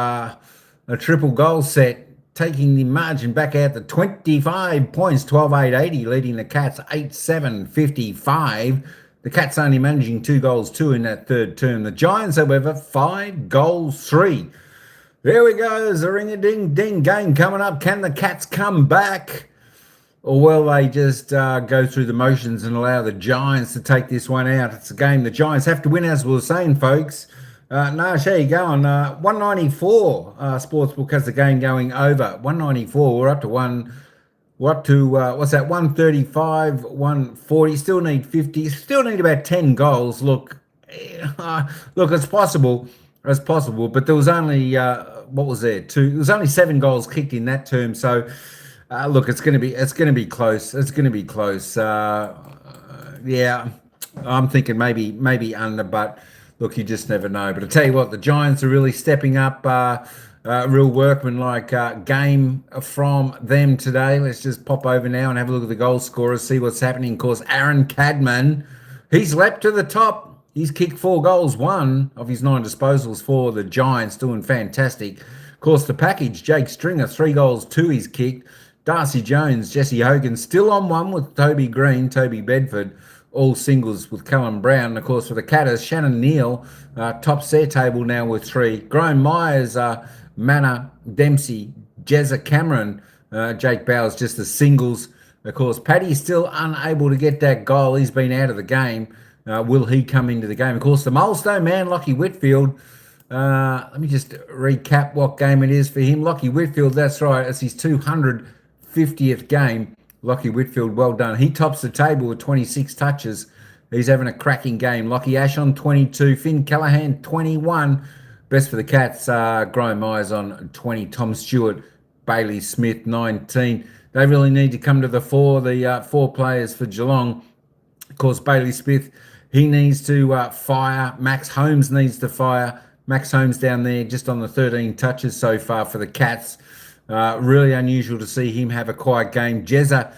goal set, taking the margin back out to 25 points, 12-8-80, leading the Cats 8-7-55. The Cats only managing 2 goals, 2 in that third term. The Giants, however, 5 goals, 3. There we go. There's a ring-a-ding-ding game coming up. Can the Cats come back? Or will they just go through the motions and allow the Giants to take this one out? It's a game the Giants have to win, as we were saying, folks. Nash, how you going? 194 Sportsbook has the game going over. 194. We're up to what's that, 135, 140, still need 50, still need about 10 goals. Look, it's possible, but there was only, there was only 7 goals kicked in that term, so, look, it's going to be close, yeah, I'm thinking maybe under, but look, you just never know. But I tell you what, the Giants are really stepping up, real workmanlike game from them today. Let's just pop over now and have a look at the goal scorers, see what's happening. Of course, Aaron Cadman, he's leapt to the top. He's kicked 4 goals, 1 of his 9 disposals for the Giants, doing fantastic. Of course, the package, Jake Stringer, 3 goals, 2 he's kicked. Darcy Jones, Jesse Hogan, still on 1 with Toby Green, Toby Bedford, all singles with Callum Brown. And of course, for the Catters, Shannon Neal tops their table now with 3. Graham Myers, Manna, Dempsey, Jezza Cameron, Jake Bowers, just the singles. Of course, Paddy's still unable to get that goal. He's been out of the game. Will he come into the game? Of course, the milestone man, Lockie Whitfield. Let me just recap what game it is for him. Lockie Whitfield, that's right. It's his 250th game. Lockie Whitfield, well done. He tops the table with 26 touches. He's having a cracking game. Lockie Ash on 22. Finn Callahan, 21. Best for the Cats, Graham Myers on 20. Tom Stewart, Bailey Smith, 19. They really need to come to the fore, the 4 players for Geelong. Of course, Bailey Smith, he needs to fire. Max Holmes needs to fire. Max Holmes down there just on the 13 touches so far for the Cats. Really unusual to see him have a quiet game. Jezza,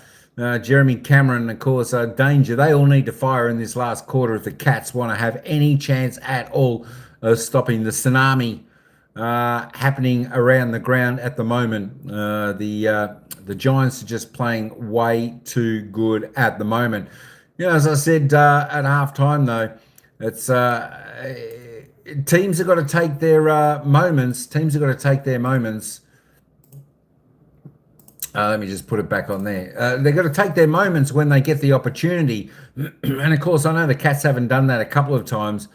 Jeremy Cameron, of course, Danger. They all need to fire in this last quarter if the Cats want to have any chance at all of stopping the tsunami happening around the ground at the moment. The Giants are just playing way too good at the moment. You know, as I said at halftime, though, it's teams have got to take their moments. Teams have got to take their moments. Let me just put it back on there. They've got to take their moments when they get the opportunity. And, of course, I know the Cats haven't done that a couple of times,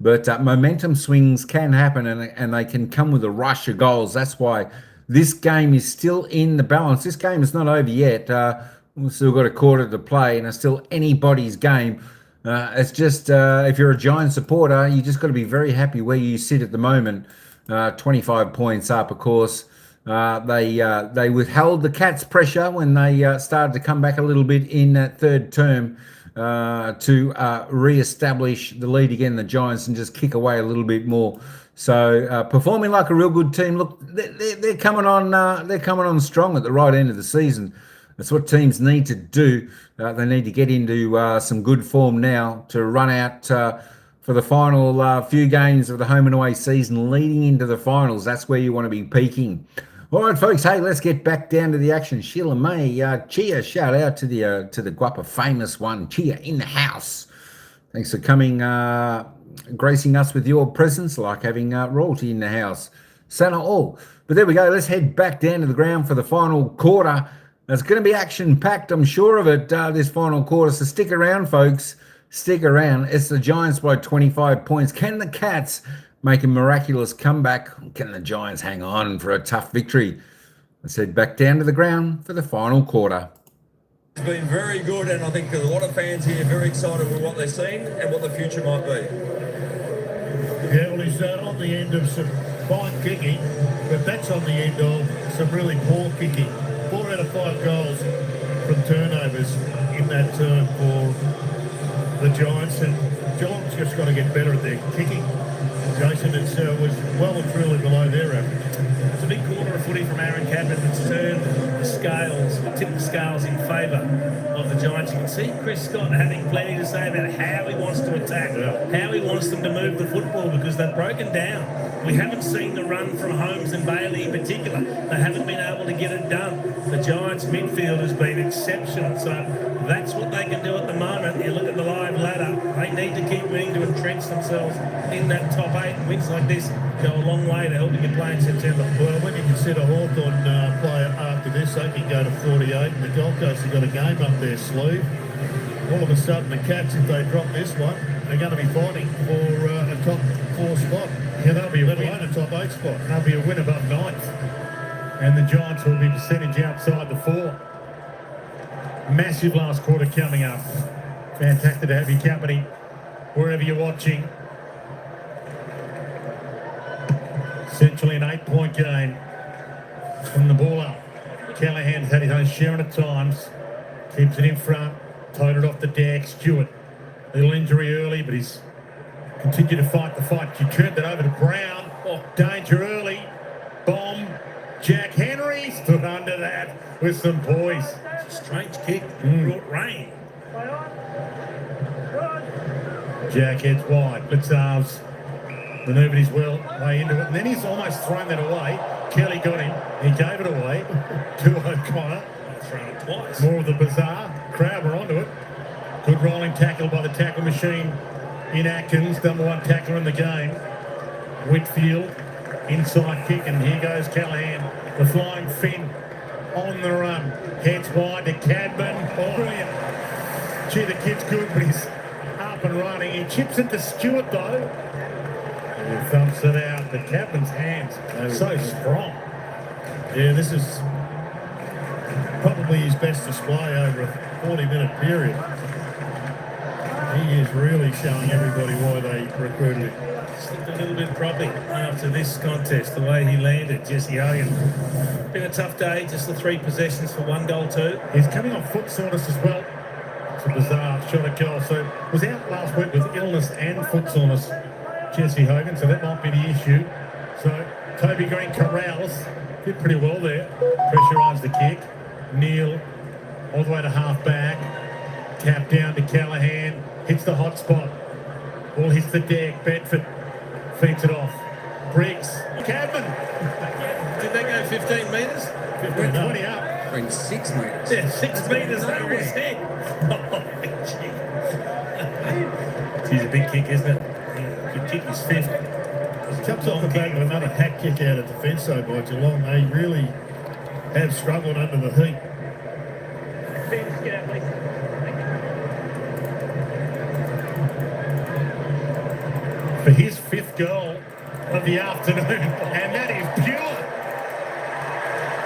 but momentum swings can happen and they can come with a rush of goals. That's why this game is still in the balance. This game is not over yet. We've still got a quarter to play and it's still anybody's game. It's just if you're a Giant supporter, you just got to be very happy where you sit at the moment. 25 points up, of course. They withheld the Cats' pressure when they started to come back a little bit in that third term. to re-establish the lead again, the Giants, and just kick away a little bit more. So performing like a real good team. Look, they're coming on. They're coming on strong at the right end of the season. That's what teams need to do. They need to get into some good form now to run out for the final few games of the home and away season, leading into the finals. That's where you want to be peaking. All right, folks. Hey, let's get back down to the action. Xiaomi Mi, Chia, shout out to the Guapa famous one, Chia in the house. Thanks for coming, gracing us with your presence, like having royalty in the house. Sana all. But there we go. Let's head back down to the ground for the final quarter. It's going to be action-packed, I'm sure of it, this final quarter. So stick around, folks. Stick around. It's the Giants by 25 points. Can the Cats make a miraculous comeback? Can the Giants hang on for a tough victory? Let's head back down to the ground for the final quarter. It's been very good, and I think a lot of fans here are very excited with what they've seen and what the future might be. Yeah, well, he's on the end of some fine kicking, but that's on the end of some really poor kicking. 4 out of 5 goals from turnovers in that term for the Giants, and Geelong's just got to get better at their kicking. Jason, it was well and truly below their average. It's a big quarter of footy from Aaron Cadman that's turned the scales, tipped the scales in favour of the Giants. You can see Chris Scott having plenty to say about how he wants to attack, how he wants them to move the football, because they've broken down. We haven't seen the run from Holmes and Bailey in particular. They haven't been able to get it done. The Giants' midfield has been exceptional, so that's what they can do at the moment. You look at the live ladder, they need to keep winning to entrench themselves in that top 8. Wins like this go a long way to helping you play in September. Well, when you consider Hawthorn play after this, they can go to 48, and the Gold Coast have got a game up their sleeve. All of a sudden, the Cats, if they drop this one, they're going to be fighting for a top 4 spot. Yeah, that'll be a win. A top 8 spot. That'll be a win above 9th. And the Giants will be percentage outside the 4. Massive last quarter coming up. Fantastic to have your company wherever you're watching. Essentially an 8-point game from the ball up. Callahan's had his own sharing at times. Keeps it in front. Toted off the deck. Stewart. Little injury early, but he's continued to fight the fight. She turned it over to Brown. Oh, danger early. Bomb. Jack Henry stood under that with some poise. It's a strange kick. Brought rain. Jack heads wide. Blitzarves manoeuvred his way into it, and then he's almost thrown that away. Kelly got him. He gave it away to O'Connor. Thrown it twice. More of the bizarre. Crowder onto it. Good rolling tackle by the tackle machine in Atkins. Number 1 tackler in the game. Whitfield. Inside kick, and here goes Callahan. The flying fin on the run. Heads wide to Cadman. Oh, brilliant. Gee, the kid's good, but he's up and running. He chips it to Stewart, though. He thumps it out. The Cadman's hands are so strong. Yeah, this is probably his best display over a 40-minute period. He is really showing everybody why they recruited him. Slipped a little bit probably after this contest, the way he landed, Jesse Hogan. Been a tough day, just the 3 possessions for 1 goal, 2. He's coming off foot soreness as well. It's a bizarre shot at goal. So was out last week with illness and foot soreness, Jesse Hogan, so that might be the issue. So Toby Green corrals, did pretty well there. Pressurised the kick. Neil all the way to half back. Tap down to Callahan. Hits the hot spot. Ball hits the deck. Bedford feeds it off. Briggs. Cadman. Did they go 15 metres? 20 up. Went 6 metres. Yeah, 6 metres over his head. Oh, geez, a big kick, isn't it? Yeah, good kick is 5th. Comes off the back with another hack kick out of defence, though, by Geelong. They really have struggled under the heat. For his 5th goal of the afternoon, and that is pure.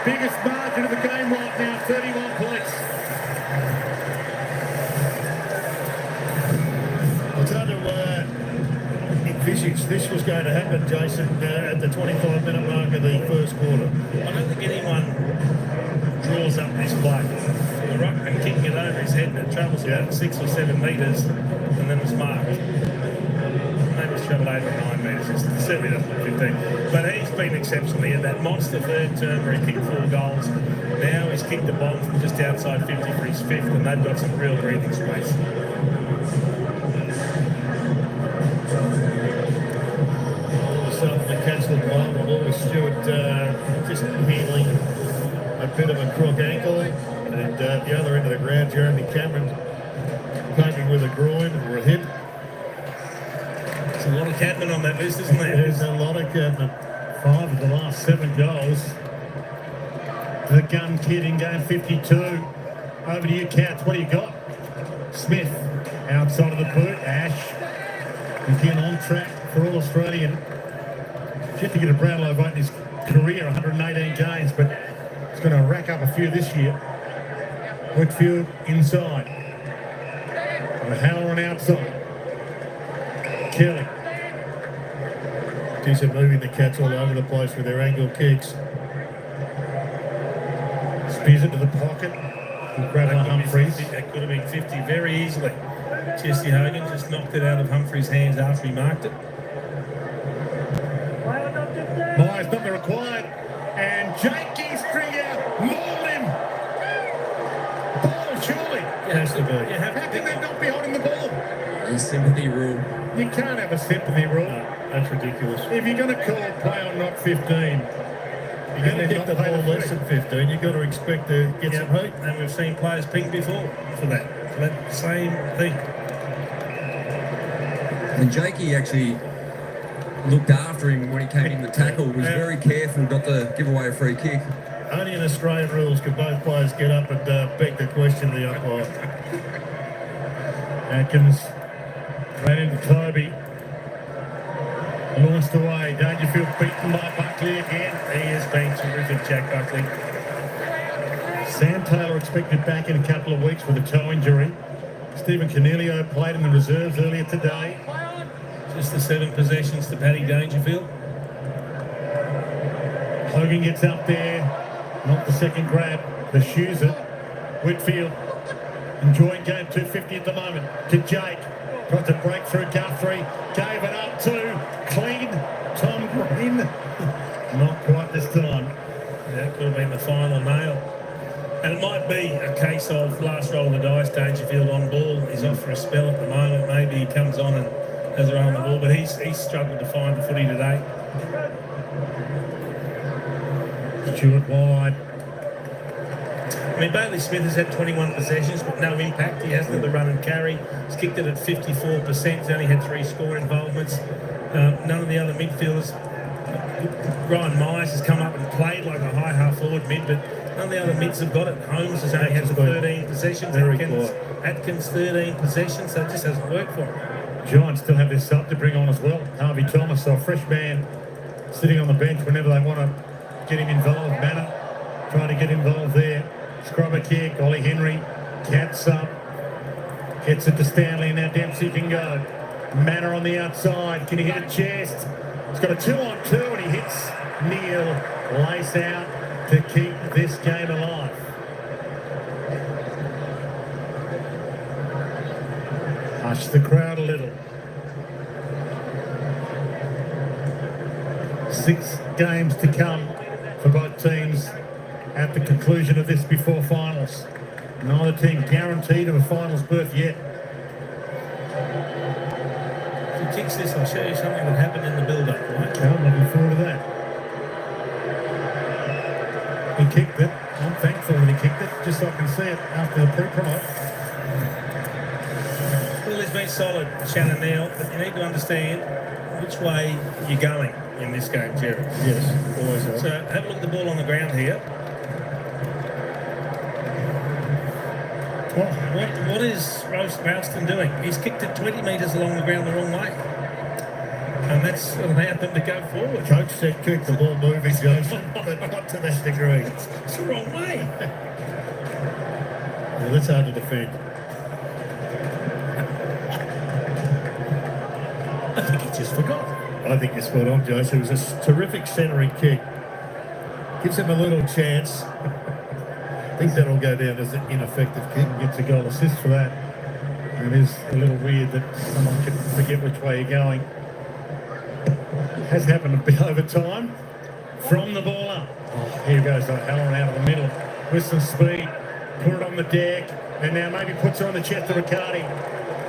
Biggest margin of the game right now, 31 points. I tried to envisage this was going to happen, Jason, at the 25-minute mark of the first quarter. I don't think anyone draws up this play. The ruckman kicking it over his head and it travels about 6 or 7 metres and then it's marked. Maybe it's travelled 8 or 9 metres. It certainly doesn't look 15. But he's been exceptional. He had that monster third term where he kicked 4 goals. Now he's kicked the bomb from just outside 50 for his 5th, and they've got some real breathing space. The cancelled one, Lewis Stewart just healing a bit of a crook ankle, and the other end of the ground, Jeremy Cameron coping with a groin or a hip. There's a lot of Cadman on that list, isn't there? There's a lot of Cadman. 5 of the last 7 goals. The gun kid in game 52. Over to you, Cats. What do you got? Smith outside of the boot. Ash again on track for All Australian. Yet to get a Brownlow vote in his career, 118 games, but he's going to rack up a few this year. Whitfield inside. O'Halloran outside. Kelly. Decent moving the Cats all over the place with their angle kicks. Spears it to the pocket. Grab on Humphreys. That could have been 50 very easily. Jesse Hogan just knocked it out of Humphreys' hands after he marked it. Myers not the required. And Jakey Stringer mauled him. Ball, surely. It has to be. How can they not be holding the ball? The sympathy rule. You can't have a sympathy rule. That's ridiculous. If you're going to call a play on not 15, you're You're going to kick the ball less than 15, you've got to expect to get some heat. And we've seen players ping before for that same thing. And Jakey actually looked after him when he came in the tackle, was very careful not to give away a free kick. Only in Australian rules can both players get up and beg to question the umpire. Atkins ran into Toby. Launched away. Dangerfield beaten by Buckley again. He has been terrific, Jack Buckley. Sam Taylor expected back in a couple of weeks with a toe injury. Stephen Cornelio played in the reserves earlier today. Just the 7 possessions to Paddy Dangerfield. Hogan gets up there. Not the second grab. Pursues it. Whitfield enjoying game 250 at the moment. To Jake. Got to break through Guthrie. Gave it up to clean Tom Green. Not quite this time. That could have been the final nail. And it might be a case of last roll of the dice, Dangerfield on ball. He's off for a spell at the moment. Maybe he comes on and has a roll on the ball, but he's struggled to find the footy today. Stewart wide. I mean, Bailey Smith has had 21 possessions, but no impact. He hasn't had the run and carry. He's kicked it at 54%. He's only had 3 score involvements. None of the other midfielders. Ryan Myers has come up and played like a high half forward mid, but none of the other mids have got it. Holmes has only had 13 possessions. Atkins 13 possessions, so it just hasn't worked for him. Giants still have their sub to bring on as well. Harvey Thomas, so a fresh man sitting on the bench whenever they want to get him involved. Manor trying to get involved there. Scrubber kick, Ollie Henry, Cats up, gets it to Stanley, and now Dempsey can go. Manor on the outside, can he hit a chest? He's got a 2-on-2 and he hits Neil. Lace out to keep this game alive. Hush the crowd a little. 6 games to come for both teams at the conclusion of this before finals. Neither team guaranteed of a finals berth yet. If he kicks this, I'll show you something that happened in the build-up, right? Yeah, I'm looking forward to that. He kicked it. I'm thankful that he kicked it, just so I can see it after the pre-promote. Well, he's been solid, Shannon Neal, but you need to understand which way you're going in this game, Jerry. Yes, always are. So have a look at the ball on the ground here. What is Ralston doing? He's kicked it 20 metres along the ground the wrong way. And that's allowed them to go forward. Coach said keep the ball moving, Jason, but not to that degree. It's the wrong way. Well, that's hard to defend. I think he just forgot. I think you're spot on, Jason. It was a terrific centering kick. Gives him a little chance to think that'll go down as an ineffective kick. Gets a goal assist for that. And it is a little weird that someone can forget which way you're going. Has happened a bit over time. From the ball up. Oh, here goes Halloran out of the middle with some speed. Put it on the deck. And now maybe puts it on the chest of Riccardi.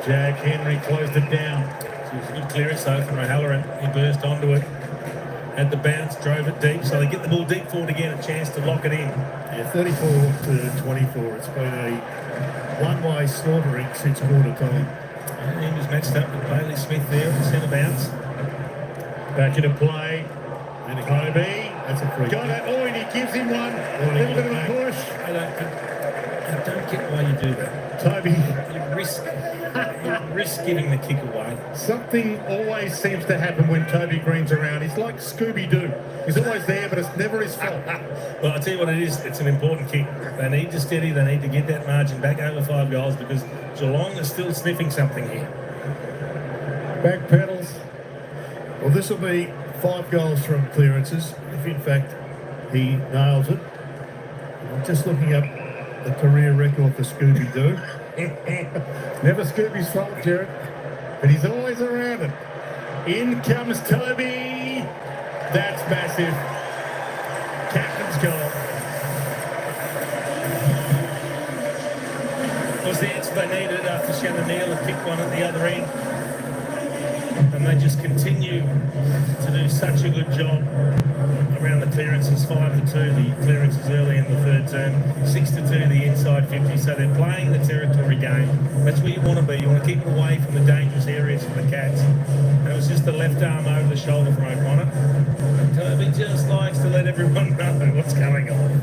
Jack Henry closed it down. It was a good clearance though from O'Halloran. He burst onto it. Had the bounce, drove it deep. So they get the ball deep forward to get a chance to lock it in. Yeah, 34 to 24. It's been a one-way slaughtering since quarter time. And he was matched up with Bailey Smith there at the centre bounce. Back into play. And a Kobe. That's a free Got kick. it. Oh, and he gives him one. A little bit of a push. I don't get why you do that. Toby. You risk giving the kick away. Something always seems to happen when Toby Green's around. He's like Scooby-Doo. He's always there, but it's never his fault. Well, I'll tell you what it is. It's an important kick. They need to steady. They need to get that margin back over 5 goals because Geelong is still sniffing something here. Back pedals. Well, this will be 5 goals from clearances, if in fact he nails it. I'm just looking up the career record for Scooby-Doo. Never Scooby's fault, Jared. But he's always around it. In comes Toby. That's massive. Captain's goal. Was the answer they needed after Shannon Neal had picked one at the other end. And they just continue to do such a good job around the clearances. 5-2 the clearances early in the third term, 6-2 the inside 50. So they're playing the territory game. That's where you want to be. You want to keep away from the dangerous areas for the Cats. And it was just the left arm over the shoulder from O'Connor. And Toby just likes to let everyone know what's going on.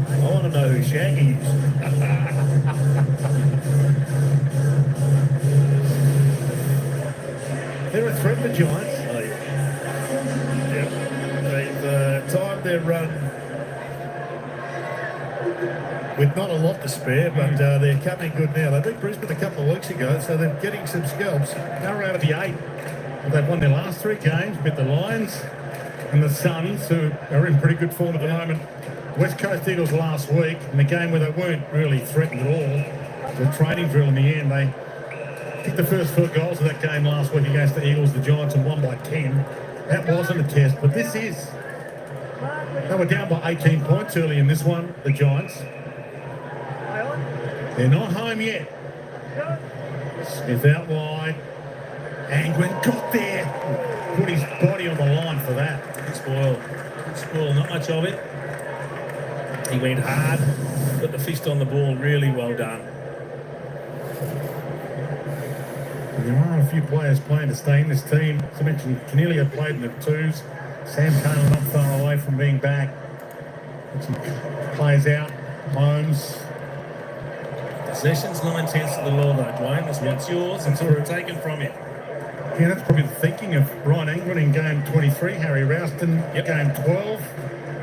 I want to know who Shaggy is. They're a threat, the Giants. Oh, yeah. Yep. They've timed their run with not a lot to spare, but they're coming good now. They beat Brisbane a couple of weeks ago, so they're getting some scalps. They're out of the 8. They've won their last 3 games, beat the Lions and the Suns, who are in pretty good form at the moment. West Coast Eagles last week, in the game where they weren't really threatened at all. The training drill in the end, they kicked the first 4 goals of that game last week against the Eagles, the Giants, and won by 10. That wasn't a test, but this is. They were down by 18 points early in this one, the Giants. They're not home yet. Smith out wide. Angwin got there. Put his body on the line for that. Good spoil, not much of it. He went hard, put the fist on the ball, really well done. There are a few players playing to stay in this team. As I mentioned, Canelio played in the 2s. Sam Kane not far away from being back. Got some players out. Holmes. Possession's 9/10 of the law though, Dwayne. That's what's yours until it's taken from you. Yeah, that's probably the thinking of Ryan Angwin in game 23, Harry Rouston game 12,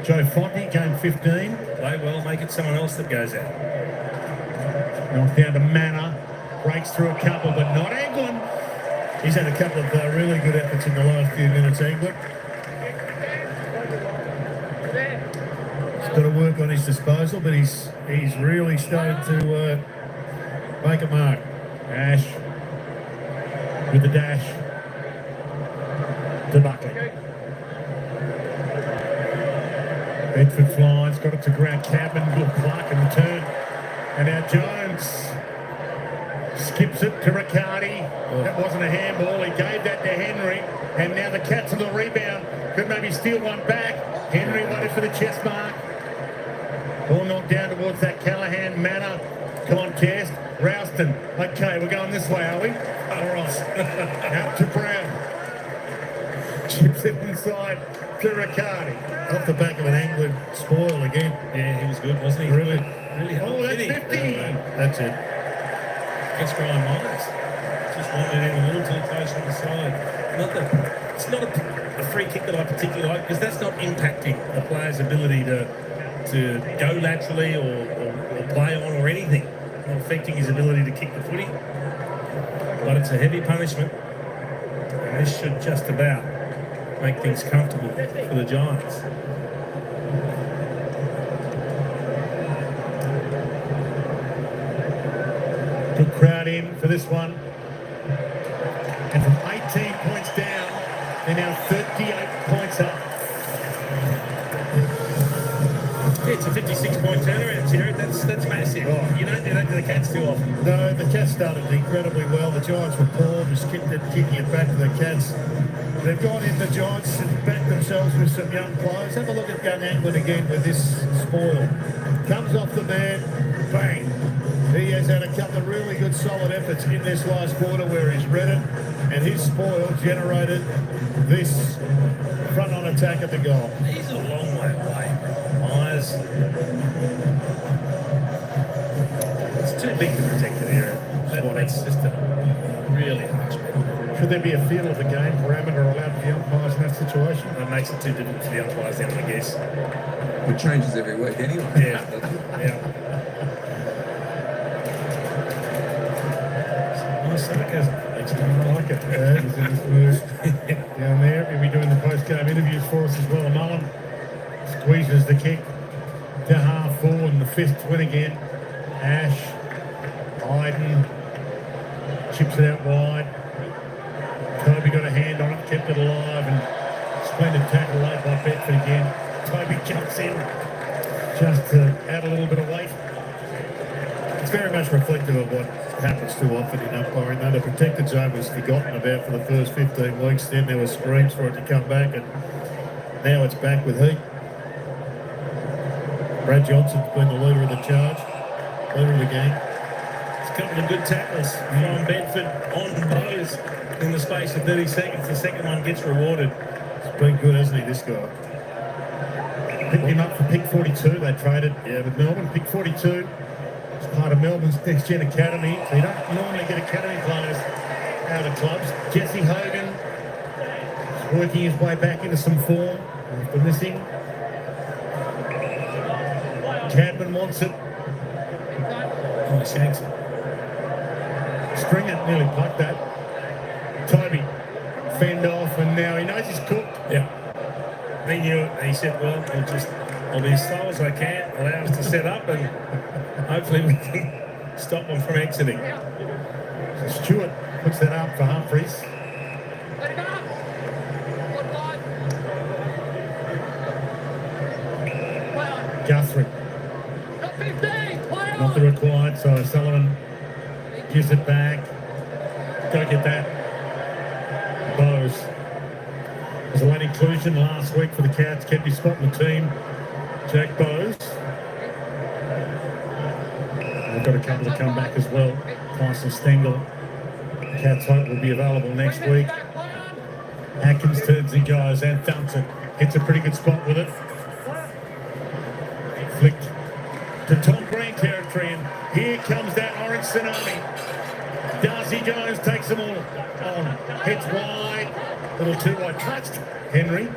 Joe Fonte game 15. Play well, make it someone else that goes out. Knocked down to Manor, breaks through a couple, but not Angwin. He's had a couple of really good efforts in the last few minutes, England. He's got to work on his disposal, but he's really started to make a mark. Ash with the dash to Buckley. Bedford flies, got it to ground. Cabin, good Clark in return. And now Jones skips it to Riccardi. That wasn't a handball. He gave that to Henry. And now the Cats on the rebound. Could maybe steal one back. Henry waited for the chest mark. Ball knocked down towards that Callahan Manor contest. Rouston. Okay, we're going this way, are we? All right. Out to Brown. Chips it inside to Riccardi. Off the back of an England spoil again. Yeah, he was good, wasn't he? Really? Oh, that's 50. That's it. Against Ryan Myers. Just wanted it in the middle too close on the side. It's not a free kick that I particularly like because that's not impacting the player's ability to go laterally or play on or anything. Not affecting his ability to kick the footy. But it's a heavy punishment. And this should just about make things comfortable for the Giants. Good crowd in for this one. And from 18 points down, they're now 38 points up. Yeah, it's a 56-point turnaround, Jared. That's massive. Oh. You don't do that to the Cats too often. No, the Cats started incredibly well. The Giants were poor, just kicking it back to the Cats. They've gone in, the Giants, and backed themselves with some young players. Have a look at Gun Anglin again with this spoil. Comes off the man, bang. He has had a couple of really good solid efforts in this last quarter where he's read it, and his spoil generated this front-on attack at the goal. He's a long way away. Myers. It's too big to protect the area. That's just a really harsh penalty. Should there be a feel of the game parameter allowed for the umpires in that situation? It makes it too difficult for the umpires then, I guess. It changes every week anyway. Yeah. Nice sarcasm. I like it. Yeah, he's in this move down there. He'll be doing the post-game interviews for us as well. Mullen squeezes the kick to half forward and the fifth win again. Ash, Iden, chips it out wide. Toby got a hand on it, kept it alive, and splendid tackle laid by Bedford again. Toby jumps in just to add a little bit of weight. It's very much reflective of what happens too often in umpiring. Though the protected zone was forgotten about for the first 15 weeks, then there were screams for it to come back, and now it's back with heat. Brad Johnson's been the leader of the charge, leader of the game. It's a couple of good tackles from Bedford on Bowes in the space of 30 seconds. The second one gets rewarded. He's been good, hasn't he, this guy? Picked him up for pick 42, they traded. Yeah, but Melbourne, pick 42. It's part of Melbourne's Next Gen Academy. So you don't normally get academy players out of clubs. Jesse Hogan is working his way back into some form after missing. Cadman wants it. Oh, shanks it. Stringer nearly plucked that. Toby fend off, and now he knows he's cooked. Yeah. He knew it. He said, well, I'll be as slow as I can, allow us to set up, and hopefully we can stop them from exiting. So Stewart puts that up for Humphries. Guthrie. Not the required, so Sullivan gives it back. Go get that. Bowes. There's a late inclusion last week for the Cats. Kept his spot in the team. Jack Bowes. We've got a couple to come back as well. Tyson Stengel. Cats hope will be available next week. Atkins turns and goes and thumps it. Hits a pretty good spot with it. Flicked to Tom Green territory, and here comes that orange tsunami. Darcy Jones takes them all on. Hits wide. Little too wide. Touched. Henry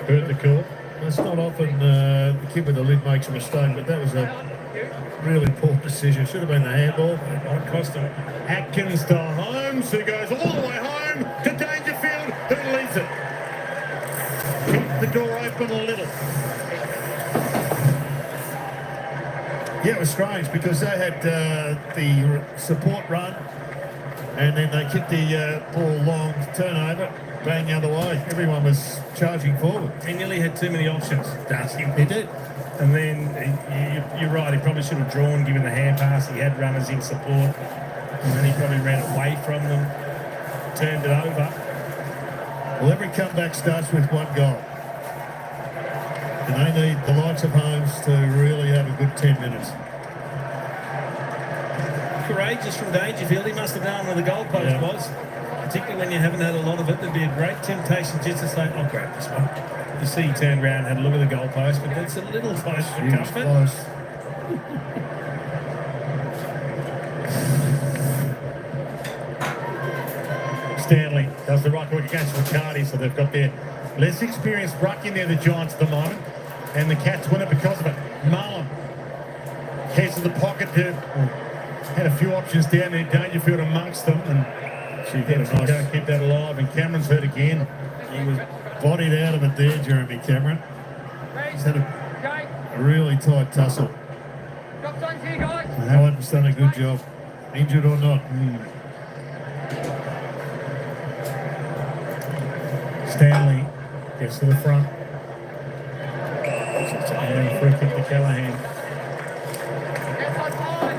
heard the call. It's not often the kid with the lid makes a mistake, but that was a really poor decision. Should have been the handball. It cost him. Atkins to Holmes, who goes all the way home to Dangerfield, who leads it. Keep the door open a little. Yeah, it was strange because they had the support run, and then they kicked the ball long turnover, bang the other way. Everyone was charging forward. He nearly had too many options, Darcy. He did. And then, you're right, he probably should have drawn, given the hand pass. He had runners in support. And then he probably ran away from them, turned it over. Well, every comeback starts with one goal. And they need the likes of Holmes to really have a good 10 minutes. Courageous from Dangerfield. He must have known where the goalpost was. Particularly when you haven't had a lot of it, there'd be a great temptation just to say, I'll grab this one. You see he turned around and had a look at the goalpost, but that's a little close for comfort. Close. Stanley does the right work against Riccardi, so they've got their less experienced ruck in there, the Giants at the moment, and the Cats win it because of it. Mullen heads to the pocket, had a few options down there, Dangerfield amongst them, and she going to keep that alive, and Cameron's hurt again. He was bodied out of it there, Jeremy Cameron. He's had a really tight tussle. White's done a good job. injured or not. Stanley gets to the front. And free kick to Callahan.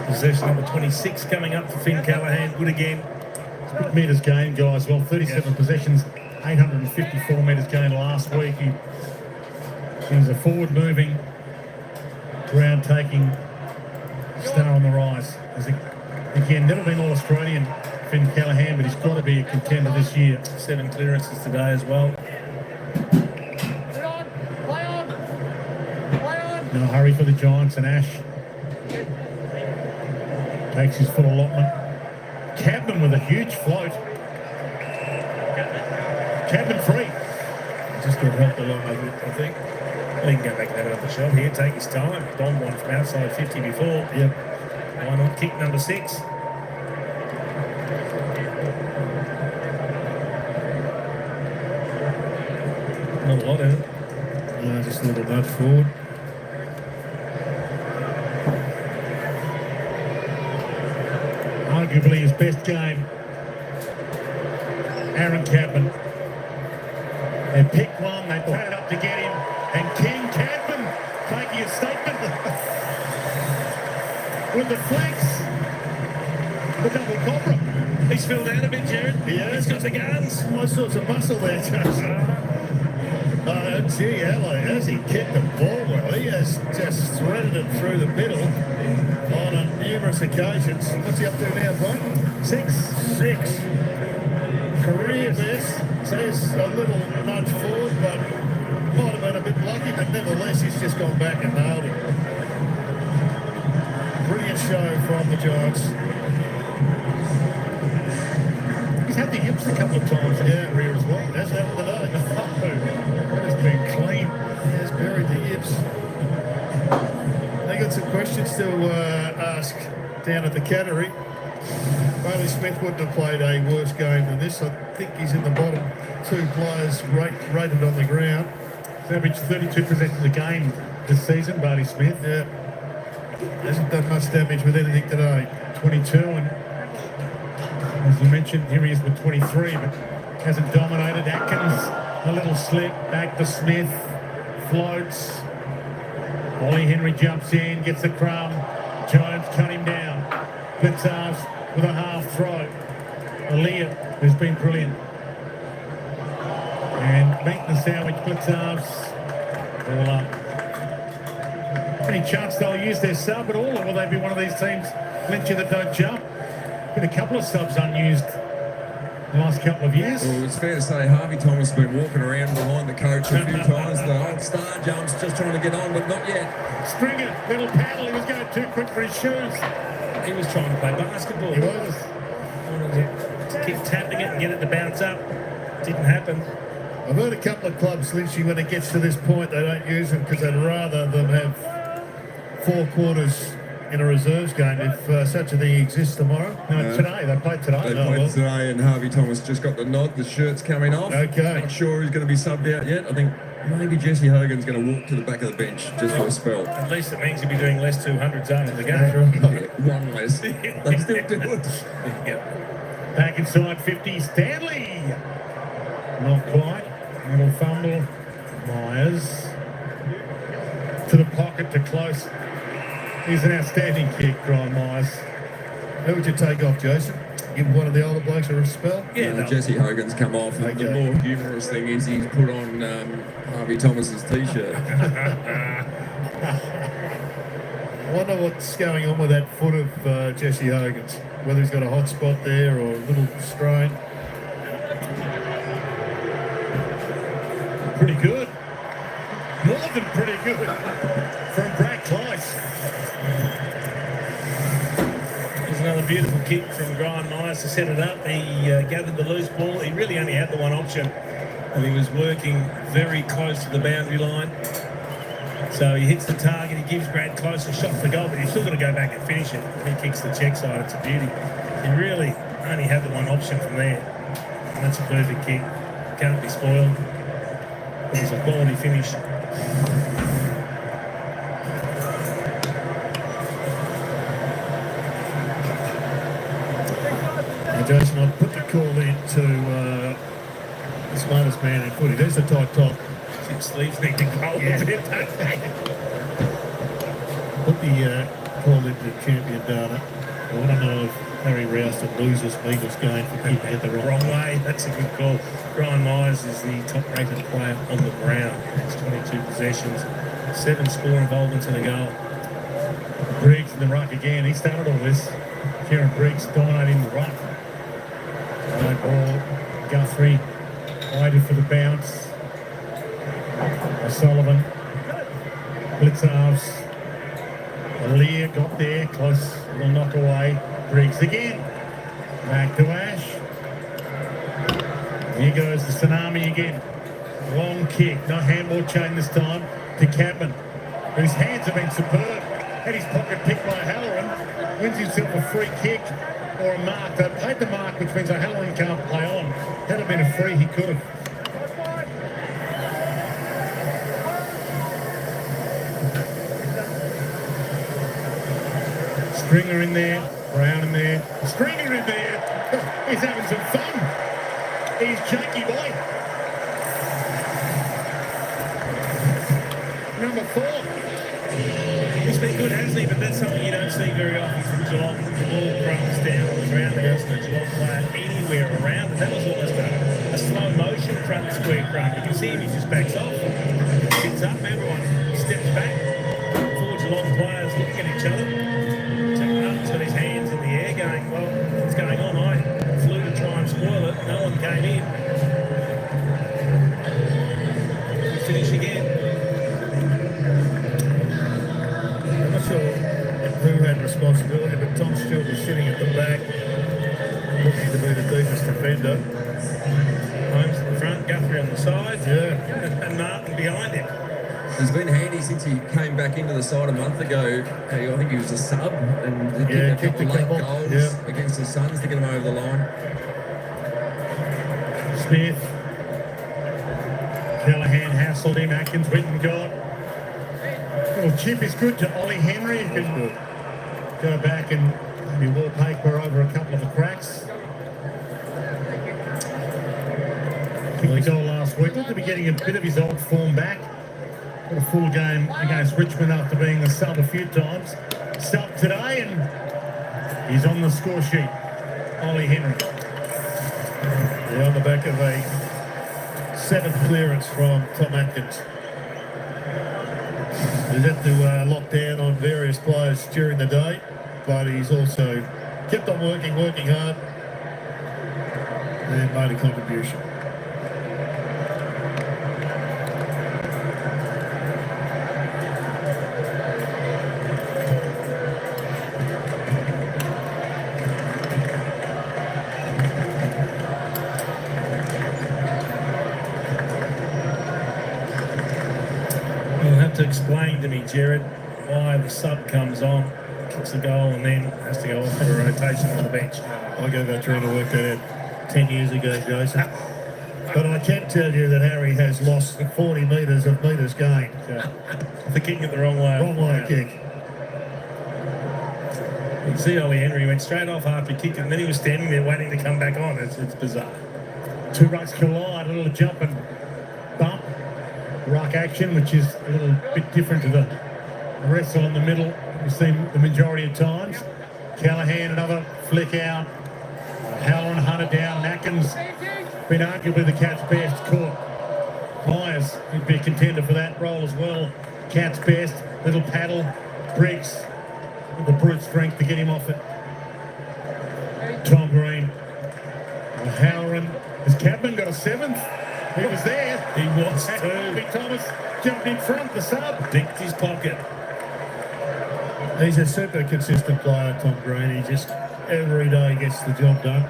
Possession number 26 coming up for Finn Callahan. Good again. Big metres gained, guys. Well, 37 possessions, 854 metres gained last week. He's a forward-moving, ground-taking star on the rise. Again, never been All-Australian, Finn Callahan, but he's got to be a contender this year. 7 clearances today as well. No hurry for the Giants, and Ash takes his full allotment. Cadman with a huge float. Cadman free. Just got helped along a bit, I think. He can go back and have another shot here, take his time. Don one from outside 50 before. Yep. Why not kick number 6? Not a lot in it. No, just a little nudge forward. Arguably his best game. Aaron Cadman. They picked one, they put it up to get him, and King Cadman making a statement with the flex. The double cobra. He's filled out a bit, Jared. Yeah. He's got the guns. All sorts of muscle there, Jason. Gee, Ally, has he kicked the ball well? He has just threaded it through the middle on numerous occasions. What's he up to now, Brian? 6. Career best. Says a little nudge forward, but might have been a bit lucky, but nevertheless, he's just gone back and nailed it. Brilliant show from the Giants. He's had the hips a couple of times in his career as well. That's happened today. That has been clean. He has buried the hips. They got some questions to ask down at the Cattery. Bailey Smith wouldn't have played a worse game than this. I think he's in the bottom 2 players rated on the ground. He's averaged 32 possessions a game this season, Bailey Smith. Yeah. Hasn't done much damage with anything today. 22, and as you mentioned, here he is with 23, but hasn't dominated. Atkins, a little slip, back to Smith, floats. Ollie Henry jumps in, gets the crumb. Jones cut him down. Blitzars with a half throw. Aaliyah, who's been brilliant. And meat the sandwich, Blitzars, all up. Any chance they'll use their sub at all, or will they be one of these teams, Lyncher, that don't jump? Been a couple of subs unused the last couple of years. Well, it's fair to say Harvey Thomas has been walking around behind the coach a few times. The old star jumps, just trying to get on, but not yet. Stringer, little paddle, he was going too quick for his shoes. He was trying to play basketball. He was. Wanted to keep tapping it and get it to bounce up. Didn't happen. I've heard a couple of clubs, Lynchy, when it gets to this point, they don't use them because they'd rather them have 4 quarters in a reserves game if such a thing exists tomorrow. No, today. They played today. They played today, and Harvey Thomas just got the nod. The shirt's coming off. Okay. Not sure who's going to be subbed out yet. I think maybe Jesse Hogan's going to walk to the back of the bench just for a spell. At least it means he'll be doing less 200s after the game. One less. They still do it. Yeah. Back inside 50, Stanley. Not quite. Little fumble. Myers. To the pocket, to close. He's an outstanding kick, Brian Myers. Who would you take off, Jason? Give one of the older blokes a spell? Yeah, no. Jesse Hogan's come off. And the Okay. more humorous thing is he's put on Harvey Thomas's t-shirt. I wonder what's going on with that foot of Jesse Hogan's. Whether he's got a hot spot there or a little strain. Pretty good. More than pretty good. From Brad Clyce. There's another beautiful kick from Brian Myers to set it up. He gathered the loose ball. He really only had the one option, and he was working very close to the boundary line. So he hits the target, he gives Brad Close a shot for goal, but he's still got to go back and finish it. He kicks the check side, it's a beauty. He really only had the one option from there. And that's a perfect kick. Can't be spoiled. It was a quality finish. Jason, I've put the call in to the smartest man in footy. There's the tight top. His sleeves need to go a bit, don't they? Put the call into champion data. I want to know if Harry Rouston loses Eagles game for keeping it the Wrong way. That's a good call. Brian Myers is the top-rated player on the ground. It's 22 possessions, 7 score involvements and a goal. Briggs in the ruck again. He started all this. Kieran Briggs dominating the ruck. No ball. Guthrie waited for the bounce. O'Sullivan. Blitzarves. Lear got there. Close. Little knock away. Briggs again. Back to Ash. Here goes the tsunami again. Long kick. No handball chain this time to Cadman, whose hands have been superb. Had his pocket picked by Halloran. Wins himself a free kick or a mark. They paid the mark, which means Halloran can't play on. Had it been a free, he could have. Stringer in there, Brown in there, Stringer in there. He's having some fun. He's Jakey boy. Number 4. He's been good, hasn't he? But that's something you don't see very often from Geelong. The ball crumbs down on the ground. There isn't a Geelong player anywhere around. And that was almost a slow motion front square crumb. You can see him, he just backs off. Sits up, everyone steps back. 4 Geelong players looking at each other. He's got his hands in the air going, well, what's going on? I flew to try and spoil it. No one came in. Finish again. I'm not sure who had responsibility, but Tom Stewart was sitting at the back, looking to be the deepest defender. Holmes at the front, Guthrie on the sides, Yeah. and Martin behind him. He's been handy since he came back into the side a month ago. I think he was a sub and he kicked a couple of late goals against the Suns to get him over the line. Smith. Callahan hassled him. Atkins went and got. Little chip is good to Ollie Henry. He can go back and maybe wallpaper over a couple of the cracks. Kicked the goal last week. Looked to be getting a bit of his old form back. Got a full game against Richmond after being the sub a few times. Sub today and he's on the score sheet. Ollie Henry. Yeah, on the back of a 7th clearance from Tom Atkins. He's had to lock down on various players during the day, but he's also kept on working hard, and made a contribution. To explain to me, Jared, why the sub comes on, kicks the goal, and then has to go off for a rotation on the bench. I gave that trying to work that out 10 years ago, Jason. But I can tell you that Harry has lost 40 metres of metres gained. For kicking it the wrong way. Wrong way kick. You can see Ollie Henry went straight off after he kicked it, and then he was standing there waiting to come back on. It's bizarre. 2 rucks collide, a little jump and bump. Ruck action, which is a little bit different to the wrestle in the middle we've seen the majority of times. Callahan, another flick out. Halloran hunted down. Atkins been arguably the Cats' best. Caught. Myers would be a contender for that role as well. Cats' best. Little paddle. Briggs with the brute strength to get him off it. Tom Green. Halloran. Has Cadman got a 7th? He was there. He was too. Big Thomas jumped in front, the sub. Dicked his pocket. He's a super consistent player, Tom Green. He just every day gets the job done.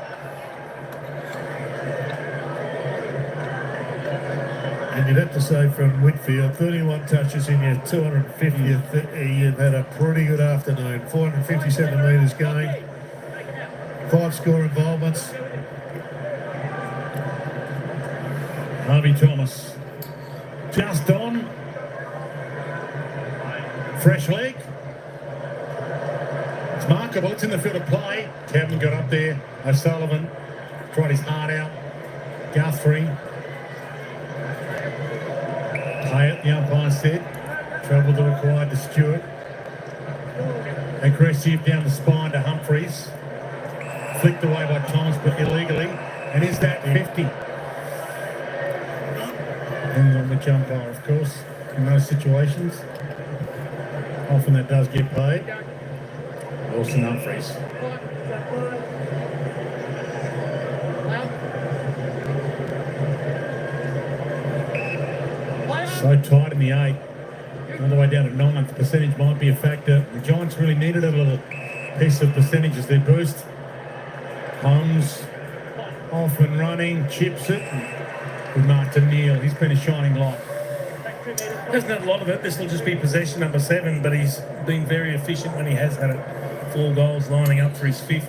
And you'd have to say from Whitfield, 31 touches in your 250th, you've had a pretty good afternoon. 457 metres gained, 5 score involvements. Harvey Thomas just on. Fresh leg. It's markable. It's in the field of play. Kevin got up there. O'Sullivan tried his heart out. Guthrie. Play it, the umpire said. Trouble the required to Stewart. Aggressive down the spine to Humphreys. Flicked away by Thomas, but illegally. And is that 50? Depends on which umpire, of course, in those situations. Often that does get paid. Wilson Humphreys. So tight in the 8. All the way down to 9th. Percentage might be a factor. The Giants really needed a little piece of percentage as their boost. Holmes off and running, chips it. Good mark to Neil. He's been a shining light. Hasn't had a lot of it. This will just be possession number 7, but he's been very efficient when he has had it. 4 goals lining up for his 5th.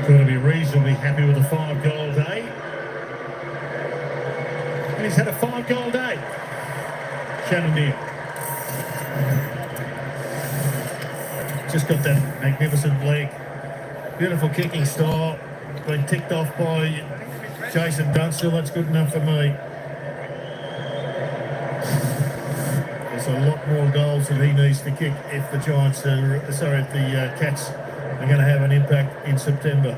Got to be reasonably happy with a 5-goal day. And he's had a 5-goal day. Shannon Neal. Just got that magnificent leg. Beautiful kicking style. Been ticked off by Jason Dunstall. That's good enough for me. There's a lot more goals that he needs to kick if the Giants are, if the Cats are going to have an impact in September.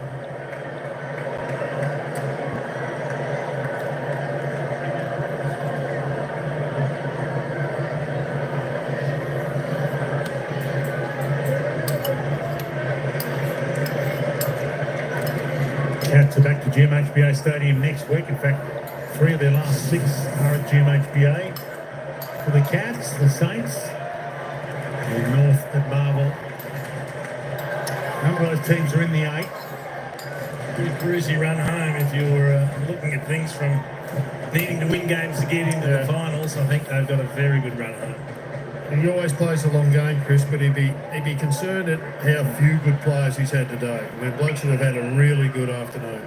Cats are back to GMHBA Stadium next week. In fact, 3 of their last 6 are at GMHBA. For the Cats, the Saints, the North at Marvel. A number of those teams are in the 8. Pretty cruisy run home if you're looking at things from needing to win games to get into the finals. I think they've got a very good run home. He always plays a long game, Chris, but he'd be concerned at how few good players he's had today. I mean, blokes that have had a really good afternoon.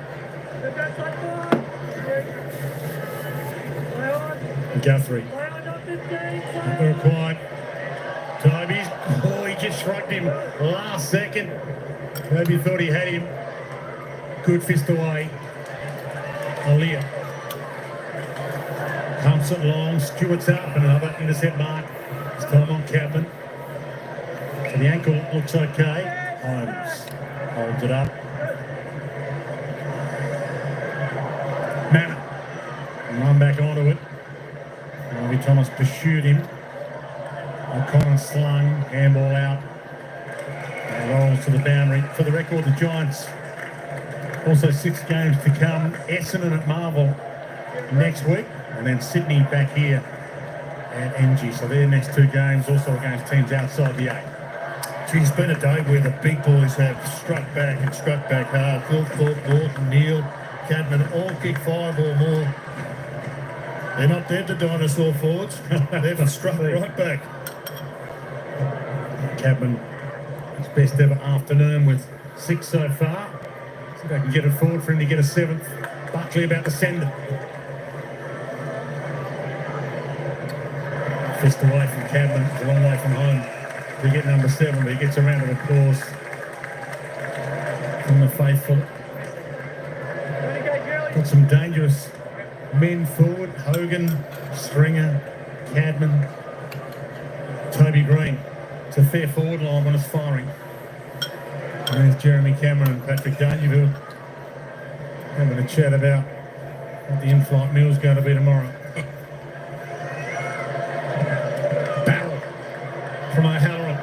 Guthrie. Number required. Toby's. Oh, he just shrugged him last second. Toby thought he had him. Good fist away. Aaliyah. Pumps it long. Stewart's up. And another intercept mark. This time on Cadman. So the ankle looks okay. Holmes holds it up. Manor. Run back onto it. Harvey Thomas pursued him. O'Connor slung. Handball out. And rolls to the boundary. For the record, the Giants also 6 games to come. Essendon at Marvel next week. And then Sydney back here at ENGIE. So their next 2 games also against teams outside the 8. Gee, it's been a day where the big boys have struck back and struck back hard. Phil Thorpe, Lawton, Neil, Cadman all kick 5 or more. They're not dead, the dinosaur forwards. They've struck right back. Cadman, his best ever afternoon with 6 so far. See if I can get it forward for him to get a 7th. Buckley about to send it. Fist away from Cadman, it's a long way from home to get number 7, but he gets a round of applause from the faithful. Got some dangerous men forward. Hogan, Stringer, Cadman, Toby Green. It's a fair forward line when it's firing. And there's Jeremy Cameron and Patrick Dangerfield having a chat about what the in-flight meal's going to be tomorrow. Barrel from O'Halloran.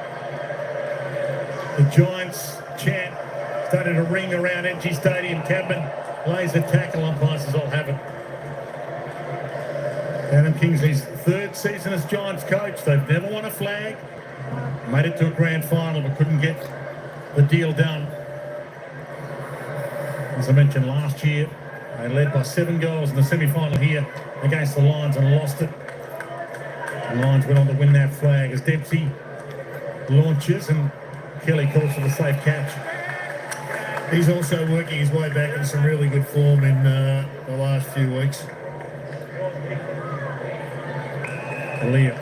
The Giants chant started to ring around ENGIE Stadium. Cadman lays a tackle. Umpire says, I'll have it. Adam Kingsley's 3rd season as Giants coach. They've never won a flag. Made it to a grand final but couldn't get the deal done. As I mentioned last year, they led by 7 goals in the semi-final here against the Lions and lost it. The Lions went on to win that flag as Dempsey launches and Kelly calls for the safe catch. He's also working his way back into some really good form in the last few weeks. Liam.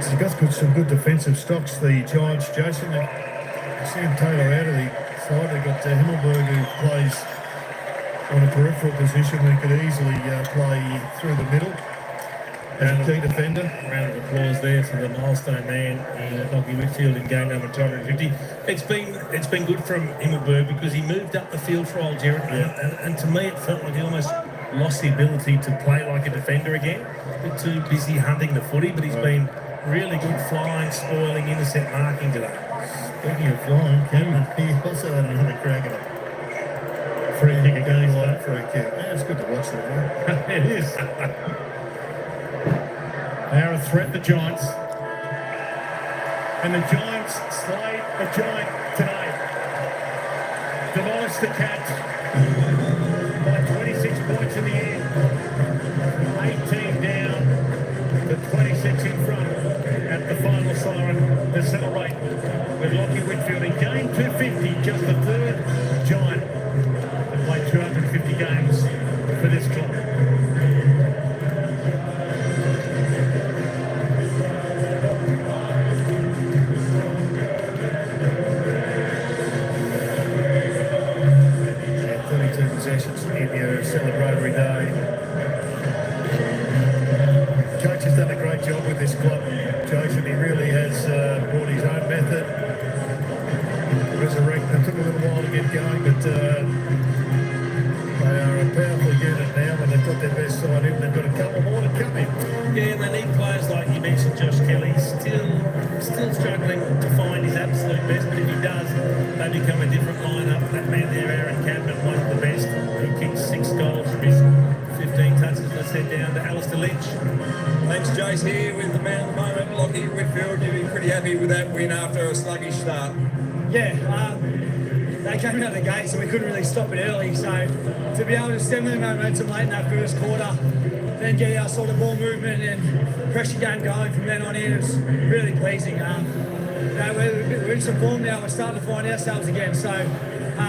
So you've got some good defensive stocks, the Giants, Jason. Sam Taylor out of the side. They've got Himmelberg, who plays on a peripheral position who could easily play through the middle as a key defender. Round of applause there for the milestone man in Lockie Midfield in game number 250. It's been good from Himmelberg because he moved up the field for old Gerard, and to me it felt like he almost lost the ability to play like a defender again. A bit too busy hunting the footy, but he's been really good flying, spoiling, intercept marking today. Speaking of flying, Cameron, he also had another crack at it. Free kick again, free kick. Yeah, it's good to watch that, right? It is. They're a threat, the Giants. And the Giants slay a giant today. Demolished the Cats by 26 points in the end. 18 down to 26 in front at the final siren to celebrate with Lockie Whitfield in game 250, just the third Giant to play 250 games for this club. Possessions in your celebratory day. Coach has done a great job with this club, Jason. He really has brought his own method. Resurrected. It took a little while to get going, but they are a powerful unit now, and they've got their best side in. They've got a couple more to come in. Yeah, and they need players like you mentioned, Josh Kelly, still struggling to find his absolute best, but if he does, they become a different lineup. That man there, Aaron Cadman, one of the best. He kicked 6 goals from his 15 touches. Let's head down to Alistair Lynch. Thanks, Jace, here with the man at the moment, Lockie Whitfield. You've been pretty happy with that win after a sluggish start. Yeah, they came out of the gate, so we couldn't really stop it early. So to be able to stem the momentum late in that first quarter, then get our sort of ball movement and pressure game going from then on in, it's really pleasing. We're in some form now. We're starting to find ourselves again, so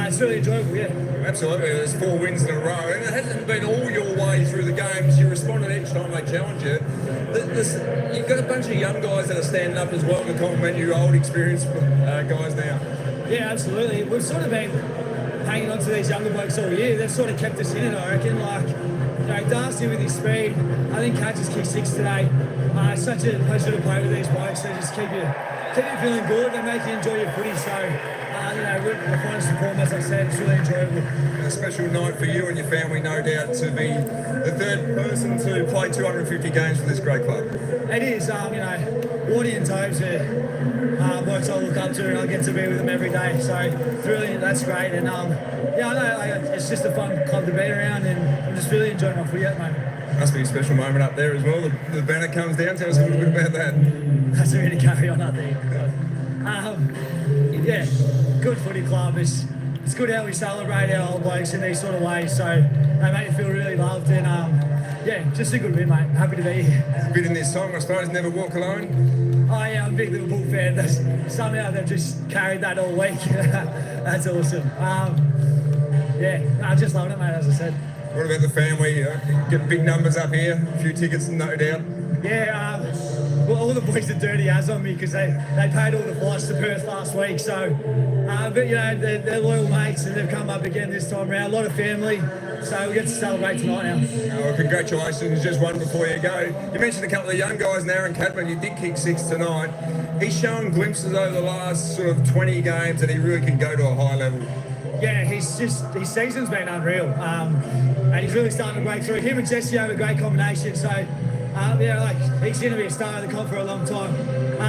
it's really enjoyable. Yeah. Absolutely, there's 4 wins in a row, and it hasn't been all your way through the games. You responded each time they challenge you. You've got a bunch of young guys that are standing up as well to compliment your old experienced guys now. Yeah, absolutely. We've sort of been hanging on to these younger blokes all year. They've sort of kept us in it, I reckon. Like, you know, Darcy with his speed. I think Cat just kicked 6 today. It's such a pleasure to play with these blokes. They just keep you feeling good. They make you enjoy your footy. So, we're finding some form, as I said. It's really enjoyable. A special night for you and your family, no doubt, to be the third person to play 250 games for this great club. It is. Wardy and Tobes are blokes I look up to, and I get to be with them every day. So, that's great. And, I know it's just a fun club to be around, and I'm just really enjoying my footy at the moment. Must be a special moment up there as well. The banner comes down. Tell us a little bit about that. That's a really carry on, I think. Yeah, good footy club. It's good how we celebrate our old blokes in these sort of ways. So they make you feel really loved, and just a good win, mate. Happy to be here. A bit in this song, I suppose. Never walk alone. Oh yeah, I'm a big Liverpool fan. Somehow they've just carried that all week. That's awesome. I just loving it, mate. As I said. What about the family? Getting big numbers up here. A few tickets, no doubt. Yeah, well, all the boys are dirty as on me because they paid all the flights to Perth last week. So, but you know, they're loyal mates and they've come up again this time around. A lot of family, so we get to celebrate tonight now. Well, congratulations, just one before you go. You mentioned a couple of young guys, Aaron Cadman. You did kick 6 tonight. He's shown glimpses over the last sort of 20 games that he really can go to a high level. Yeah, his season's been unreal, and he's really starting to break through. Him and Jesse have a great combination, so he's going to be a star of the comp for a long time.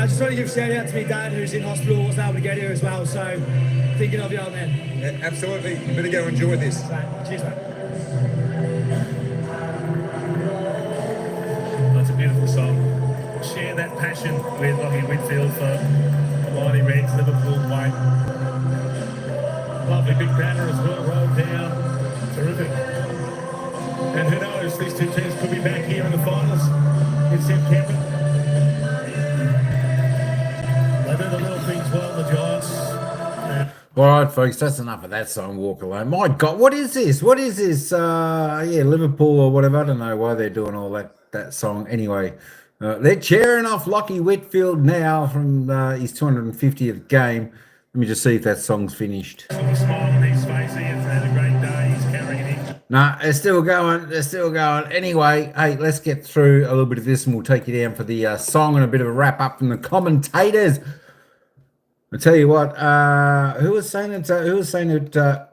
Just want to give a shout out to my dad, who's in hospital, wasn't able to get here as well. So thinking of you, old man. Yeah, absolutely. You better go enjoy this. Cheers, mate. That's a beautiful song. Share that passion with Lockie Whitfield for Mighty Reds, Liverpool, mate. Lovely big banner as well, rolled down. Terrific. And who knows, these two teams could be back here in the finals in September. All right, folks, that's enough of that song, Walk Alone. My God, what is this? What is this? Yeah, Liverpool or whatever. I don't know why they're doing all that song. Anyway, they're cheering off Lockie Whitfield now from his 250th game. Let me just see if that song's finished. A smile on his face. He has had a great day. He's carrying it in. Nah, they're still going. They're still going. Anyway, hey, let's get through a little bit of this and we'll take you down for the song and a bit of a wrap up from the commentators. I tell you what, who was saying it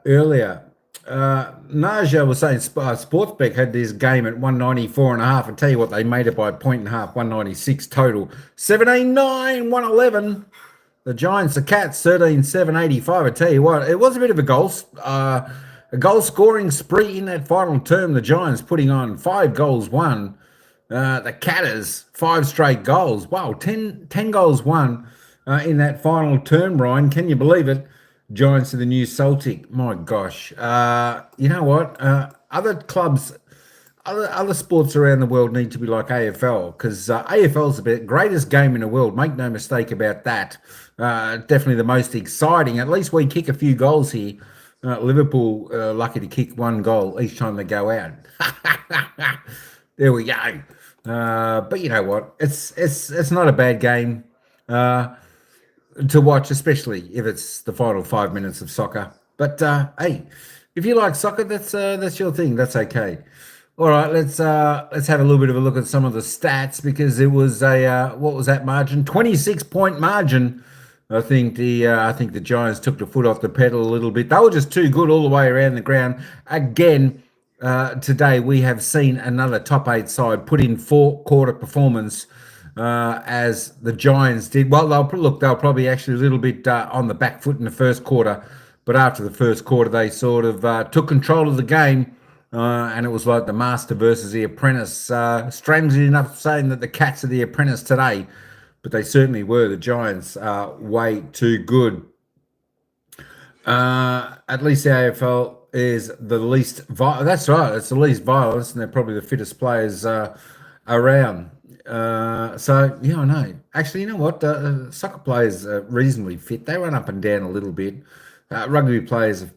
earlier? Naja was saying Sportsbet had this game at 194.5. I tell you what, they made it by a point and a half, 196 total. 17-9, 111. The Giants, the Cats, 13-7, 85. I tell you what, it was a bit of a goal scoring spree in that final term. The Giants putting on 5 goals won. The Catters, 5 straight goals. Wow, 10 goals won. In that final term, Ryan, can you believe it? Giants are the new Celtic. My gosh. You know what? Other clubs, other sports around the world need to be like AFL because AFL is the greatest game in the world. Make no mistake about that. Definitely the most exciting. At least we kick a few goals here. Liverpool lucky to kick 1 goal each time they go out. There we go. But you know what? It's not a bad game. To watch, especially if it's the final 5 minutes of soccer. But hey, if you like soccer, that's your thing. That's okay. All right, let's have a little bit of a look at some of the stats because it was a what was that margin? 26-point margin. I think the Giants took the foot off the pedal a little bit. They were just too good all the way around the ground. Again, today we have seen another top 8 side put in 4-quarter performance. As the Giants did. Well, they'll probably actually a little bit on the back foot in the first quarter, but after the first quarter, they sort of took control of the game, and it was like the master versus the apprentice. Strangely enough, saying that the Cats are the apprentice today, but they certainly were. The Giants are way too good. At least the AFL is the least violent. That's right, it's the least violence, and they're probably the fittest players around. So yeah, I know. Actually, you know what? Soccer players are reasonably fit. They run up and down a little bit. Rugby players are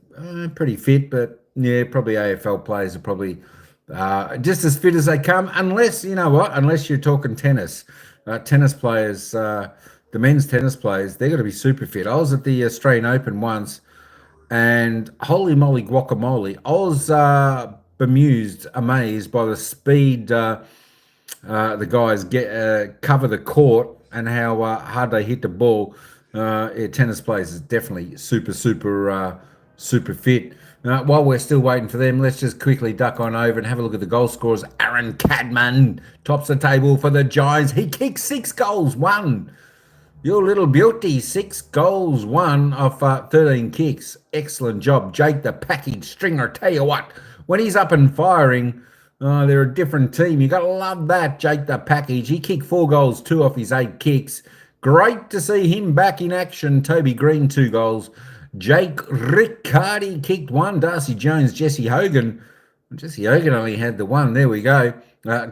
pretty fit, but yeah, probably AFL players are probably just as fit as they come. Unless you know what? Unless you're talking tennis. Tennis players, the men's tennis players, they're going to be super fit. I was at the Australian Open once, and holy moly guacamole! I was amazed by the speed. The guys cover the court and how hard they hit the ball. Tennis players is definitely super fit. While we're still waiting for them, let's just quickly duck on over and have a look at the goal scorers. Aaron Cadman tops the table for the Giants. He kicked 6 goals, 1. Your little beauty, 6 goals, 1 off 13 kicks. Excellent job. Jake the package stringer. Tell you what, when he's up and firing, they're a different team. You got to love that, Jake the package. He kicked 4 goals, 2 off his 8 kicks. Great to see him back in action. Toby Green, 2 goals. Jake Riccardi kicked 1. Darcy Jones, Jesse Hogan. Jesse Hogan only had the 1. There we go.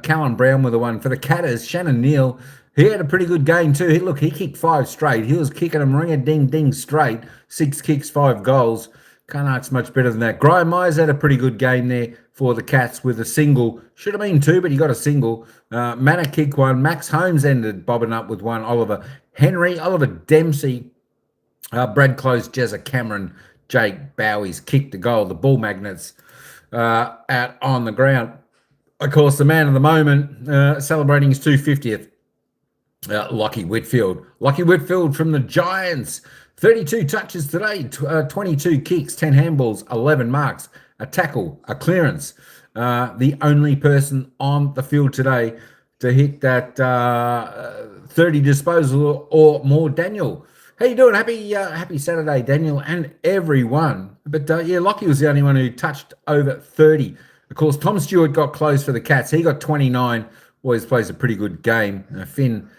Callum Brown with the 1 for the Catters. Shannon Neal, he had a pretty good game too. He kicked 5 straight. He was kicking them ring-a-ding-ding straight. 6 kicks, 5 goals. Can't ask much better than that. Graham Myers had a pretty good game there for the Cats with a single. Should have been 2, but he got a single. Manna kicked 1. Max Holmes ended bobbing up with 1. Oliver Henry, Oliver Dempsey, Brad Close, Jezza Cameron, Jake Bowie's kicked the goal. The Ball Magnets out on the ground. Of course, the man of the moment celebrating his 250th. Lockie Whitfield. Lockie Whitfield from the Giants. 32 touches today, 22 kicks, 10 handballs, 11 marks, a tackle, a clearance. The only person on the field today to hit that 30 disposal or more. Daniel, how you doing? Happy Saturday, Daniel, and everyone. But yeah, Lockie was the only one who touched over 30. Of course, Tom Stewart got close for the Cats. He got 29. Always plays a pretty good game. Finn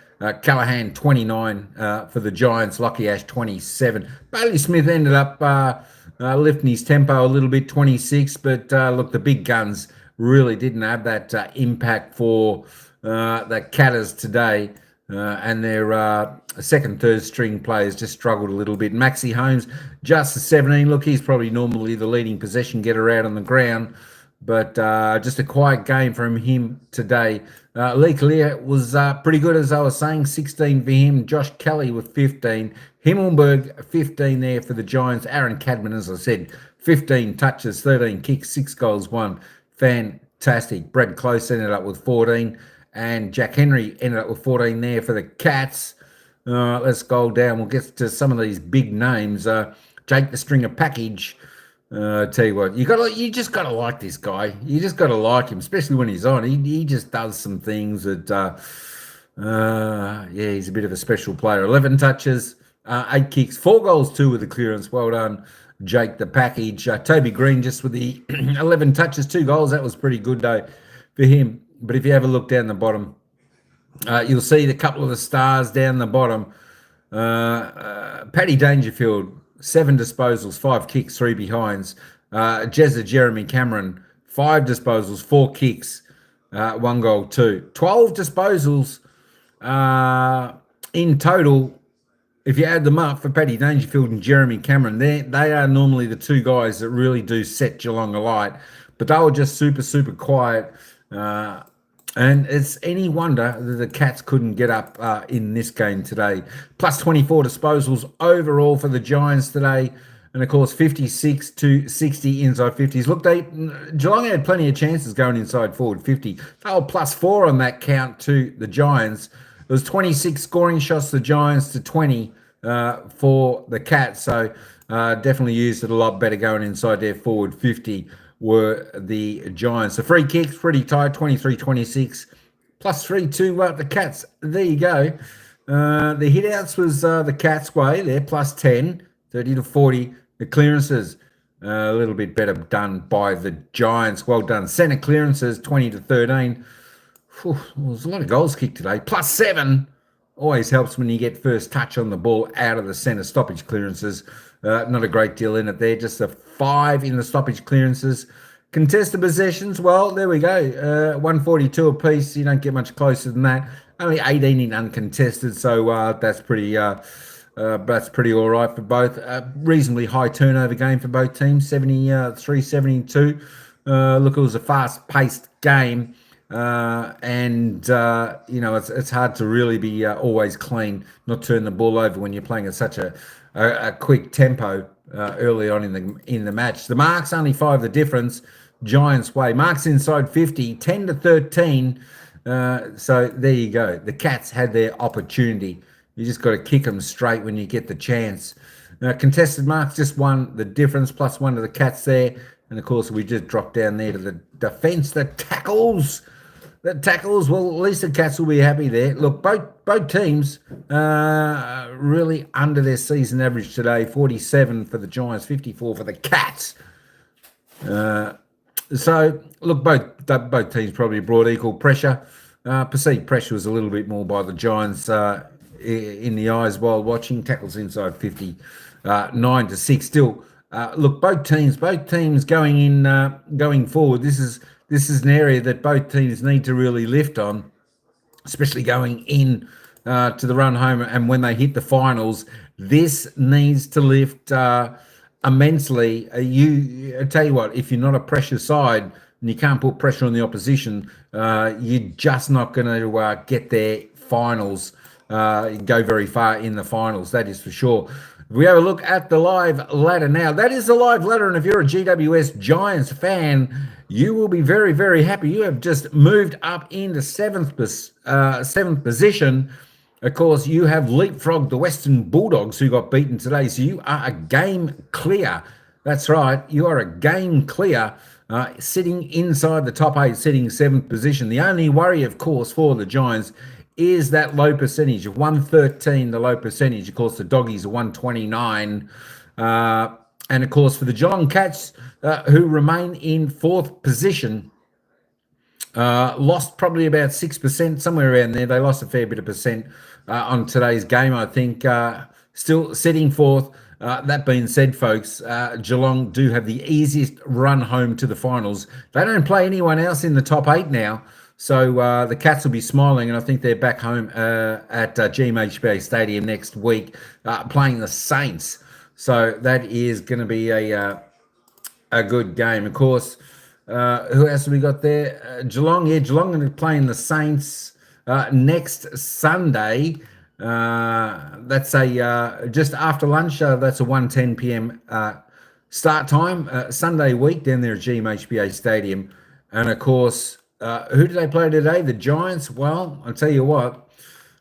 Callahan, 29 for the Giants. Lockie Ash, 27. Bailey Smith ended up lifting his tempo a little bit, 26. But look, the big guns really didn't have that impact for the Catters today. and their second, third string players just struggled a little bit. Maxi Holmes, just a 17. Look, he's probably normally the leading possession getter out on the ground, but just a quiet game from him today. Lee Collier was pretty good, as I was saying, 16 for him. Josh Kelly with 15. Himmelberg, 15 there for the Giants. Aaron Cadman, as I said, 15 touches, 13 kicks, 6 goals, 1. Fantastic. Brad Close ended up with 14. And Jack Henry ended up with 14 there for the Cats. Let's go down. We'll get to some of these big names. Jake the Stringer Package. Tell you what, you just gotta like this guy. You just gotta like him, especially when he's on. He just does some things that, yeah, he's a bit of a special player. 11 touches, 8 kicks, 4 goals, 2 with the clearance. Well done, Jake the Package. Toby Green just with the 11 touches, 2 goals. That was pretty good though for him. But if you have a look down the bottom, you'll see the couple of the stars down the bottom. Paddy Dangerfield, 7 disposals, 5 kicks, 3 behinds. Jezza Jeremy Cameron, 5 disposals, 4 kicks, 1 goal, 2. 12 disposals in total. If you add them up for Paddy Dangerfield and Jeremy Cameron, they are normally the 2 guys that really do set Geelong alight. But they were just super, super quiet. And it's any wonder that the Cats couldn't get up in this game today. Plus 24 disposals overall for the Giants today. And, of course, 56 to 60 inside 50s. Look, Geelong had plenty of chances going inside forward 50. They were plus 4 on that count to the Giants. It was 26 scoring shots to the Giants to 20 for the Cats. So definitely used it a lot better going inside their forward 50 were the Giants. The free kicks, pretty tight, 23-26, plus 3 to the Cats. There you go. The hit-outs was the Cats' way there, plus 10, 30-40. The clearances, a little bit better done by the Giants. Well done. Centre clearances, 20-13. Whew, well, there's a lot of goals kicked today. Plus 7. Always helps when you get first touch on the ball out of the centre. Stoppage clearances, not a great deal in it there. Just a 5 in the stoppage clearances. Contested possessions, well, there we go. 142 apiece. You don't get much closer than that. Only 18 in uncontested, so that's pretty all right for both. Reasonably high turnover game for both teams, 73-72. Look, it was a fast-paced game. And you know, it's hard to really be always clean, not turn the ball over when you're playing at such a quick tempo early on in the match. The marks only 5 the difference. Giants way. Marks inside 50, 10-13. So there you go. The Cats had their opportunity. You just got to kick them straight when you get the chance. Contested marks just 1 the difference, plus 1 to the Cats there. And of course we just dropped down there to the defence. The tackles, well, at least the Cats will be happy there. Look, both teams really under their season average today. 47 for the Giants, 54 for the Cats. So, look, both teams probably brought equal pressure. Perceived pressure was a little bit more by the Giants in the eyes while watching. Tackles inside 50, 9-6. Still, look, both teams going forward. This is an area that both teams need to really lift on, especially going in to the run home and when they hit the finals. This needs to lift immensely. I tell you what, if you're not a pressure side and you can't put pressure on the opposition, you're just not going to get their finals, go very far in the finals, that is for sure. If we have a look at the live ladder now, that is the live ladder, and if you're a GWS Giants fan, you will be very, very happy. You have just moved up into seventh position. Of course, you have leapfrogged the Western Bulldogs, who got beaten today, so you are a game clear. That's right, you are a game clear, sitting inside the top 8, sitting 7th position. The only worry, of course, for the Giants is that low percentage of 113, the low percentage. Of course, the Doggies are 129. And, of course, for the Geelong Cats, who remain in 4th position, lost probably about 6%, somewhere around there. They lost a fair bit of percent on today's game, I think. Still sitting 4th. That being said, folks, Geelong do have the easiest run home to the finals. They don't play anyone else in the top 8 now. So the Cats will be smiling, and I think they're back home at GMHBA Stadium next week playing the Saints. So that is going to be a good game. Of course, who else have we got there? Geelong. Yeah, Geelong going to be playing the Saints next Sunday. That's a just after lunch. That's a 1:10 p.m. Start time. Sunday week down there at GMHBA Stadium. And of course, who do they play today? The Giants. Well, I'll tell you what.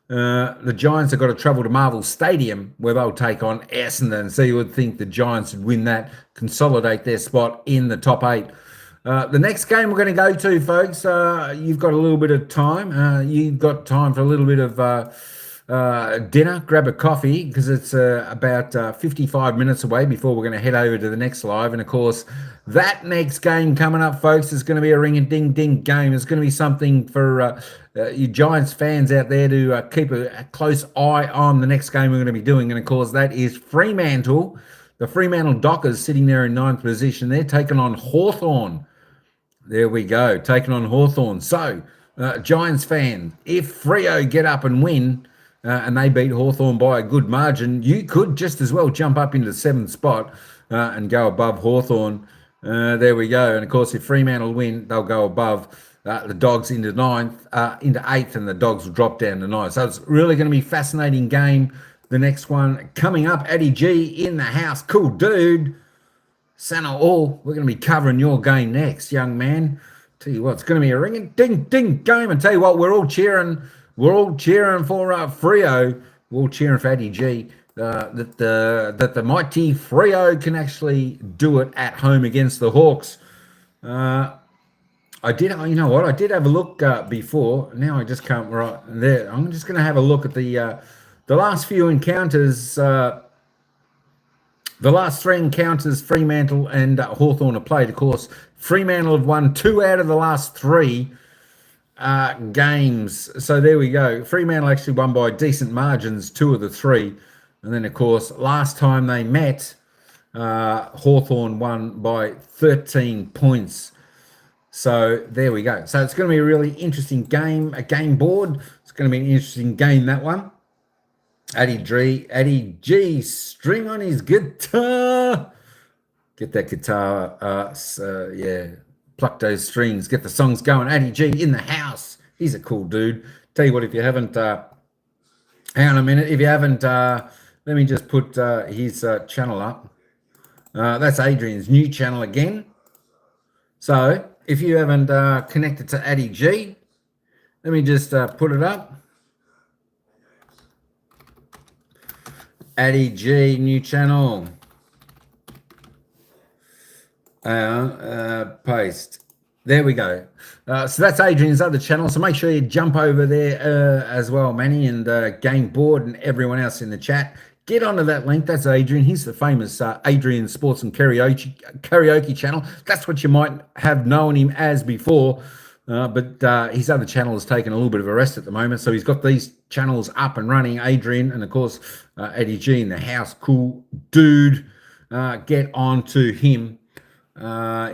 The Giants have got to travel to Marvel Stadium where they'll take on Essendon. So you would think the Giants would win that, consolidate their spot in the top 8. The next game we're going to go to, folks, you've got a little bit of time. You've got time for a little bit of dinner, grab a coffee, because it's about 55 minutes away before we're going to head over to the next live. And of course, that next game coming up, folks, is going to be a ring-a-ding-ding game. It's going to be something for you Giants fans out there to keep a close eye on the next game we're going to be doing. And of course, that is Fremantle. The Fremantle Dockers sitting there in 9th position. They're taking on Hawthorn. There we go, taking on Hawthorn. So, Giants fan, if Freo get up and win, and they beat Hawthorn by a good margin, you could just as well jump up into the 7th spot and go above Hawthorn. There we go. And of course, if Fremantle win, they'll go above the Dogs into 9th, into 8th, and the Dogs will drop down to 9th. So it's really going to be a fascinating game. The next one coming up, Eddie G in the house. Cool dude. Santa All, we're going to be covering your game next, young man. Tell you what, it's going to be a ring-a-ding-ding game. And tell you what, we're all cheering for Freo. We're all cheering for Eddie G. That the mighty Freo can actually do it at home against the Hawks. I did have a look before. Now I just can't right there. I'm just going to have a look at the last few encounters. The last 3 encounters Fremantle and Hawthorn have played. Of course, Fremantle have won 2 out of the last 3 games. So there we go. Fremantle actually won by decent margins, 2 of the 3. And then, of course, last time they met, Hawthorn won by 13 points. So there we go. So it's going to be a really interesting game, a game board. It's going to be an interesting game, that one. Eddie G string on his guitar. Get that guitar, pluck those strings, get the songs going. Eddie G in the house. He's a cool dude. Tell you what, if you haven't, hang on a minute. If you haven't, let me just put his channel up. That's Adrian's new channel again. So if you haven't connected to Eddie G, let me just put it up. Addy G, new channel. Post. There we go. So that's Adrian's other channel. So make sure you jump over there as well, Manny, and Game Board and everyone else in the chat. Get onto that link. That's Adrian. He's the famous Adrian Sports and Karaoke channel. That's what you might have known him as before. But his other channel has taken a little bit of a rest at the moment. So he's got these channels up and running, Adrian, and of course, Eddie G in the house. Cool dude. Get on to him,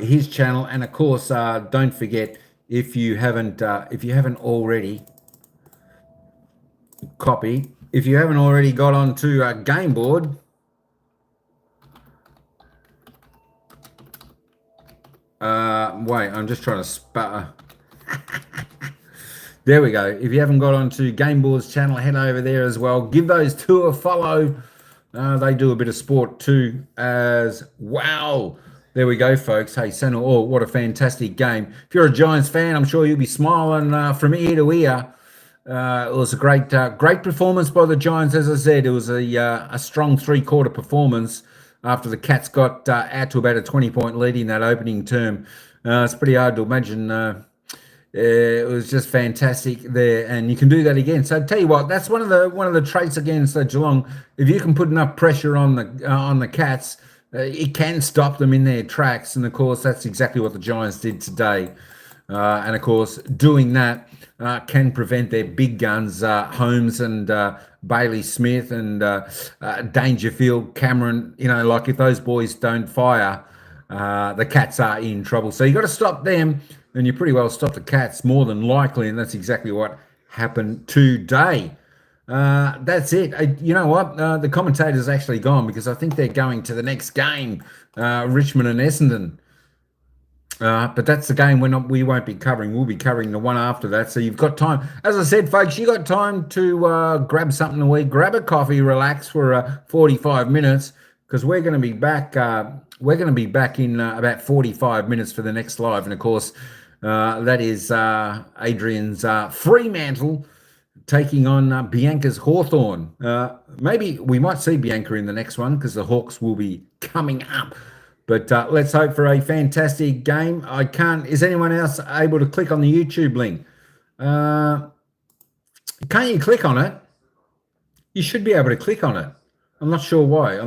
his channel. And of course, don't forget, if you haven't already if you haven't already got onto a game board, wait, I'm just trying to sputter. There we go. If you haven't got onto Game Board's channel, head over there as well. Give those 2 a follow. They do a bit of sport too as well. There we go, folks. Hey, Senna, oh, what a fantastic game. If you're a Giants fan, I'm sure you'll be smiling from ear to ear. It was a great performance by the Giants. As I said, it was a strong 3-quarter performance after the Cats got out to about a 20-point lead in that opening term. It's pretty hard to imagine. It was just fantastic there, and you can do that again. So I tell you what, that's one of the traits against Geelong. If you can put enough pressure on the Cats, it can stop them in their tracks. And of course, that's exactly what the Giants did today. And of course, doing that can prevent their big guns, Holmes and Bailey Smith and Dangerfield, Cameron. You know, like if those boys don't fire, the Cats are in trouble. So you got to stop them. and you pretty well stop the Cats more than likely, and that's exactly what happened today. That's it. You know what? The commentator's actually gone because I think they're going to the next game, Richmond and Essendon. But that's the game we won't be covering. We'll be covering the one after that. So you've got time. As I said, folks, you got time to grab something to eat, grab a coffee, relax for 45 minutes because we're going to be back. We're going to be back in about 45 minutes for the next live, and of course, that is Adrian's Fremantle taking on Bianca's Hawthorn. Maybe we might see Bianca in the next one because the Hawks will be coming up. But let's hope for a fantastic game. I can't. Is anyone else able to click on the YouTube link? Can't you click on it? You should be able to click on it. I'm not sure why.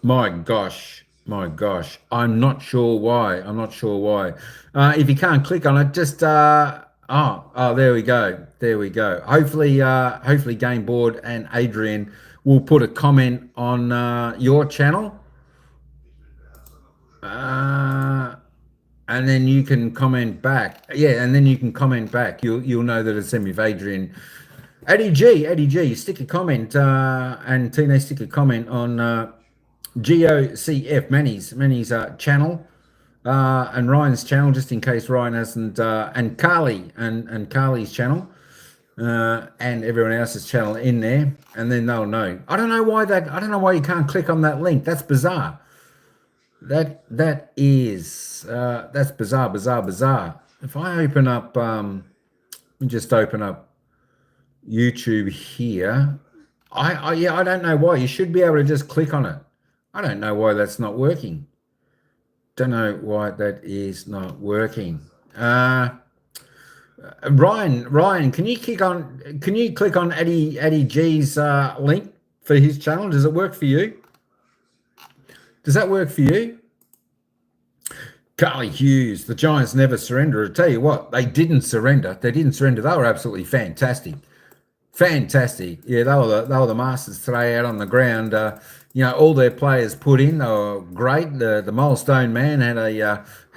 My gosh. I'm not sure why. If you can't click on it, just there we go. Hopefully Game Board and Adrian will put a comment on your channel. And then you can comment back. Yeah, and then you can comment back. You'll know that it's him with Adrian. Eddie G, stick a comment, and Tina, stick a comment on GOCF Manny's channel, and Ryan's channel, just in case Ryan hasn't, and Carly and Carly's channel, and everyone else's channel in there, and then they'll know. I don't know why you can't click on that link. That's bizarre. That's bizarre. If I open up, let me just open up YouTube here. I don't know why. You should be able to just click on it. I don't know why that's not working. Don't know why that is not working. Ryan, can you click on Eddie G's link for his channel? Does it work for you? Does that work for you? Carly Hughes, the Giants never surrender. I tell you what, they didn't surrender. They were absolutely fantastic. Yeah, they were the masters today out on the ground. All their players put in. They were great. The Milestone man had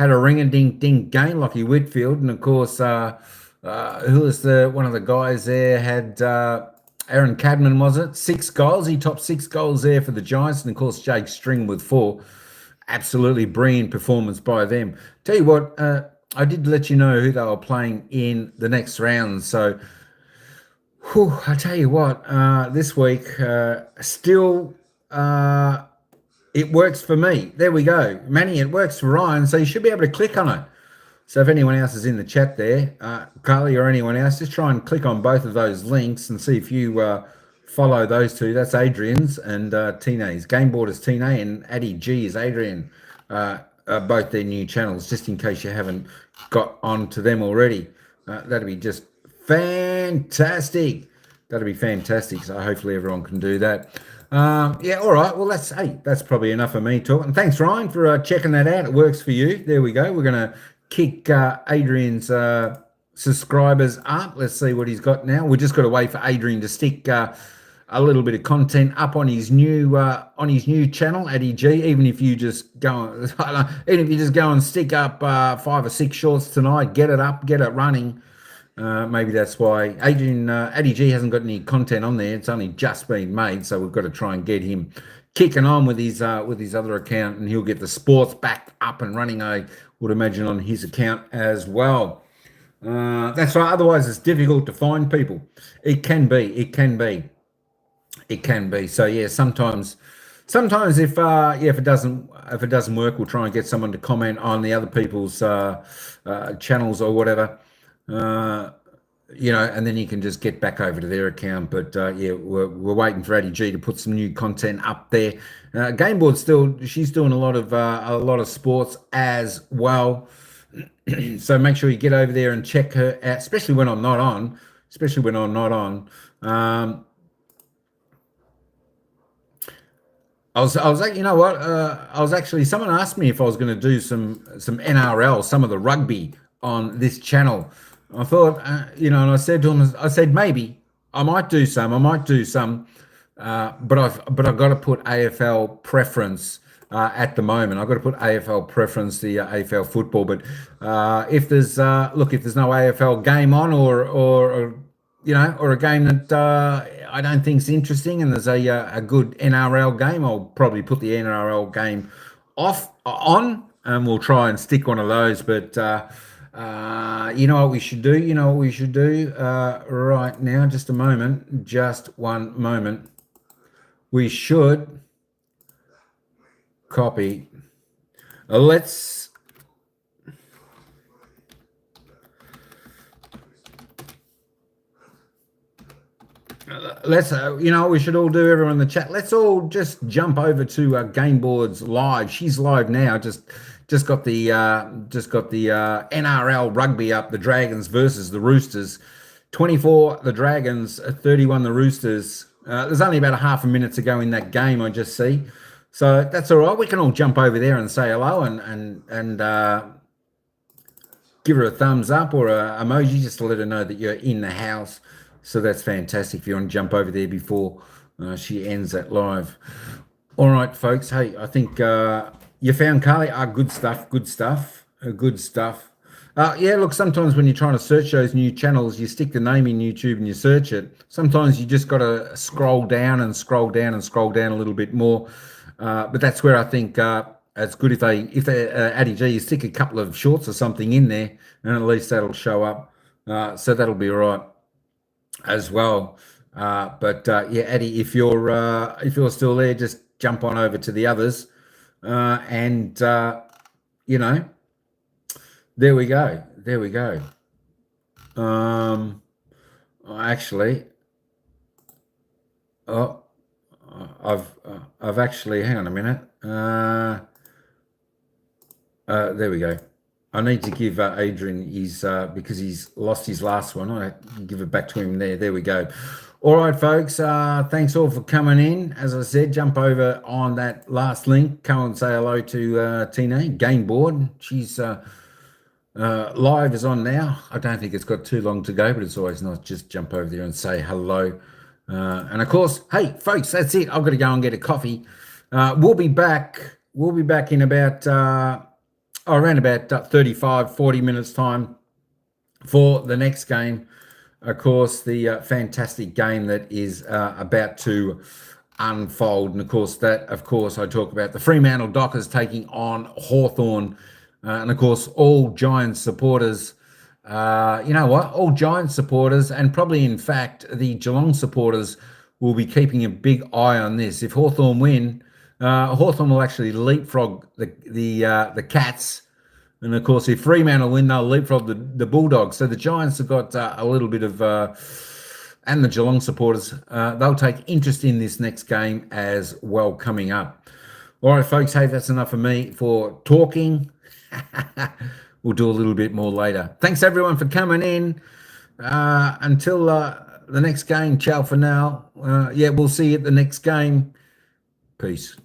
a ring-a-ding-ding game, Lockie Whitfield, and of course, who was one of the guys there had. Aaron Cadman, was it? 6 goals. He topped 6 goals there for the Giants. And, of course, Jake String with 4. Absolutely brilliant performance by them. Tell you what, I did let you know who they were playing in the next round. So, I tell you what, this week, still, it works for me. There we go. Manny, it works for Ryan. So you should be able to click on it. So if anyone else is in the chat there, Carly or anyone else, just try and click on both of those links and see if you follow those two. That's Adrian's and Tina's. Game Board is Tina and Addy G is Adrian. Both their new channels, just in case you haven't got on to them already. That'd be just fantastic. So hopefully everyone can do that. Yeah, all right. Well, that's probably enough of me talking. Thanks, Ryan, for checking that out. It works for you. There we go. We're going to kick Adrian's subscribers up. Let's see what he's got now. We just got to wait for Adrian to stick a little bit of content up on his new channel, Addy G. Even if you just go and stick up 5 or 6 shorts tonight, get it up, get it running. Maybe that's why Addy G hasn't got any content on there. It's only just been made, so we've got to try and get him kicking on with his other account, and he'll get the sports back up and running. I would imagine on his account as well. That's right. Otherwise, it's difficult to find people. It can be. So yeah, sometimes if it doesn't work, we'll try and get someone to comment on the other people's channels or whatever. And then you can just get back over to their account. But yeah, we're waiting for Addy G to put some new content up there. Game Board she's doing a lot of sports as well. So make sure you get over there and check her out, especially when I'm not on. I was like, you know what? I was actually, someone asked me if I was going to do some NRL, some of the rugby on this channel. I thought, and I said to him, maybe I might do some, but I've got to put AFL preference at the moment. I've got to put AFL preference, the AFL football. But if there's if there's no AFL game on, or a game that I don't think's interesting, and there's a good NRL game, I'll probably put the NRL game on, and we'll try and stick one of those. But you know what we should do? Right now, just one moment. We should copy. Let's we should all do, everyone in the chat. Let's all just jump over to Game Board's live. She's live now. Just got the NRL rugby up. The Dragons versus the Roosters. 24 the Dragons, 31 the Roosters. There's only about a half a minute to go in that game, I just see. So that's all right. We can all jump over there and say hello and give her a thumbs up or a emoji just to let her know that you're in the house. So that's fantastic if you want to jump over there before she ends that live. All right, folks. Hey, I think you found Carly. Good stuff. Yeah, look, sometimes when you're trying to search those new channels, you stick the name in YouTube and you search it. Sometimes you just got to scroll down a little bit more. But that's where I think it's good if Addy G, you stick a couple of shorts or something in there, and at least that'll show up. So that'll be all right as well. But yeah, Addy, if you're still there, just jump on over to the others, and there we go. I've actually, hang on a minute. There we go. I need to give Adrian his, because he's lost his last one. I give it back to him there. There we go. All right, folks. Thanks all for coming in. As I said, jump over on that last link. Come and say hello to Tina, Game Board. She's live is on now. I don't think it's got too long to go, but it's always nice just jump over there and say hello. And of course, hey, folks, that's it. I've got to go and get a coffee. We'll be back in about around about 35, 40 minutes time for the next game. Of course, the fantastic game that is about to unfold. And of course, I talk about the Fremantle Dockers taking on Hawthorn. And of course, all Giants supporters, all Giants supporters, and probably in fact the Geelong supporters will be keeping a big eye on this. If Hawthorn win, Hawthorn will actually leapfrog the Cats, and of course, if Fremantle win, they'll leapfrog the Bulldogs. So the Giants have got a little bit of, and the Geelong supporters, they'll take interest in this next game as well coming up. All right, folks. Hey, that's enough for me for talking. We'll do a little bit more later. Thanks everyone for coming in. Until the next game, ciao for now. Yeah, we'll see you at the next game. Peace.